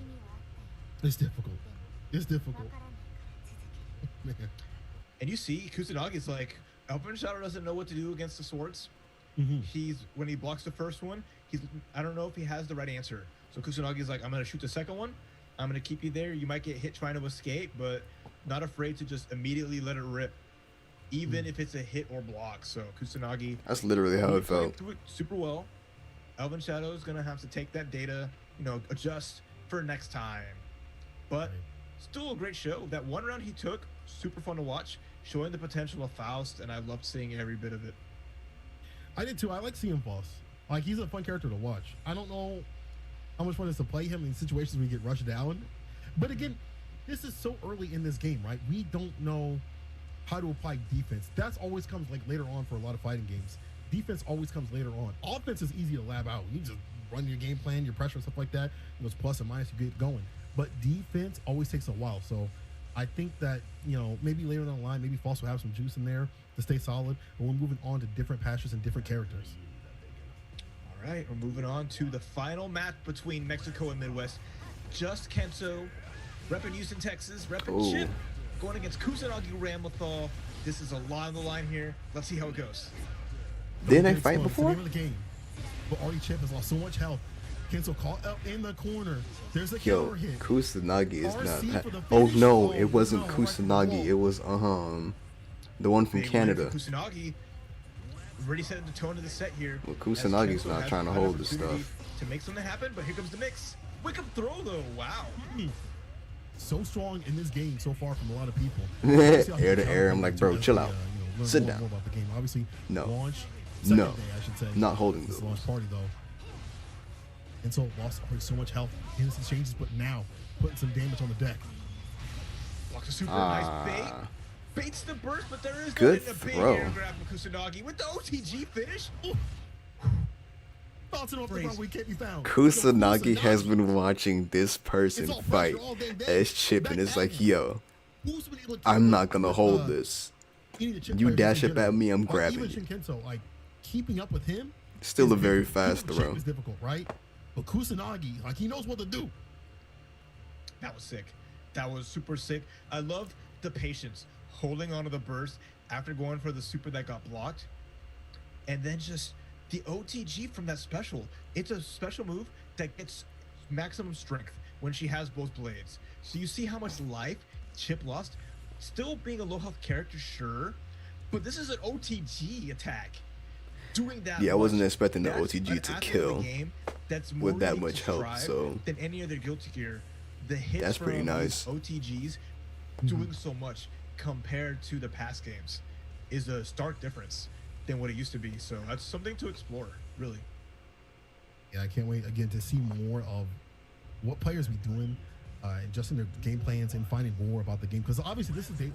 It's difficult. It's difficult. Man. And you see, Kusanagi's like, Elvin Shadow doesn't know what to do against the swords. When he blocks the first one, I don't know if he has the right answer. So Kusanagi's like, I'm gonna shoot the second one. I'm gonna keep you there. You might get hit trying to escape, but not afraid to just immediately let it rip, even if it's a hit or block. So Kusanagi That's literally how it played felt. through it super well. Elvin Shadow is gonna have to take that data, adjust for next time. But still a great show. That one round he took, super fun to watch, showing the potential of Faust, and I loved seeing every bit of it. I did too. I like seeing Boss. Like, he's a fun character to watch. I don't know how much fun it is to play him in situations where you get rushed down. But again, this is so early in this game, right? We don't know how to apply defense. That's always comes like later on for a lot of fighting games. Defense always comes later on. Offense is easy to lab out. You just run your game plan, your pressure, and stuff like that. It goes plus and minus, you get going. But defense always takes a while. So I think that, maybe later down the line, maybe Foss will have some juice in there to stay solid. But we're moving on to different pastures and different characters. All right, we're moving on to the final match between Mexico and Midwest. Just Kenzo, repping Houston, Texas, repping Ooh. Chip, going against Kusanagi Ramlethal. This is a lot on the line here. Let's see how it goes. Didn't they It's fight fun. It's the before? name of the game. But Artie Chip has lost so much health. Kenzo caught up in the corner. There's a Yo, counter hit. Kusanagi is RC not. for the Oh finish. no, Oh, it wasn't no, right from the Kusanagi. wall. It was the one from Big win Canada. for Kusanagi already setting the tone of the set here. Well, as Kusanagi's Kenzo not has trying to an hold this opportunity stuff. to make something happen, but here comes the mix. Wake up throw though. Wow. So strong in this game so far from a lot of people. Air to air, I'm like, bro, chill out. Sit Learn down. more about the game. Obviously, No. launch. No. Second day, I should say. Not holding This those. launch party though. And so lost already so much health in his exchanges, but now putting some damage on the deck. Blocks a super Ah. nice bait. Baits the burst, but there is Good no a big throw. air grab from Kusanagi with the OTG finish. Oh, bouncing off the ground where he can't be found. Kusanagi has been watching this person It's all fight pressure all day, day. as Chip, and Back it's at like, him. yo, Who's been able to keep I'm up not gonna with, hold this. any of the Chip You players dash in up at me, I'm general? grabbing Even you. Shinkenso, like keeping up with him. Still is a very difficult. Keeping fast up with Chip throw. is difficult, right? But Kusanagi, like he knows what to do. That was sick. That was super sick. I loved the patience, holding on to the burst after going for the super that got blocked. And then just the OTG from that special. It's a special move that gets maximum strength when she has both blades. So you see how much life Chip lost. Still being a low health character, sure. But this is an OTG attack. Doing that Yeah, I wasn't much, expecting the that's OTG an to athlete kill in the game that's more with that unique much to help, Strive so than any other Guilty Gear. The hits that's pretty from nice. OTGs doing so much compared to the past games is a stark difference than what it used to be. So that's something to explore, really. Yeah, I can't wait again to see more of what players be doing, and just in their game plans and finding more about the game. Because obviously this is week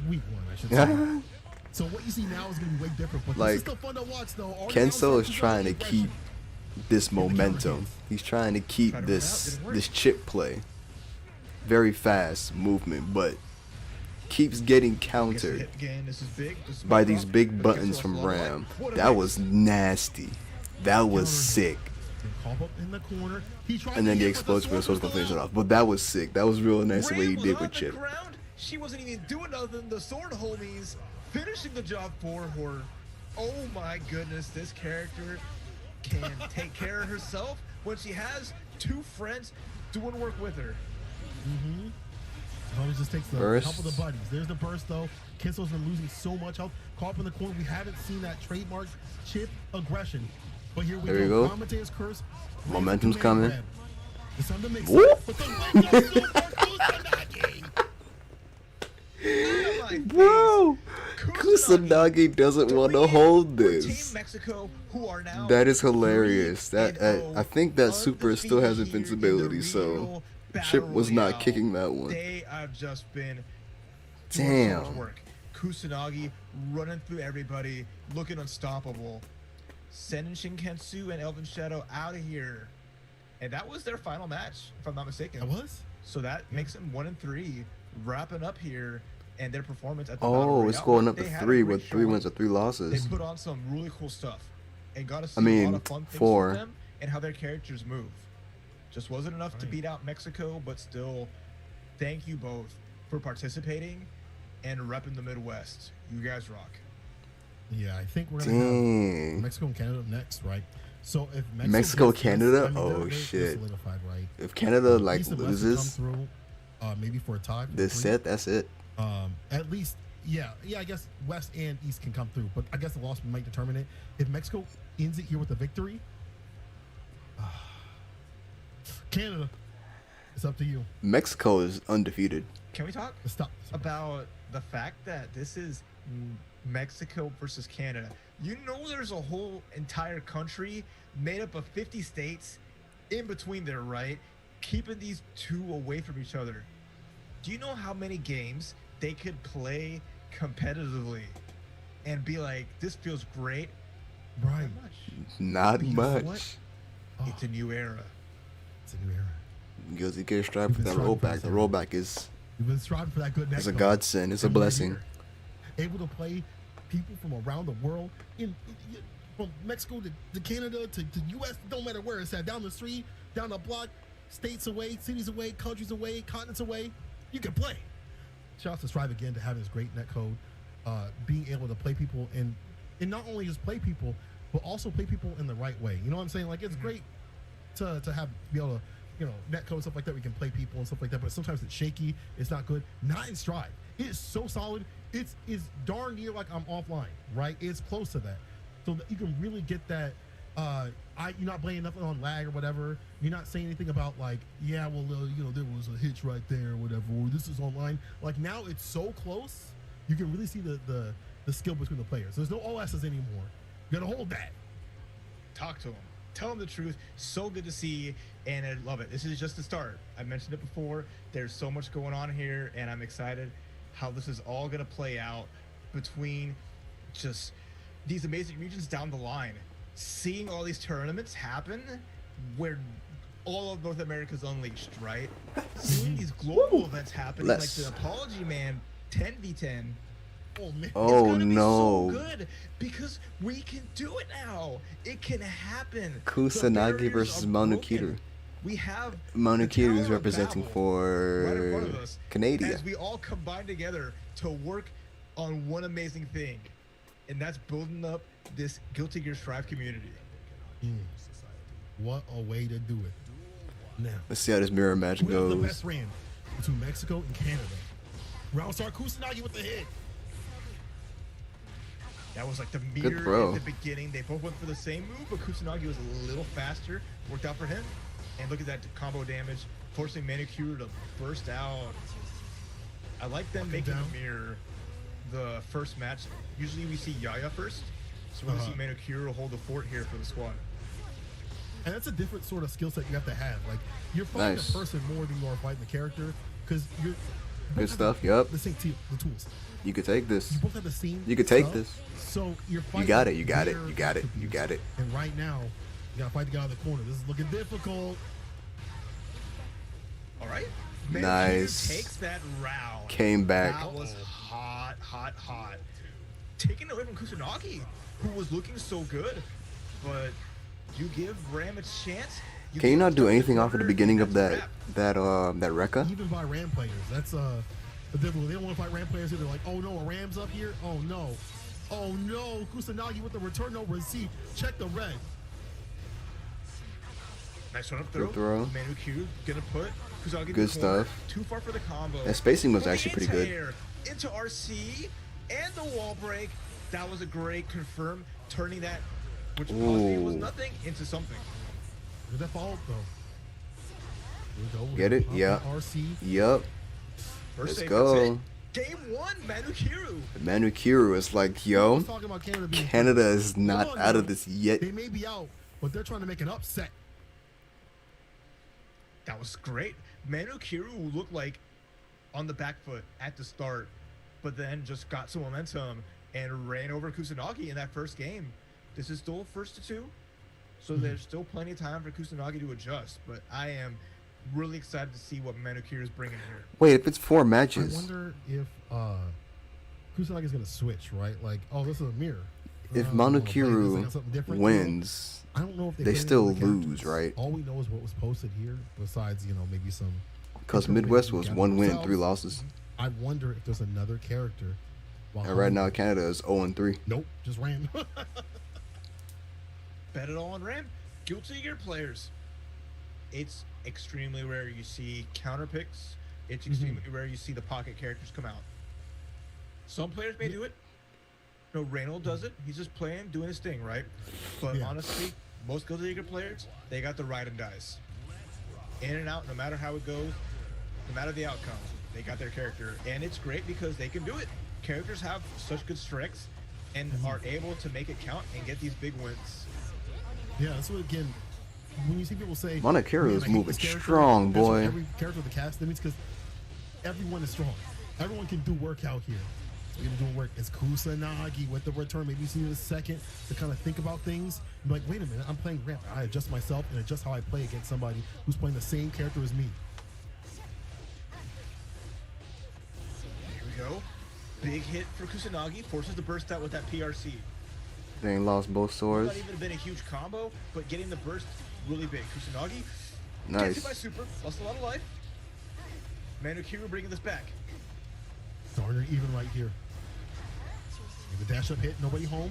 1, I should say. So what you see now is going to be way different. But Like, this is still fun to watch, though. All the Kenso is outsiders trying to are keep this momentum. He's trying to keep Tried to run out, this didn't work. this Chip play. Very fast movement, but keeps getting Gets a countered hit again. This is big. This is by big these drop, big but buttons gets from off a lot of Ram. life. What a That mix. was nasty. That was sick. Pop up in the corner. He tried And then to the hit with explosive was sword supposed to finish it pistol off. But that was sick. That was real nice the way he Ram did was with on the Chip. ground. She wasn't even doing nothing. The sword homies finishing the job for her. Oh my goodness, this character can take care of herself when she has 2 friends doing work with her. Always just takes the Burst. help of the buddies. There's the burst, though. Kenso's been losing so much health. Caught up in the corner. We haven't seen that trademark Chip aggression. But here we There you go. go. Commentator's curse. Momentum's Command coming. grab. It's on the mix. Whoop. But the win goes to Kusanagi. Oh my Bro, face. Kusanagi doesn't want to hold For this. Team Mexico, who are now That is hilarious. That 3-0, I think that super still has undefeated here in the invincibility, so regional Chip battle was not royale. kicking that one. They have just been doing so Damn. much work. Kusanagi running through everybody, looking unstoppable. Sending Shinkensu and Elvin Shadow out of here. And that was their final match, if I'm not mistaken. That was? So that makes them 1-3, wrapping up here, and their performance at the Battle Oh, it's Royale, going up they to had a 3 great with 3 showing. wins or 3 losses. They put on some really cool stuff and got to see I mean, a lot of fun things 4. from them and how their characters move. Just wasn't enough to Right. beat out Mexico, but still, thank you both for participating and repping the Midwest. You guys rock. Yeah, I think we're going to have Dang. Mexico and Canada next, right? So if Mexico, gets this, Canada? I mean, Oh, they're shit. solidified, right? If Canada like East and West loses will come through, maybe for a tie. for this three. set, that's it. At least, yeah. I guess West and East can come through, but I guess the loss might determine it. If Mexico ends it here with a victory, Canada, it's up to you. Mexico is undefeated. Can we talk Stop. about the fact that this is Mexico versus Canada? You know there's a whole entire country made up of 50 states in between there, right? Keeping these two away from each other. Do you know how many games they could play competitively and be like, this feels great? Right. Not much. Not You know much. what? It's a new era. It's a new era. Guilty Gear Strive for We've been that striving for rollback. this The era. rollback is We've been striving for that good next. a godsend. It's a blessing. Able to play people from around the world, from Mexico to Canada to U.S. Don't matter where it's at. Down the street, down the block, states away, cities away, countries away, continents away. You can play. Shout out to Strive again to have this great netcode, being able to play people and not only just play people, but also play people in the right way. You know what I'm saying? Like it's great to have be able to netcode and stuff like that. We can play people and stuff like that, but sometimes it's shaky. It's not good. Not in Strive. It is so solid. It's darn near like I'm offline, right? It's close to that, so that you can really get that. You're not blaming nothing on lag or whatever. You're not saying anything about like, yeah, well, there was a hitch right there or whatever. Or this is online. Like now, it's so close. You can really see the skill between the players. There's no OSs anymore. You gotta hold that. Talk to them. Tell them the truth. So good to see, and I love it. This is just the start. I mentioned it before. There's so much going on here, and I'm excited how this is all going to play out between just these amazing regions down the line. seeing all these tournaments happen where all of North America's unleashed, right? Seeing these global events happening, Less. like the Apology Man 10v10. Oh man. Oh, It's gonna no. be so good because we can do it now. It can happen. Kusanagi The barriers versus are Manu broken. Kiru. We have Manu the Kiru is Tower of representing Babel right in front of for us, Canada. as we all combine together to work on one amazing thing, and that's building up this Guilty Gear Strive community. What a way to do it. Now, Let's see how this mirror match who has the goes. best ran between Mexico and Canada? Round start Kusanagi with the hit. That was like the Good meter throw. at the beginning. They both went for the same move, but Kusanagi was a little faster. Worked out for him. And look at that combo damage, forcing Manicure to burst out. I like them making down. the mirror the first match. Usually we see Yaya first. So we're going to see Manicure hold the fort here for the squad. And that's a different sort of skill set you have to have. Like, you're fighting Nice. the person more than you are fighting the character, because you're Good stuff. Yup. the same the tools. You could take this. You both have the same. You could take stuff, this. So you're fighting. You got it. You got it. their You got it. You attributes. got it. And right now, you gotta fight the guy in the corner. This is looking difficult. All right. Nice. Takes that round. Came back. That was hot, hot, hot. Taken away from Kusanagi, who was looking so good, but you give Ram a chance. Can you give not do him anything off at the corner, beginning of that's that a wrap. that Rekka? Even by Ram players, that's the difficult. They don't want to fight Ram players. They're like, oh no, a Ram's up here. Oh no, oh no. Kusanagi with the return no receipt. Check the red. Nice run up throw. Good throw. Manukiru gonna put Kusanagi in Good the corner. stuff. Too far for the combo. That spacing was But the actually pretty good. anti-air Into RC and the wall break. That was a great confirm, turning that, which possibly was Ooh. nothing, into something. Did that fall though? Here we go. Get it? Pop Yeah. that RC. Yup. First Let's save, go. that's it. Game one, Manukiru. Manu Kiru is like, Let's yo, talk about Canada. Being Canada is not Hold on, out now. of this yet. They may be out, but they're trying to make an upset. That was great. Manukiru looked like on the back foot at the start, but then just got some momentum and ran over Kusanagi in that first game. This is still first to two, so there's still plenty of time for Kusanagi to adjust, but I am really excited to see what Manukiru is bringing here. Wait, if it's 4 I matches, wonder if Kusanagi is going to switch, right? Like, oh, this is a mirror. if I Manu wanna play this, I Kiru got something different. wins, I don't know if they put any still of the characters. lose, right? All we know is what was posted here, besides, maybe some. because Midwest was 1 win, 3 losses. I wonder if there's another character. And right now, Canada is 0-3. Nope, just ran. Bet it all on Ram. Guilty Gear players. It's extremely rare you see counter picks. It's extremely rare you see the pocket characters come out. Some players may do it. No, Reynold does it. He's just playing, doing his thing, right? But Yeah. honestly, most Guilty Gear players, they got the ride and dies. In and out, no matter how it goes, no matter the outcome, they got their character. And it's great because they can do it. Characters have such good strengths and are able to make it count and get these big wins. Yeah, that's what, again, when you see people say Monakiru "Man, is I hate moving this character," strong, that's what boy. Every character of the cast, that means because everyone is strong. Everyone can do work out here. So you're doing work. It's Kusanagi with the return. Maybe you see in a second to kind of think about things. I'm like, wait a minute, I'm playing ramp. I adjust myself and adjust how I play against somebody who's playing the same character as me. Here we go. Big hit for Kusanagi. Forces the burst out with that PRC. They ain't lost both swords. Not even been a huge combo, but getting the burst really big. Kusanagi gets Nice. hit by super. Lost a lot of life. Manukiru bringing this back. Darner even right here. The dash up hit, nobody home.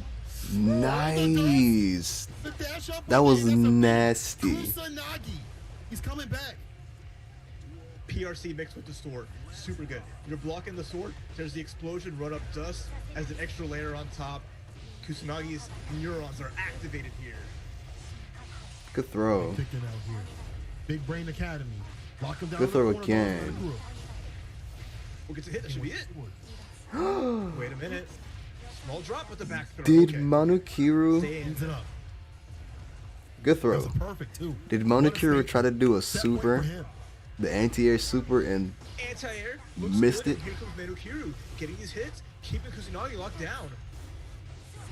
Nice. The dash up. That was that's a big nasty. Kusanagi. He's coming back. PRC mixed with the sword. Super good. You're blocking the sword. There's the explosion, run up dust as an extra layer on top. Kusanagi's neurons are activated here. Good throw. Picked it out here. Big Brain Academy. Lock him down. Good in the throw corner, again. goes for the group. We'll get to hit. That should be it. Wait a minute. Small drop with the back throw. Did Okay. Manukiru? Stay in. Cleans it up. Good That throw. was a perfect too. Did What a Manukiru statement. try to do a Set point for super, him. the anti-air super, and Anti-air. Looks Missed good, it. and here comes Manukiru. Getting these hits. Keeping Kusanagi locked down.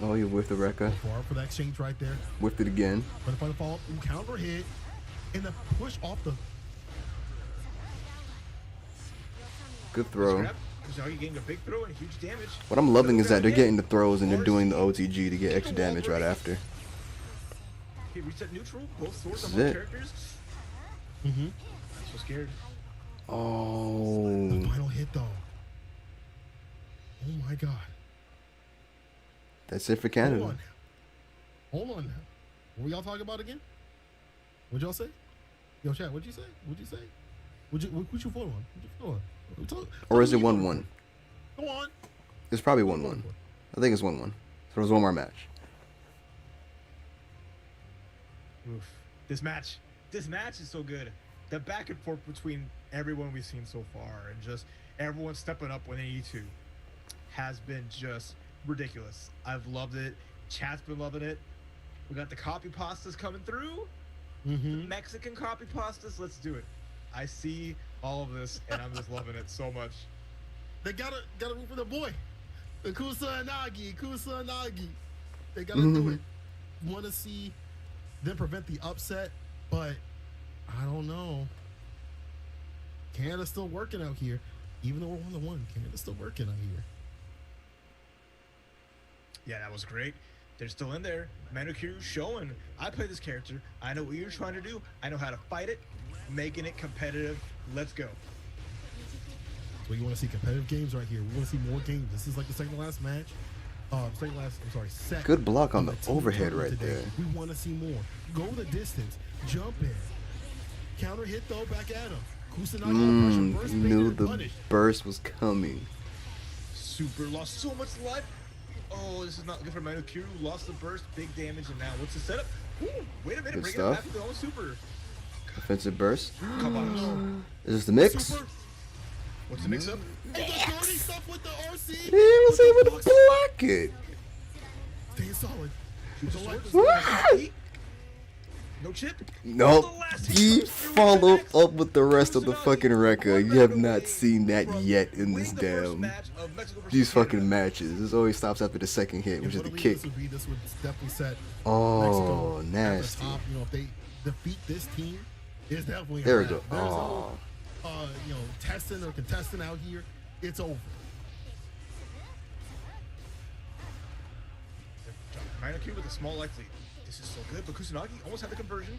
Oh, you whiffed the Rekka. Far for that exchange right there. Whiffed it again. But if I fall, counter hit, and the push off the. Good throw. Scrap. Kusanagi getting a big throw and huge damage. What I'm loving is that they're Again. getting the throws and they're doing the OTG to get extra damage right after. He reset neutral. Both swords on This is both it. characters. Mm-hmm. I'm so scared. Oh, Final hit though. Oh my god. that's it for Hold Canada. on. Hold on. What were y'all talking about again? What'd y'all say? Yo, chat. What'd you say? What'd you say? What'd you vote on? What'd you vote on? Or is it 1-1? Go on. It's probably 1-1. I think it's 1-1. So there's one more match. Oof. This match is so good. The back and forth between everyone we've seen so far and just everyone stepping up when they need to has been just ridiculous. I've loved it. Chat's been loving it. We got the copy pastas coming through. Mm-hmm. Mexican copy pastas. Let's do it. I see all of this and I'm just loving it so much. They gotta root for the boy. The Kusanagi. They gotta do it. Want to see them prevent the upset, but I don't know. Canada's still working out here. Even though we're 1-1, Canada's still working out here. Yeah, that was great. They're still in there. Manukiryu showing, I play this character. I know what you're trying to do. I know how to fight it. Making it competitive. Let's go. So you want to see competitive games right here. We want to see more games. This is like the second to last match. Set. Good block on of the team overhead tournament right today. there. We want to see more. Go the distance. Jump in. Counter hit though, back at him. Kusanagi pressure, burst, Knew bait, the punish. burst was coming. Super lost so much life. Oh, this is not good for Manukiryu. Lost the burst, big damage, and now what's the setup? Ooh, wait a minute, Good bring stuff. it back to the own super. Offensive burst. Come on, no. Is this the mix? Super. What's the mix up? And the dirty stuff with the RC. He was able to block it. Staying solid. Shoots The the light sword. was- No chip. Nope. The last He hit. followed up with the rest of the Kusanagi, fucking record. You have not seen that from yet in this winning the first damn match of Mexico versus these fucking Canada. matches. This always stops after the second hit, which is the What kick. This would definitely set Oh, Mexico at the nasty. top. You know, if they defeat this team, it's definitely a There we wrap. go. There's Oh, no, testing or contesting out here. It's over. Manukiryu with a small life lead. This is so good, but Kusanagi almost had the conversion.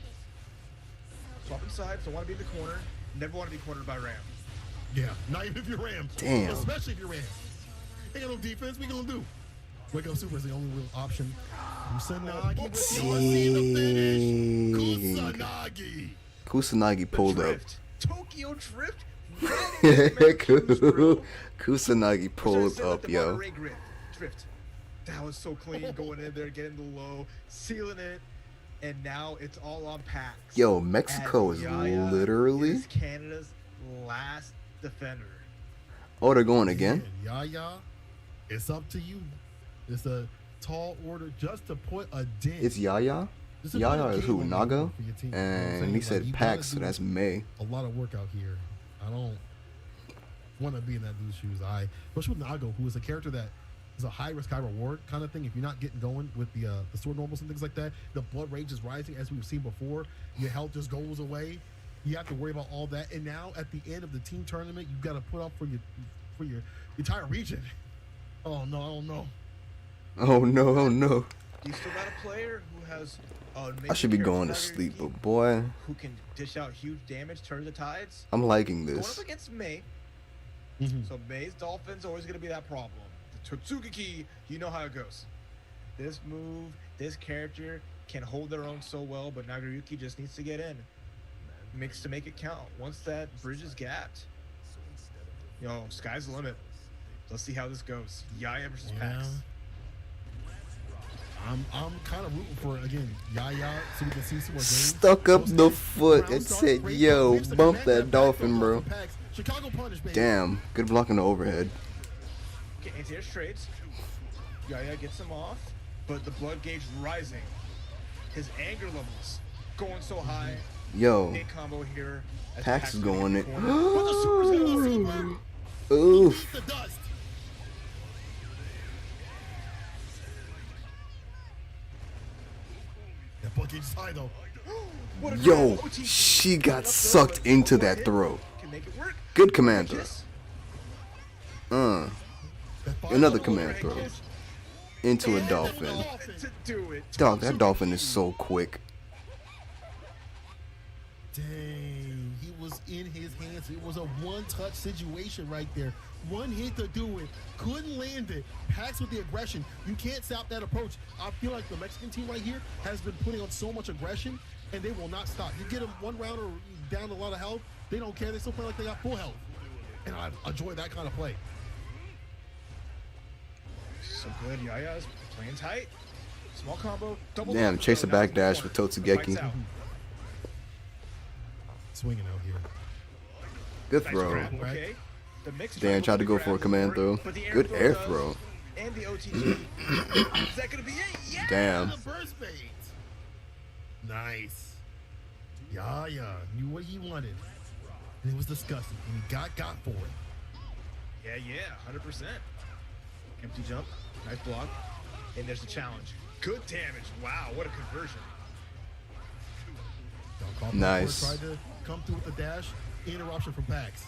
Swapping sides, don't want to be in the corner. Never want to be cornered by Ram. Yeah, not even if you're Ram. Damn. Especially if you're Ram. Ain't got no defense. We gonna do. Wake Up Super is the only real option. Kusanagi with the finish. Kusanagi. Kusanagi The pulled up. drift. Tokyo Drift. That is Manukiryu's drill. Kusanagi Or pulled should I say, like up, the yo. Monterey Drift. That was so clean, going in there, getting the low, sealing it, and now it's all on Pax. Yo, Mexico As is Yaya literally. is Canada's last defender. Oh, they're going again? Yaya, it's up to you. It's a tall order just to put a dent. It's Yaya? Just to put Yaya a is game who? on the Naga? board for your team, you know what I'm And saying? he Like, said you Pax, gotta so do that's May. a lot of work out here. I don't want to be in that dude's shoes. Especially with Nago, who is a character that is a high risk, high reward kind of thing. If you're not getting going with the sword normals and things like that, the blood rage is rising as we've seen before. Your health just goes away. You have to worry about all that. And now at the end of the team tournament, you've got to put up for your entire region. Oh no, I don't know. Oh no, oh no. You still got a player who has I should be going to sleep, but boy, who can dish out huge damage, turn the tides. I'm liking Going up this. against May, Mhm. so May's Dolphins always going to be that problem. The Totsugaki, you know how it goes. This move, this character can hold their own so well, but Nagayuki just needs to get in. Makes to make it count. Once that bridge is gapped, sky's the limit. Let's see how this goes. Yaya versus Pax. I'm kind of rooting for again Yaya so we can see some more games. Stuck up the foot and said, yo, bump that dolphin, bro. Chicago punish, baby. Damn, good block on the overhead. Okay, anti-air trades. Yaya gets him off, but the blood gauge rising. His anger levels going so high. Yo, Big combo here. as Pax is getting going in it. the corner. But the super's gonna go Super. Oof. Eat the dust. Gage is high though. What a Yo, grab. OTG. she got Up throw, sucked but into one that hit throw. Can make it work. Good command throw. Kiss. That fire Another ball command overhead throw. kiss. Into a And dolphin. To do it. Dog, that dolphin is so quick. Dang, he was in his hands. It was a one-touch situation right there. One hit to do it. Couldn't land it. Pax with the aggression. You can't stop that approach. I feel like the Mexican team right here has been putting on so much aggression, and they will not stop. You get them one round or down a lot of health, they don't care. They still play like they got full health. And I enjoy that kind of play. So good. Yaya's playing tight. Small combo. Double. Damn, chase a backdash with Totsugeki. Swinging out here. Good Nice throw. grab, okay. The mix Dan tried to go for a command throw. but the Good air does, throw. And the OTG. Is that gonna be it? Yeah. Damn. The burst bait. Nice. Yaya knew what he wanted. And it was disgusting. And he got for it. Yeah, 100%. Empty jump. Nice block. And there's the challenge. Good damage. Wow, what a conversion. Don Carpenter Nice. tried to come through with the dash. Interruption from Pax.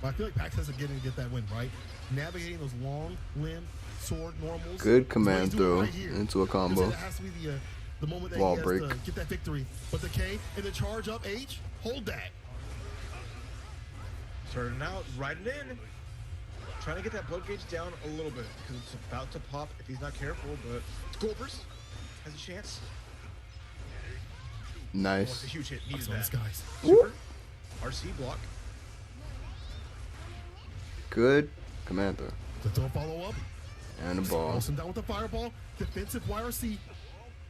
But I feel like Pax has to get that win, right? Navigating those long limb sword normals. Good is what command he's doing throw right here. into a combo. That has to be the moment that Wall he has break. to get that victory. But the K and the charge up H, hold that. Starting out, riding in. Trying to get that blood gauge down a little bit because it's about to pop if he's not careful, but Goldberst has a chance. Oh, it's a Nice. huge hit. Needed So this that. guy's Super. RC block. Good command throw. the throw follow up. And the ball. Wilson down with the fireball. Defensive YRC.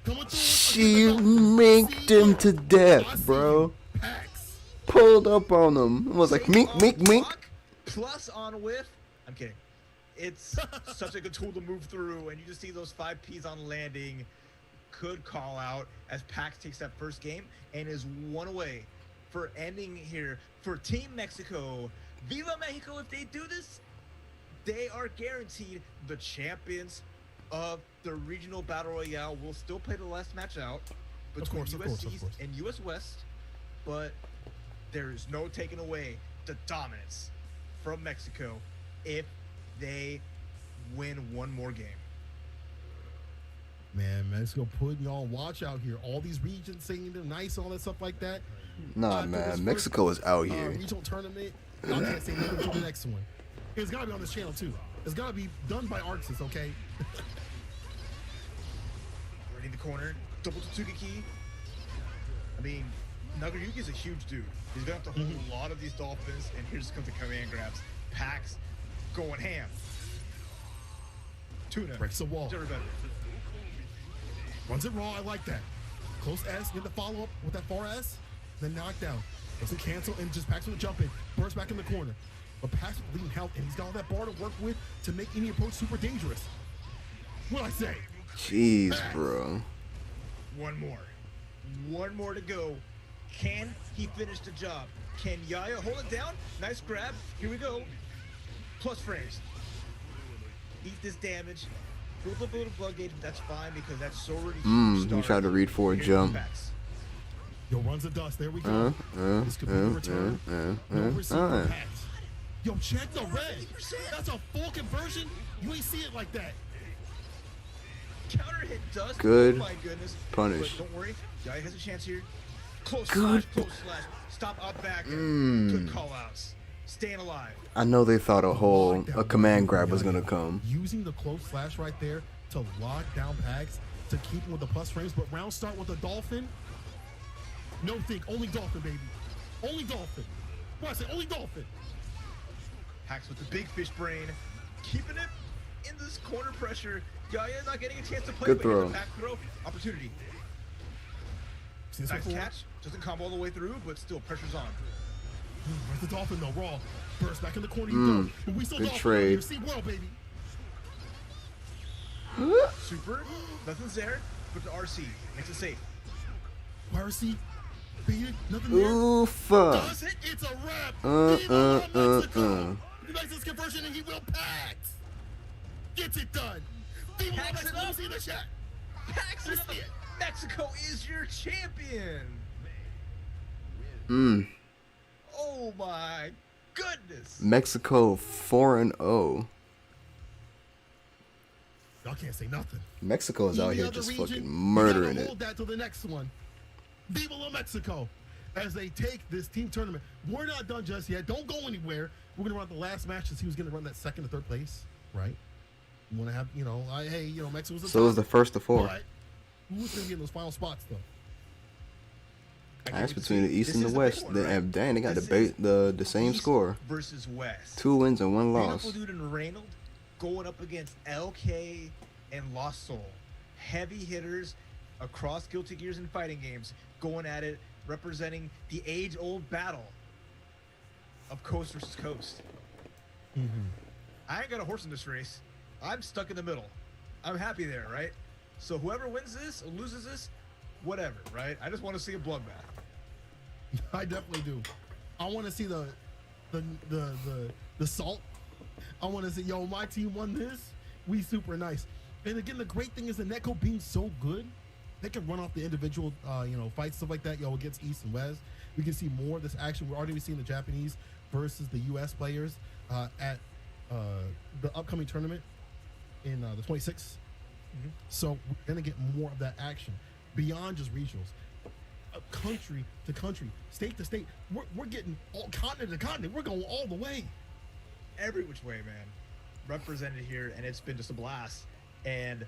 Coming through. She minked him to death, bro. Pax. Pulled up on him. It was like mink, mink, mink. Block Plus on whiff. I'm kidding. It's such a good tool to move through, and you just see those 5Ps on landing. Could call out as Pax takes that first game and is one away for ending here for Team Mexico. Viva Mexico! If they do this, they are guaranteed the champions of the regional battle royale. Will still play the last match out between course, of US course, of East course. and US West, but there is no taking away the dominance from Mexico if they win one more game. Man, Mexico putting y'all on watch out here. All these regions singing them nice, all that stuff like that. Nah, After this man. first, Mexico is out here. Regional tournament. Y'all can't say nothing to the next one. It's gotta be on this channel too. It's gotta be done by Arxis, okay? Right in the corner, double Totsugeki. I mean, Nagayuki's a huge dude. He's gonna have to hold a lot of these dolphins, and here just comes the command grabs. Pax going ham. Tuna. Breaks the wall. Never better. Runs it raw. I like that. Close S. Get the follow up with that far S. Then knockdown. Doesn't cancel and just Pax with a jump in. Burst back in the corner. But Pax with leading health, and he's got all that bar to work with to make any approach super dangerous. What'd I say? Jeez, bro. One more. One more to go. Can he finish the job? Can Yaya hold it down? Nice grab. Here we go. Plus frames. Eat this damage. Build up a little blood gauge, but that's fine because that's already huge. He tried to read for a Here's jump. the Pax. Yo, runs the dust. There we go. This could be the return. No receiver Pax. Yo, check the red. 50%. That's a full conversion. You ain't see it like that. Counter hit does. Good Oh my goodness. punish. But don't worry. Yaya has a chance here. Close Good slash, close slash. Stop out back. Good call outs. Staying alive. I know they thought a Lockdown command grab by was Yaya. gonna come. Using the close slash right there to lock down Pax to keep him with the plus frames, but round start with the Dolphin. No think, only Dolphin, baby. Only Dolphin. What I say, only Dolphin. Pax with the big fish brain, keeping it in this corner pressure. Yaya not getting a chance to play. Good but here's throw. the back throw opportunity. See this Nice before? catch. Doesn't combo all the way through, but still pressure's on. Where's the Dolphin though? Raw. Burst back in the corner you go. But we still good Dolphin trade. here. See world, baby. Super. Nothing's there, but the RC makes it safe. YRC. Baited. Nothing there. Oof. Does it? It's a wrap. Viva Mexico. He makes this conversion and he will Pax. Gets it done. Viva Pax it Mexico. Let me up. see the shot. Pax Let it me see up. it. Mexico is your champion. Oh my goodness. Mexico 4-0. Y'all can't say nothing. Mexico is out Any here other just region, fucking we murdering gotta it. hold that to the next one. Viva la Mexico! As they take this team tournament, we're not done just yet. Don't go anywhere. We're gonna run the last match to see who's gonna run that second or third place, right? You want to have, hey, Mexico's the So it was the top, first of 4. but who's gonna get in those final spots though? That's between the East and the big West. one, right? Dang, they got This the same East score. versus West. 2 wins and 1 Beautiful loss. Dude and Reynolds going up against LK and Lost Soul. Heavy hitters across Guilty Gears and fighting games going at it, representing the age-old battle of coast versus coast. I ain't got a horse in this race. I'm stuck in the middle. I'm happy there, right? So whoever wins this or loses this, whatever, right? I just want to see a bloodbath. I definitely do. I want to see the salt. I want to see, my team won this. We super nice. And again, the great thing is the Netco being so good, they can run off the individual, fights, stuff like that, against East and West. We can see more of this action. We're already seeing the Japanese versus the U.S. players at the upcoming tournament in the 26th. So we're going to get more of that action beyond just regionals. Country to country, state to state. We're getting all continent to continent. We're going all the way. Every which way, man. Represented here, and it's been just a blast. And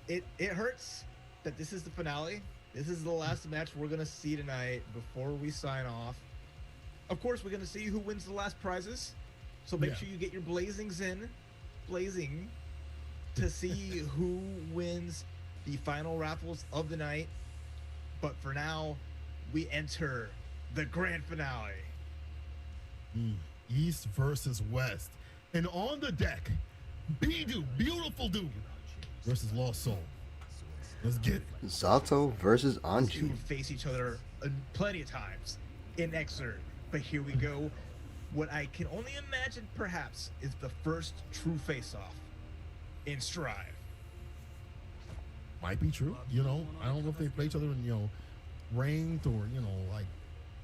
it hurts that this is the finale. This is the last match we're gonna see tonight before we sign off. Of course, we're gonna see who wins the last prizes. So make sure you get your blazing to see who wins the final raffles of the night. But for now, we enter the grand finale. East versus West. And on the deck, B-Dude, beautiful dude, versus Lost Soul. Let's get it. Zato versus Two Anji. face each other plenty of times in Xrd. But here we go. What I can only imagine, perhaps, is the first true face-off in Strive. Might be true. I don't know if they play each other in, ranked or,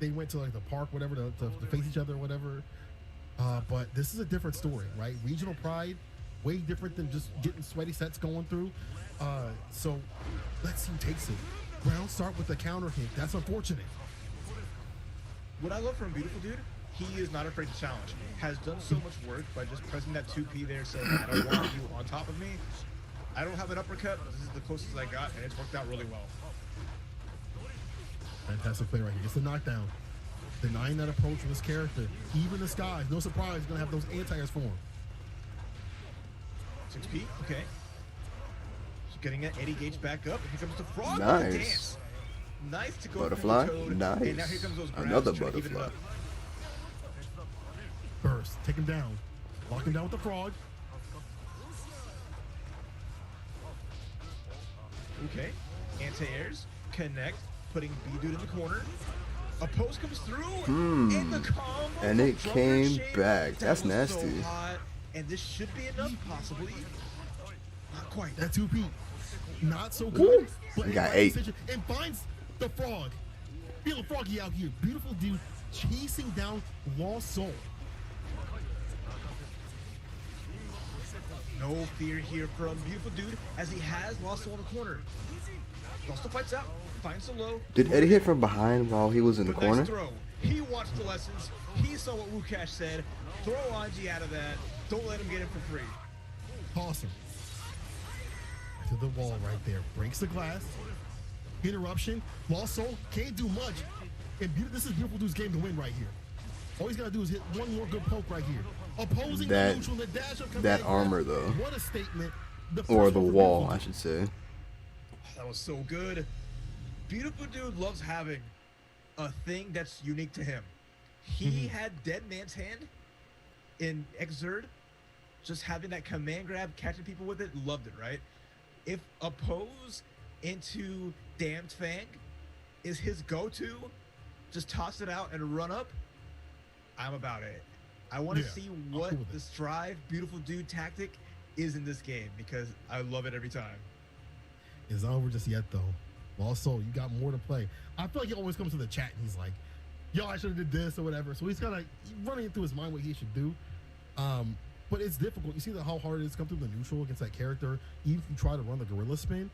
they went to the park, whatever, to face each other or whatever. But this is a different story, right? Regional Pride, way different than just getting sweaty sets going through. So let's see who takes it. Ground start with the counter hit. That's unfortunate. What I love from Beautiful Dude, he is not afraid to challenge. Has done so much work by just pressing that 2P there, saying, I don't want you on top of me. I don't have an uppercut, but this is the closest I got, and it's worked out really well. Fantastic play right here. It's the knockdown. Denying that approach from this character. Even the skies, no surprise, he's going to have those anti-airs for him. 6P, okay. He's getting that Eddie Gage back up, and here comes the frog Nice. with the dance. Nice to go Butterfly, through the code, nice. and now here comes those grabs Another to try to even it butterfly. up. Burst, take him down. Lock him down with the frog. Okay, anti-airs, connect, putting B-Dude in the corner. A post comes through, and the combo And it from came Drummer Shade, back. that That's was nasty. So hot, and this should be enough, possibly. Not quite. That 2P. Not so good. But He got right 8. decision and finds the frog. Feeling froggy out here. Beautiful dude chasing down Lost Soul. No fear here from Beautiful Dude, as he has Lost Soul in the corner. Also fights out, finds the low. Did Eddie hit from behind while he was in the But corner? nice throw. He watched the lessons. He saw what Wukash said. Throw Anji out of that. Don't let him get it for free. Toss him. To the wall right there. Breaks the glass. Interruption. Lost Soul can't do much. And this is Beautiful Dude's game to win right here. All he's got to do is hit one more good poke right here. Opposing That- the neutral, the dash up command that grab. armor, though. What a statement. The Or first the one for wall, Beautiful I should say. That was so good. Beautiful Dude loves having a thing that's unique to him. He had Dead Man's Hand in Xrd. Just having that command grab, catching people with it, loved it, right? If a pose into Damned Fang is his go-to, just toss it out and run up, I'm about it. I want to Yeah, see I'm what cool with the it. Strive Beautiful Dude tactic is in this game, because I love it every time. It's not over just yet, though. Also, you got more to play. I feel like he always comes to the chat and he's like, yo, I should have did this or whatever. So he's kind of running through his mind what he should do. But it's difficult. You see how hard it is to come through the neutral against that character. Even if you try to run the gorilla spin,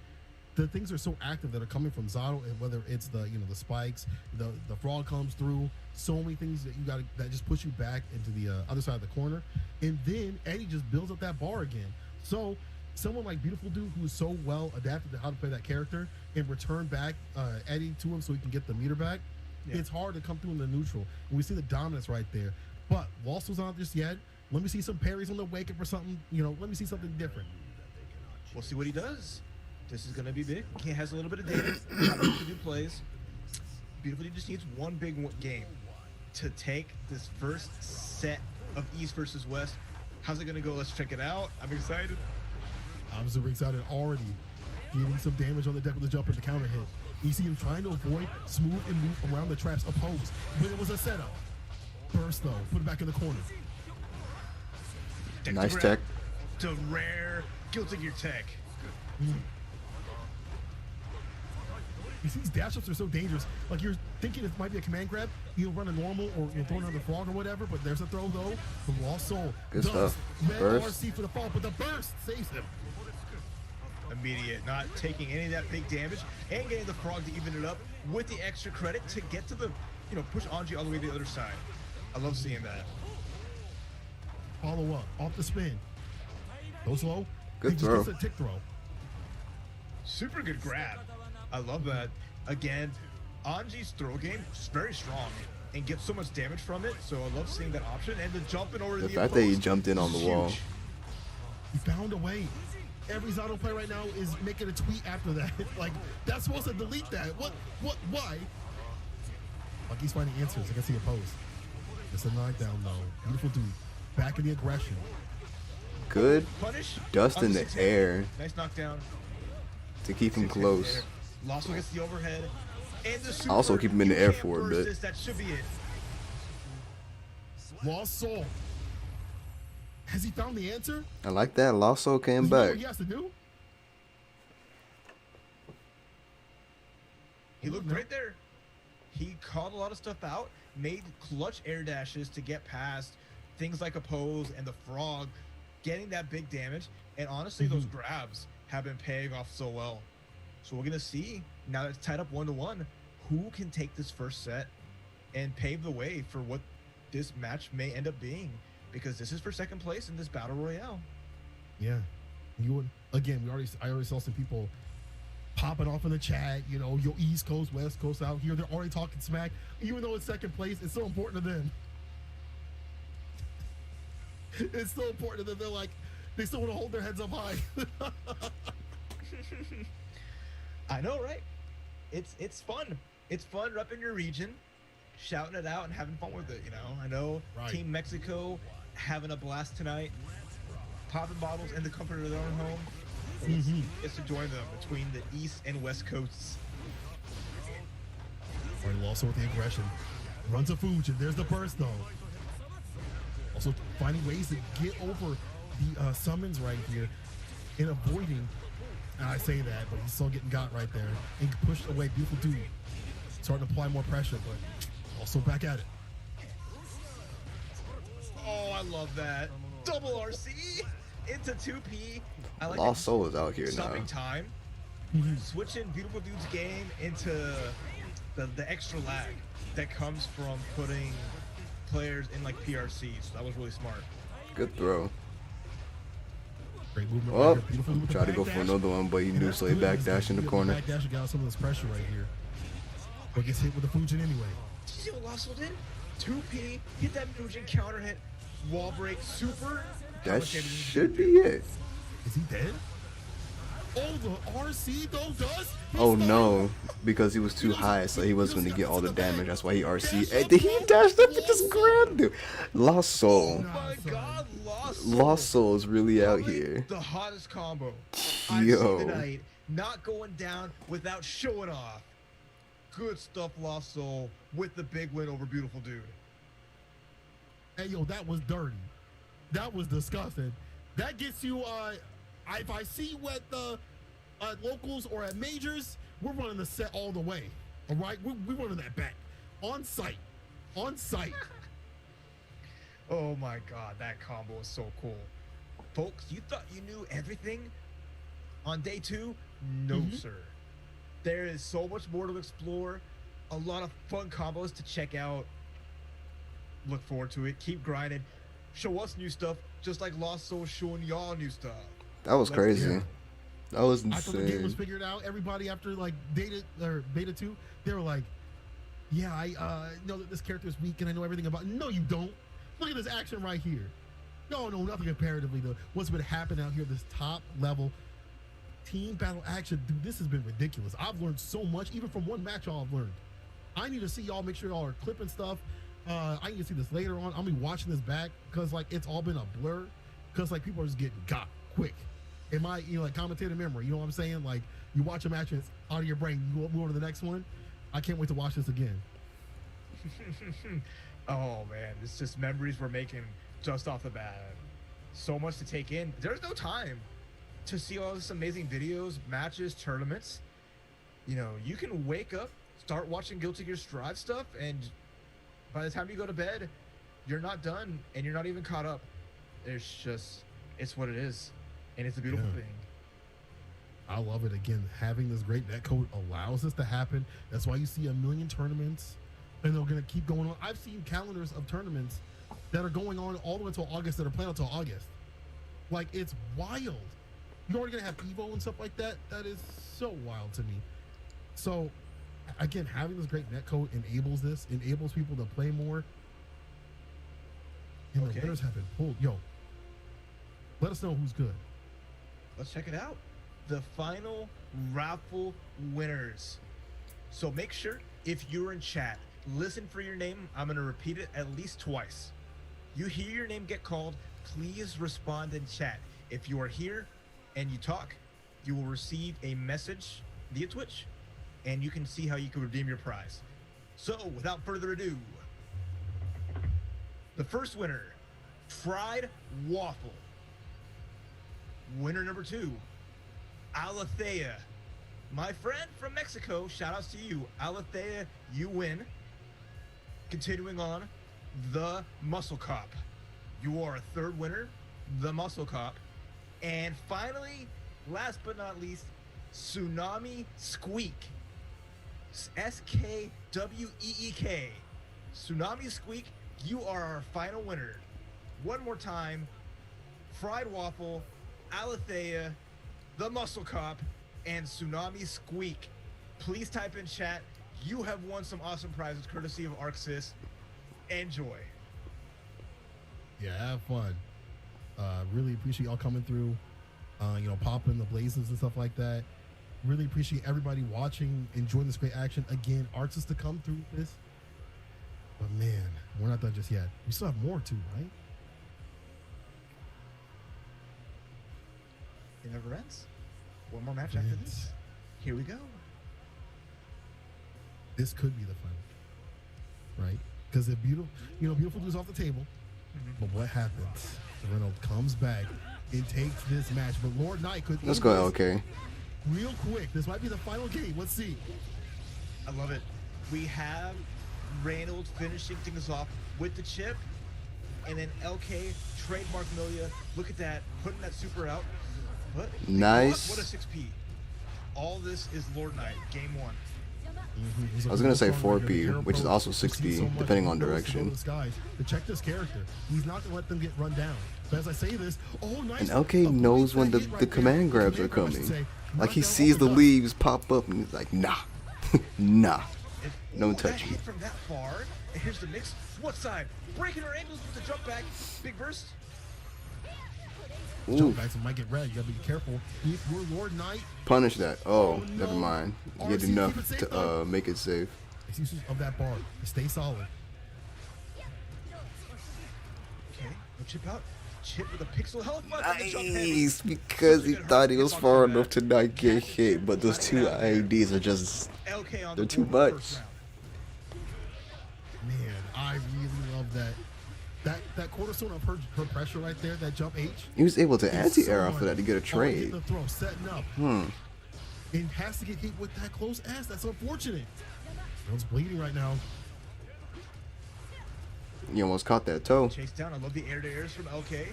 the things are so active that are coming from Zato, and whether it's the the spikes, the frog comes through, so many things that you got that just push you back into the other side of the corner, and then Eddie just builds up that bar again. So someone like Beautiful Dude, who is so well adapted to how to play that character and return back Eddie to him so he can get the meter back, it's hard to come through in the neutral. And we see the dominance right there. But Walso's not just yet. Let me see some parries on the wake up or something. Let me see something different. We'll see what he does. This is going to be big. He has a little bit of damage. How Beautiful Dude plays. Beautiful Dude just needs one big game to take this first set of East versus West. How's it going to go? Let's check it out. I'm excited. I'm super excited already. Getting some damage on the deck with the jump and the counter hit. You see him trying to avoid, smooth, and move around the traps opposed. But it was a setup. Burst though. Put it back in the corner. Nice tech. The rare Guilty Gear tech. You see these dash ups are so dangerous. Like you're thinking it might be a command grab, you'll run a normal or you'll throw another frog or whatever, but there's a throw though from Lost Soul. Good stuff. Red Burst. RC for the fall, but the burst saves him. Immediate, not taking any of that big damage and getting the frog to even it up with the extra credit to get to the, push Anji all the way to the other side. I love seeing that. Follow up, off the spin. Go slow. Good He just throw. gets a tick throw. Super good grab. I love that. Again, Anji's throw game is very strong and gets so much damage from it. So I love seeing that option and the jumping over The the fact that he opposed jumped in on the is wall. huge. He found a way. Every Zato player right now is making a tweet after that. Like, that's supposed to delete that. What, why? Like he's finding answers against the opposed. It's a knockdown though. Beautiful Dude. Back in the aggression. Good Punish. dust on in the the 6 air Nice knockdown. to keep him 6 hits close. there. Lasso gets the overhead. And the super, Also keep him in the you air can't for a burst bit. this, that should be it. Lost Soul. Has he found the answer? I like that. Lasso came Does he know what back. he has to do? He looked great there. He called a lot of stuff out, made clutch air dashes to get past things like Oppose and the frog, getting that big damage. And honestly, those grabs have been paying off so well. So we're gonna see, now that it's tied up 1-1, who can take this first set and pave the way for what this match may end up being, because this is for second place in this battle royale. Yeah. You would again. I already saw some people popping off in the chat. Yo, East Coast, West Coast out here. They're already talking smack, even though it's second place. It's so important to them. It's so important to them. They're like, they still want to hold their heads up high. I know, right? It's fun. It's fun repping your region, shouting it out and having fun with it. I know Right. Team Mexico having a blast tonight, popping bottles in the comfort of their own home. Gets to join them between the East and West Coasts. Or also with the aggression. Runs a Fuji. There's the burst though. Also finding ways to get over the summons right here and avoiding. And I say that, but he's still getting got right there. And pushed away. Beautiful Dude. Starting to apply more pressure, but also back at it. Oh, I love that. Double RC into 2P. I like Lost it. Soul is out here Stopping now. time. Switching Beautiful Dude's game into the extra lag that comes from putting players in like PRCs. That was really smart. Good throw. Great movement Oh, right here. Beautiful Dude with the tried to go for backdash. another one, but he And knew, that's so he good. backdashed in the He corner. Backdash and got out some of this pressure right here. But gets hit with the Fujin anyway. Did you see what Lasso did? 2P, hit that Nugent counter hit, wall break, super. That should be it. Is he dead? Oh, the RC though does? He Oh started- no, because he was too high, so he wasn't going to get all the damage. That's why he RC. And he dashed up and just grabbed him. Lost Soul. Oh my god, Lost Soul. Lost Soul is really out Probably here. The hottest combo I've Yo. seen tonight. Not going down without showing off. Good stuff, Lost Soul, with the big win over Beautiful Dude. Hey, yo, that was dirty. That was disgusting. That gets you, if I see you at the locals or at majors, we're running the set all the way. All right, we're running that back on site, on site. Oh my god, that combo is so cool. Folks, you thought you knew everything on day 2? No, sir. There is so much more to explore, a lot of fun combos to check out. Look forward to it. Keep grinding. Show us new stuff, just like Lost Soul showing y'all new stuff. That was Let's crazy. Yeah. That was I thought the game was insane. figured out. Everybody after like beta 2, they were like, "Yeah, I know that this character is weak and I know everything about." No, you don't. Look at this action right here. No, nothing comparatively to what's been happening out here. This top level team battle action, dude. This has been ridiculous. I've learned so much, even from one match. All I've learned. I need to see y'all. Make sure y'all are clipping stuff. I need to see this later on. I'm gonna be watching this back because like it's all been a blur. Because like people are just getting got quick. In my like commentator memory, you know what I'm saying? Like you watch a match and it's out of your brain. You move on to the next one. I can't wait to watch this again. Oh man, it's just memories we're making just off the bat. So much to take in. There's no time to see all this amazing videos, matches, tournaments. You know, you can wake up, start watching Guilty Gear Strive stuff, and by the time you go to bed, you're not done and you're not even caught up. It's what it is. And it's a beautiful Yeah. thing. I love it. Again, having this great netcode allows this to happen. That's why you see a million tournaments, and they're going to keep going on. I've seen calendars of tournaments that are going on all the way until August, that are planned until August. Like, it's wild. You're already going to have Evo and stuff like that. That is so wild to me. So, again, having this great netcode enables people to play more. And the Okay. winners have been pulled. Yo, let us know who's good. Let's check it out. The final raffle winners. So make sure if you're in chat, listen for your name. I'm going to repeat it at least twice. You hear your name get called, please respond in chat. If you are here and you talk, you will receive a message via Twitch and you can see how you can redeem your prize. So without further ado, the first winner, Fried Waffle. Winner number 2, Alethea. My friend from Mexico, shout outs to you. Alethea, you win. Continuing on, the Muscle Cop. You are a third winner, the Muscle Cop. And finally, last but not least, Tsunami Squeak. SKWEEK. Tsunami Squeak, you are our final winner. One more time, Fried Waffle, Alethea, the Muscle Cop, and Tsunami Squeak. Please type in chat. You have won some awesome prizes courtesy of ArcSys. Enjoy. Yeah, have fun. Really appreciate y'all coming through. Popping the blazes and stuff like that. Really appreciate everybody watching, enjoying this great action. Again, ArcSys to come through with this. But man, we're not done just yet. We still have more too, right? It never ends. One more match It after ends. this. Here we go. This could be the final, right? Because if beautiful dude's off the table, but what happens? Reynolds comes back and takes this match. But Lord Knight could. Let's end go, this LK. real quick. This might be the final game. Let's see. I love it. We have Reynolds finishing things off with the chip. And then LK, trademark Milia. Look at that. Putting that super out. But Nice. What a 6P. All this is Lord Knight, game 1. I was gonna say 4P, which is also 6P, depending on direction. To check this character, he's not gonna let them get run down. But as I say this, oh nice. And LK knows when the command grabs are coming. Like he sees the leaves pop up and he's like, nah, nah. No That touching. hit from that far. And here's the mix. What side? Breaking her ankles with the jump back. Big burst. Ooh, Jump backs and might get red. You gotta be careful. If you're Lord Knight, punish that. Oh, Oh, no. never mind. You RC, get keep enough it safe, to though. make it safe. excuses of that bar. Stay solid. Okay, no chip out. Chip with a pixel health button. The jump heavy. Nice, because he thought he was far enough to not get hit, but those two IEDs are just, LK on they're the too board much. first round. Man, I really love that. That cornerstone of her pressure right there, that jump H. He was able to is anti-air so off of that to get a much. Oh, trade. the throw, setting up. It has to get hit with that close ass. That's unfortunate. Reynolds bleeding right now. You almost caught that toe. Chase down. I love the air to airs from LK.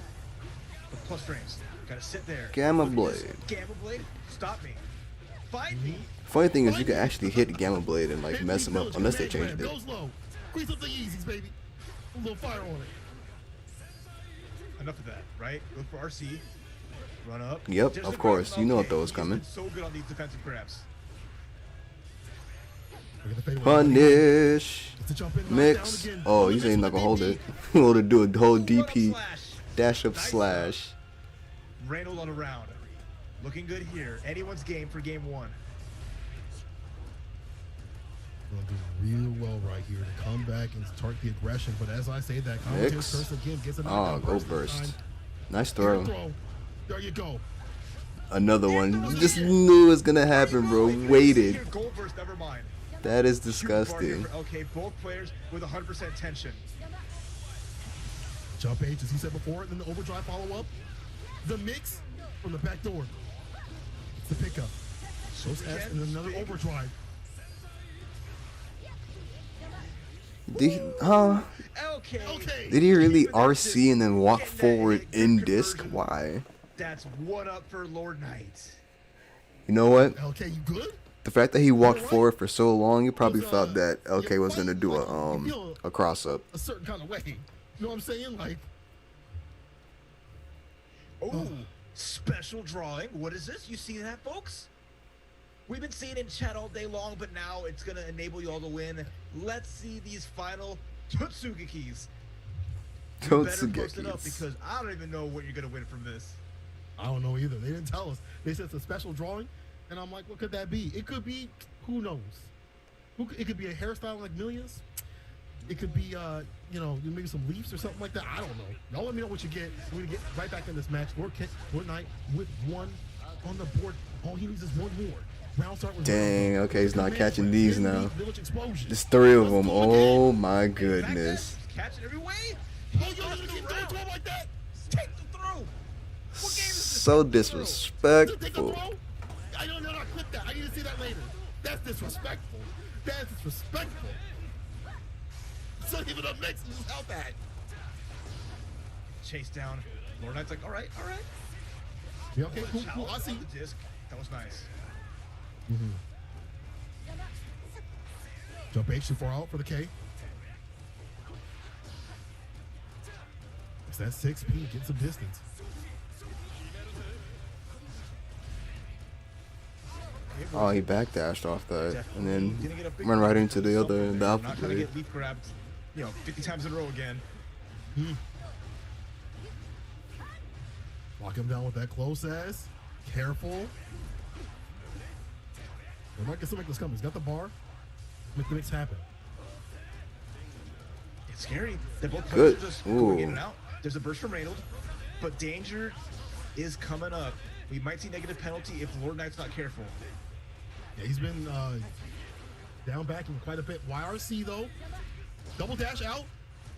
But plus frames. Gotta sit there. Gamma Look at this. Blade. Gamma Blade. Stop me. Fight me. Funny thing is, you can actually hit Gamma Blade and like mess him up unless they changed it. Goes low. Grease up the Yeezys, baby. A little fire on it. Enough of that, right? Go for RC. Run up. Yep, There's of the course. grab from You know LK. what those He's coming. been so good on these defensive grabs. Look at the fadeaway. Punish. It's a jump in, knockdown Mix. again. Oh, the he's mix ain't with not the gonna hold DP. it. He want to do a whole Run-up DP slash. dash up Nice slash. Randall on a round. Looking good here. Anyone's game for game one. Gonna do real well right here to come back and start the aggression. But as I say that, commentator's Mix. curse again gets a Oh, knockdown go this burst. time. Nice Air throw. throw. There you go. Another one. You just knew it was gonna happen, bro. Waited. Here, goal burst, never mind. That is Shooting bar here disgusting. for LK, both players with 100% tension. Jump H, as he said before, then the overdrive follow up. The mix from the back door. It's the pickup. Shows S and another Big. overdrive. LK. Okay. Did he really Keeping that RC disc, and then walk getting that forward hit, in good disc? conversion. Why? That's one up for Lord Knight. You know what? LK, you good? The fact that he walked You know what? forward for so long, you probably Because, thought that LK you was fight gonna do like you feel a cross up. a certain kind of way. You know what I'm saying? Like, Oh, special drawing. What is this? You see that, folks? We've been seeing it in chat all day long, but now it's going to enable you all to win. Let's see these final Totsuga keys. You better post it up Totsugekis. because I don't even know what you're going to win from this. I don't know either. They didn't tell us. They said it's a special drawing, and I'm like, what could that be? It could be, who knows? It could be a hairstyle like Millions. It could be, you know, maybe some Leafs or something like that. I don't know. Y'all let me know what you get. We're gonna get right back in this match. Lord Knight with one on the board. All he needs is one more. Round start with Dang, okay, he's not Command catching Wave, these Enemy now. Village Explosion. There's three of Let's them. go Oh again. my Back goodness. there, catch it every way. Oh, yo, you can't throw it to him like that. Take the throw. What game is this? So Just take a disrespectful. throw. I don't know. I clip that. I need to see that later. That's disrespectful. That's disrespectful. So even a mix just held that. Chase down. Lord Knight's like, all right. Yeah, okay, cool. Challenge I see. on the disc. That was nice. Jump H too far out for the K. It's that 6P. Get some distance. Oh, he backdashed off that and Didn't then get a big run right grab, into the something other, there. the I'm alpha not trying to blade. get leaf grabbed, 50 times in a row again. Lock him down with that close ass. Careful. There might get something that's coming. He's got the bar. Make the mix happen. It's scary. They're both Good. players are just Ooh. going in and out. There's a burst from Reynolds, but danger is coming up. We might see negative penalty if Lord Knight's not careful. Yeah, he's been down backing quite a bit. YRC though, double dash out,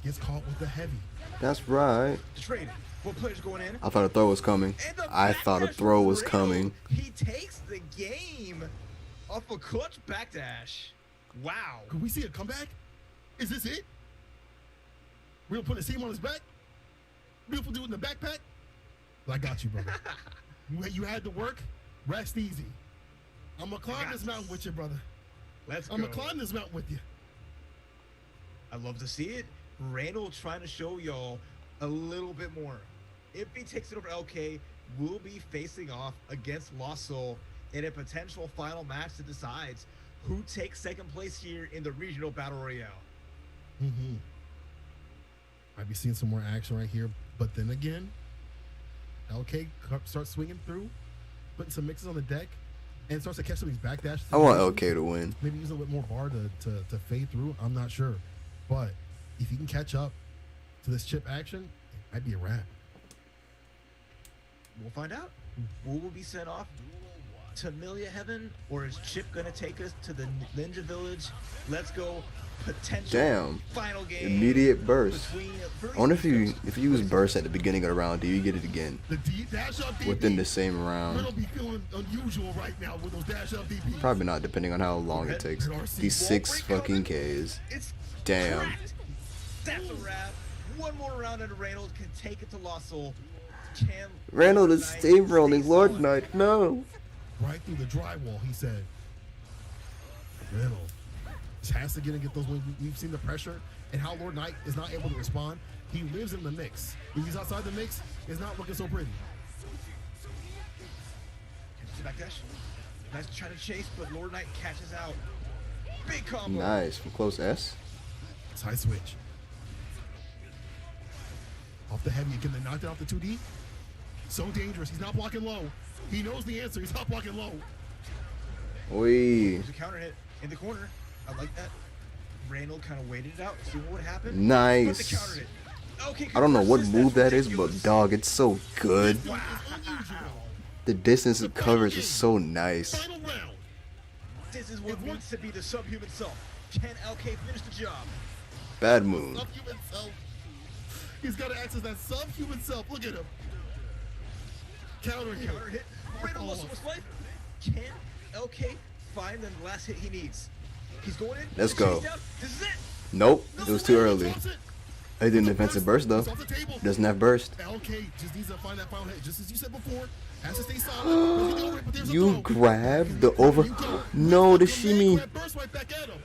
gets caught with the heavy. That's right. The trade. Both players going in. I thought a throw was coming. And the I thought a backdash throw from was Reynolds. coming. He takes the game off a clutch backdash. Wow. Could we see a comeback? Is this it? We're gonna put a seam on his back? Beautiful dude in the backpack? I got you, brother. You had to work. Rest easy. I'm gonna climb this mountain with you, brother. Let's I'm go. gonna climb this mountain with you. I love to see it. Randall trying to show y'all a little bit more. If he takes it over LK, we'll be facing off against Lost Soul in a potential final match that decides who takes second place here in the regional battle royale. Might be seeing some more action right here, but then again, LK starts swinging through, putting some mixes on the deck, and starts to catch some of these backdash. I want situations. LK to win. Maybe use a little bit more bar to fade through. I'm not sure, but if he can catch up to this chip action, it might be a wrap. We'll find out. Who will be sent off to Amelia Heaven, or is Chip gonna take us to the Ninja Village? Let's go. Potential Damn. final game. Immediate burst. between I wonder if you use burst at the beginning of the round, do you get it again The dash up DP. within the same Riddle round? be feeling unusual right now with those dash up DPs. Probably not, depending on how long it takes. These 6 fucking Ks. It's Damn. cracked. That's a wrap. One more round and Reynolds can take it to Lost Soul. Can Reynolds is Knight steamrolling stay Lord solid? Knight, no. Right through the drywall, he said. Riddle just has to get and get those wins. We've seen the pressure and how Lord Knight is not able to respond. He lives in the mix. If he's outside the mix, it's not looking so pretty. Catches the backdash. Nice try to chase, but Lord Knight catches out. Big combo. Nice, from close S. Side switch. Off the heavy again, they knocked it off the 2D. So dangerous. He's not blocking low. He knows the answer. He's not blocking low. Oi. There's a counter hit in the corner. I like that. Reynolds kind of waited it out, see what would happen. Nice. But the counter hit. Okay, I don't know what persist, move that's that is, but ridiculous. dog, it's so good. It's unusual. The distance it covers is so nice. Final round. This is what needs to be the subhuman self. Can LK finish the job? Bad move. Subhuman self. He's got to access that subhuman self. Look at him. Counter hit. Counter hit. Reynolds lost life. Can LK find the last hit he needs? He's going in. Let's Chase go. down. This is it. Nope, it was too early. Wants it. I did an defensive burst though. It's off the table. Doesn't have burst. LK just needs to find that final hit, just as you said before. Has to stay solid. Let's get over it, but there's a You throw. grabbed the There over. you go. No, the man shimmy. grabbed burst right back at him.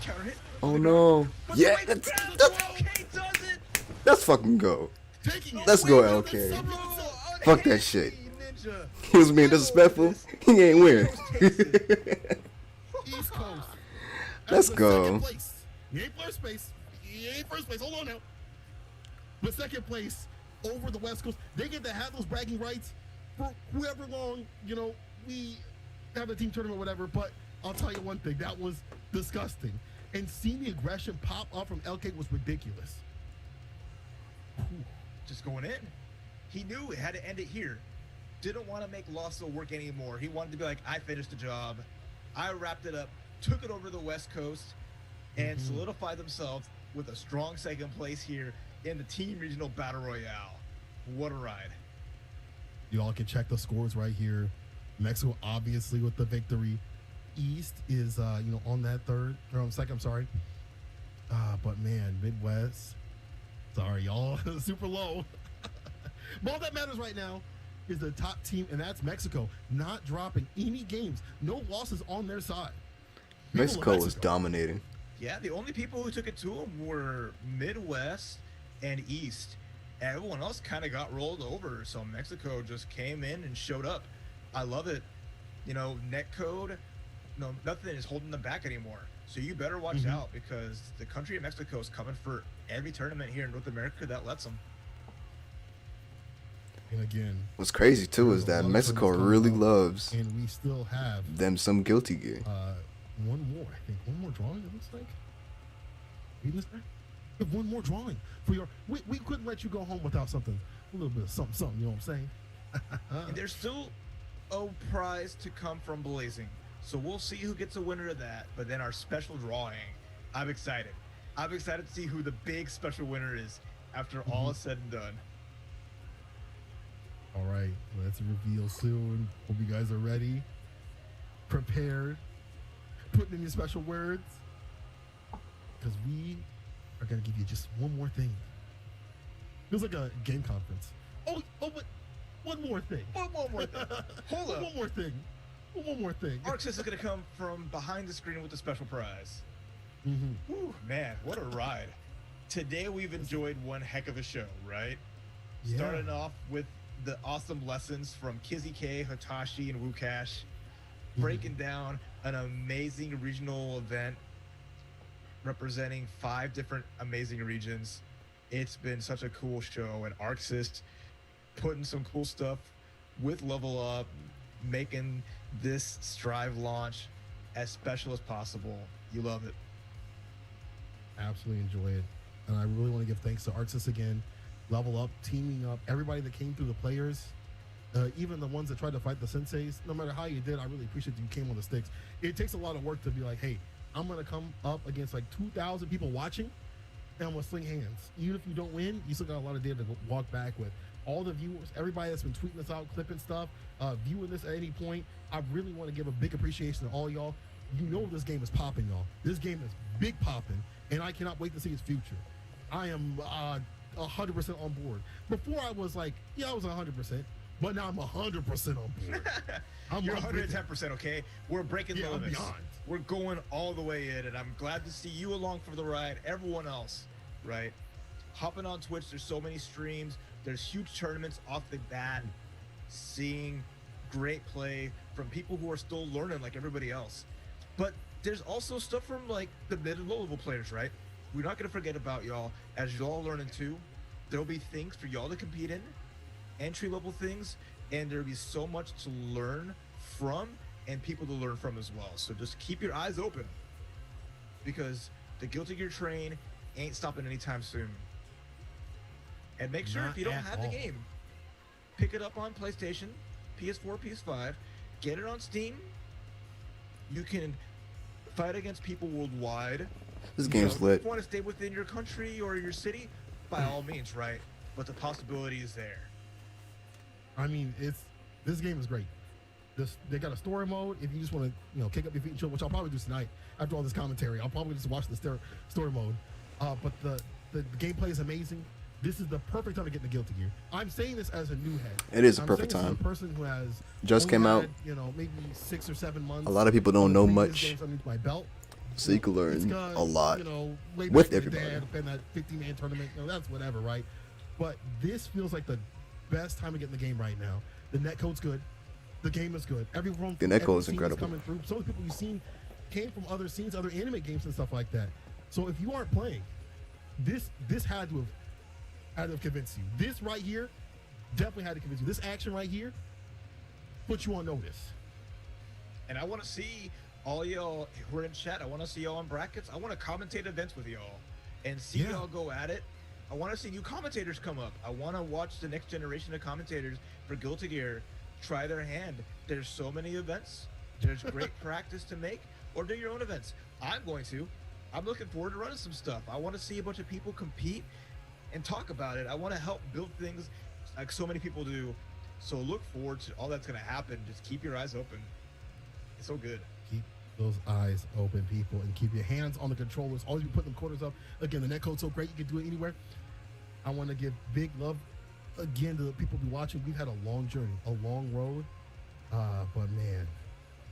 Counter hit. Oh no. But Yeah, the way that's, down, that's, LK does it. that's fucking go. Taking it Let's away go, from LK. that subhuman self. Fuck that shit. Ninja. He was being disrespectful. He ain't win. East Coast. Let's That's the go. second place. He ain't first place. He ain't first place. Hold on now. But second place over the West Coast. They get to have those bragging rights for whoever long, we have a team tournament or whatever. But I'll tell you one thing. That was disgusting. And seeing the aggression pop up from LK was ridiculous. Just going in. He knew it had to end it here. Didn't want to make Lost Soul work anymore. He wanted to be like, I finished the job. I wrapped it up, took it over the West Coast, and solidified themselves with a strong second place here in the Team Regional Battle Royale. What a ride. You all can check the scores right here. Mexico obviously with the victory. East is on that second, I'm sorry. But man, Midwest. Sorry, y'all. Super low. But all that matters right now is the top team, and that's Mexico. Not dropping any games. No losses on their side. People of Mexico was dominating. Yeah, the only people who took it to him were Midwest and East. Everyone else kind of got rolled over, so Mexico just came in and showed up. I love it. Netcode, nothing is holding them back anymore. So you better watch out, because the country of Mexico is coming for every tournament here in North America that lets them. And again, What's crazy too is that Mexico really loves and we still have them some guilty gear. one more. I think one more drawing. It looks like. Read this back. We have one more drawing for your. We couldn't let you go home without something. A little bit of something. You know what I'm saying? And there's still a prize to come from Blazing. So we'll see who gets a winner of that. But then our special drawing, I'm excited. I'm excited to see who the big special winner is after all is said and done. All right, let's reveal soon. Hope you guys are ready, prepared, putting in your special words, because we are gonna give you just one more thing. Feels like a game conference. But one more thing. One more thing. Hold up. One more thing. One more thing. Arxis is going to come from behind the screen with the special prize. Mm-hmm. Whew, man, what a ride. Today we've enjoyed one heck of a show, right? Yeah. Starting off with the awesome lessons from Kizzy K, Hitachi, and Wukash, breaking down an amazing regional event representing 5 different amazing regions. It's been such a cool show, and Arxis putting some cool stuff with Level Up, making this Strive launch as special as possible. You love it. Absolutely enjoy it. And I really want to give thanks to Arxis again, Level Up, teaming up, everybody that came through, the players, Even the ones that tried to fight the senseis, no matter how you did, I really appreciate that you came on the sticks. It takes a lot of work to be like, hey, I'm gonna come up against like 2,000 people watching, and I'm gonna sling hands. Even if you don't win, you still got a lot of data to walk back with. All the viewers, everybody that's been tweeting this out, clipping stuff, viewing this at any point, I really want to give a big appreciation to all y'all. You know this game is popping, y'all. This game is big popping, and I cannot wait to see its future. I am 100% on board. Before I was like, yeah, I was 100%, but now I'm 100% on board. You're 110%, okay? We're breaking the I'm limits. beyond. We're going all the way in, and I'm glad to see you along for the ride. Everyone else, right? Hopping on Twitch, there's so many streams. There's huge tournaments off the bat. Seeing great play from people who are still learning like everybody else. But there's also stuff from like the mid and low level players, right? We're not going to forget about y'all as y'all learning too. There'll be things for y'all to compete in, entry level things, and there'll be so much to learn from and people to learn from as well. So just keep your eyes open, because the Guilty Gear train ain't stopping anytime soon. And make sure Not if you don't at have all. the game, pick it up on PlayStation, PS4, PS5, get it on Steam. You can fight against people worldwide. This You game's know, lit. If you want to stay within your country or your city, by all means, right? But the possibility is there. I mean, this game is great. They got a story mode. If you just want to, kick up your feet and chill, which I'll probably do tonight after all this commentary. I'll probably just watch the story mode. But the gameplay is amazing. This is the perfect time to get into Guilty Gear. I'm saying this as a new head. It is a I'm perfect saying this as time. a person who has Just only came had, out. maybe 6 or 7 months. A lot of people don't know previous much, games underneath my belt. so you can learn It's 'cause, a lot way with back in the day, I everybody. had to play in that 50-man tournament. That's whatever, right? But this feels like the best time to get in the game right now. The netcode's good. The game is good. Everyone, The netcode every is scene incredible. Coming through. Some of the people you've seen came from other scenes, other anime games and stuff like that. So if you aren't playing, this had to have convinced you. This right here definitely had to convince you. This action right here put you on notice. And I want to see all y'all who are in chat. I want to see y'all on brackets. I want to commentate events with y'all and see Yeah. y'all go at it. I want to see new commentators come up. I want to watch the next generation of commentators for Guilty Gear try their hand. There's so many events. There's great practice to make, or do your own events. I'm going to. I'm looking forward to running some stuff. I want to see a bunch of people compete and talk about it. I want to help build things like so many people do. So look forward to all that's going to happen. Just keep your eyes open. It's so good. Keep those eyes open, people, and keep your hands on the controllers. Always be putting them quarters up. Again, the netcode's so great, you can do it anywhere. I want to give big love again to the people who be watching. We've had a long journey, a long road, but man,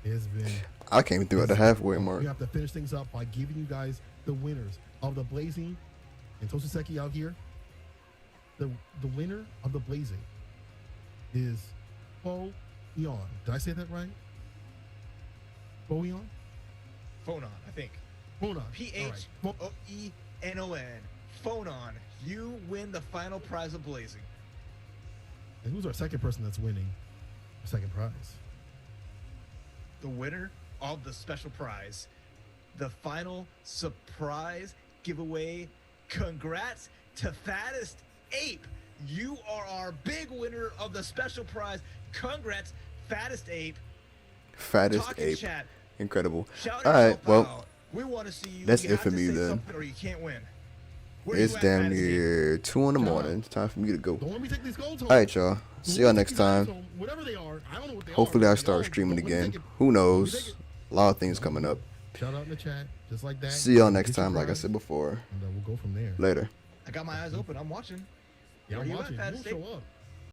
it's been. I came through at the halfway mark. We have to finish things up by giving you guys the winners of the Blazing and Toshiseki out here. The winner of the Blazing is Bo Eon. Did I say that right? Bo Eon? Phonon, I think. Phonon. Phoenon. Phonon. You win the final prize of Blazing. And who's our second person that's winning the second prize? The winner of the special prize. The final surprise giveaway. Congrats to Fattest Ape. You are our big winner of the special prize. Congrats, Fattest Ape. Fattest Talk in ape. chat. Incredible. Shout All right, yourself well, out. We want to see you. that's You it have for to me say then. something or you can't win. Where it's you at, damn Fattest Ape? near 2 in the Come morning. on. It's time for me to go. Don't let me take these golds home. All right, y'all. Don't See let y'all me next take these items time. home. Whatever they are, I don't know what they Hopefully, are. I but they start are. streaming Don't let me again. take it. Who Let me knows? take it. A lot of things coming up. Shout out in the chat, just like that. See y'all next Get your time, like I prize, said before. and we'll go from there. Later. I got my eyes open. I'm watching. Yeah, Where I'm you at, watching. Fattest You'll Ape? show up.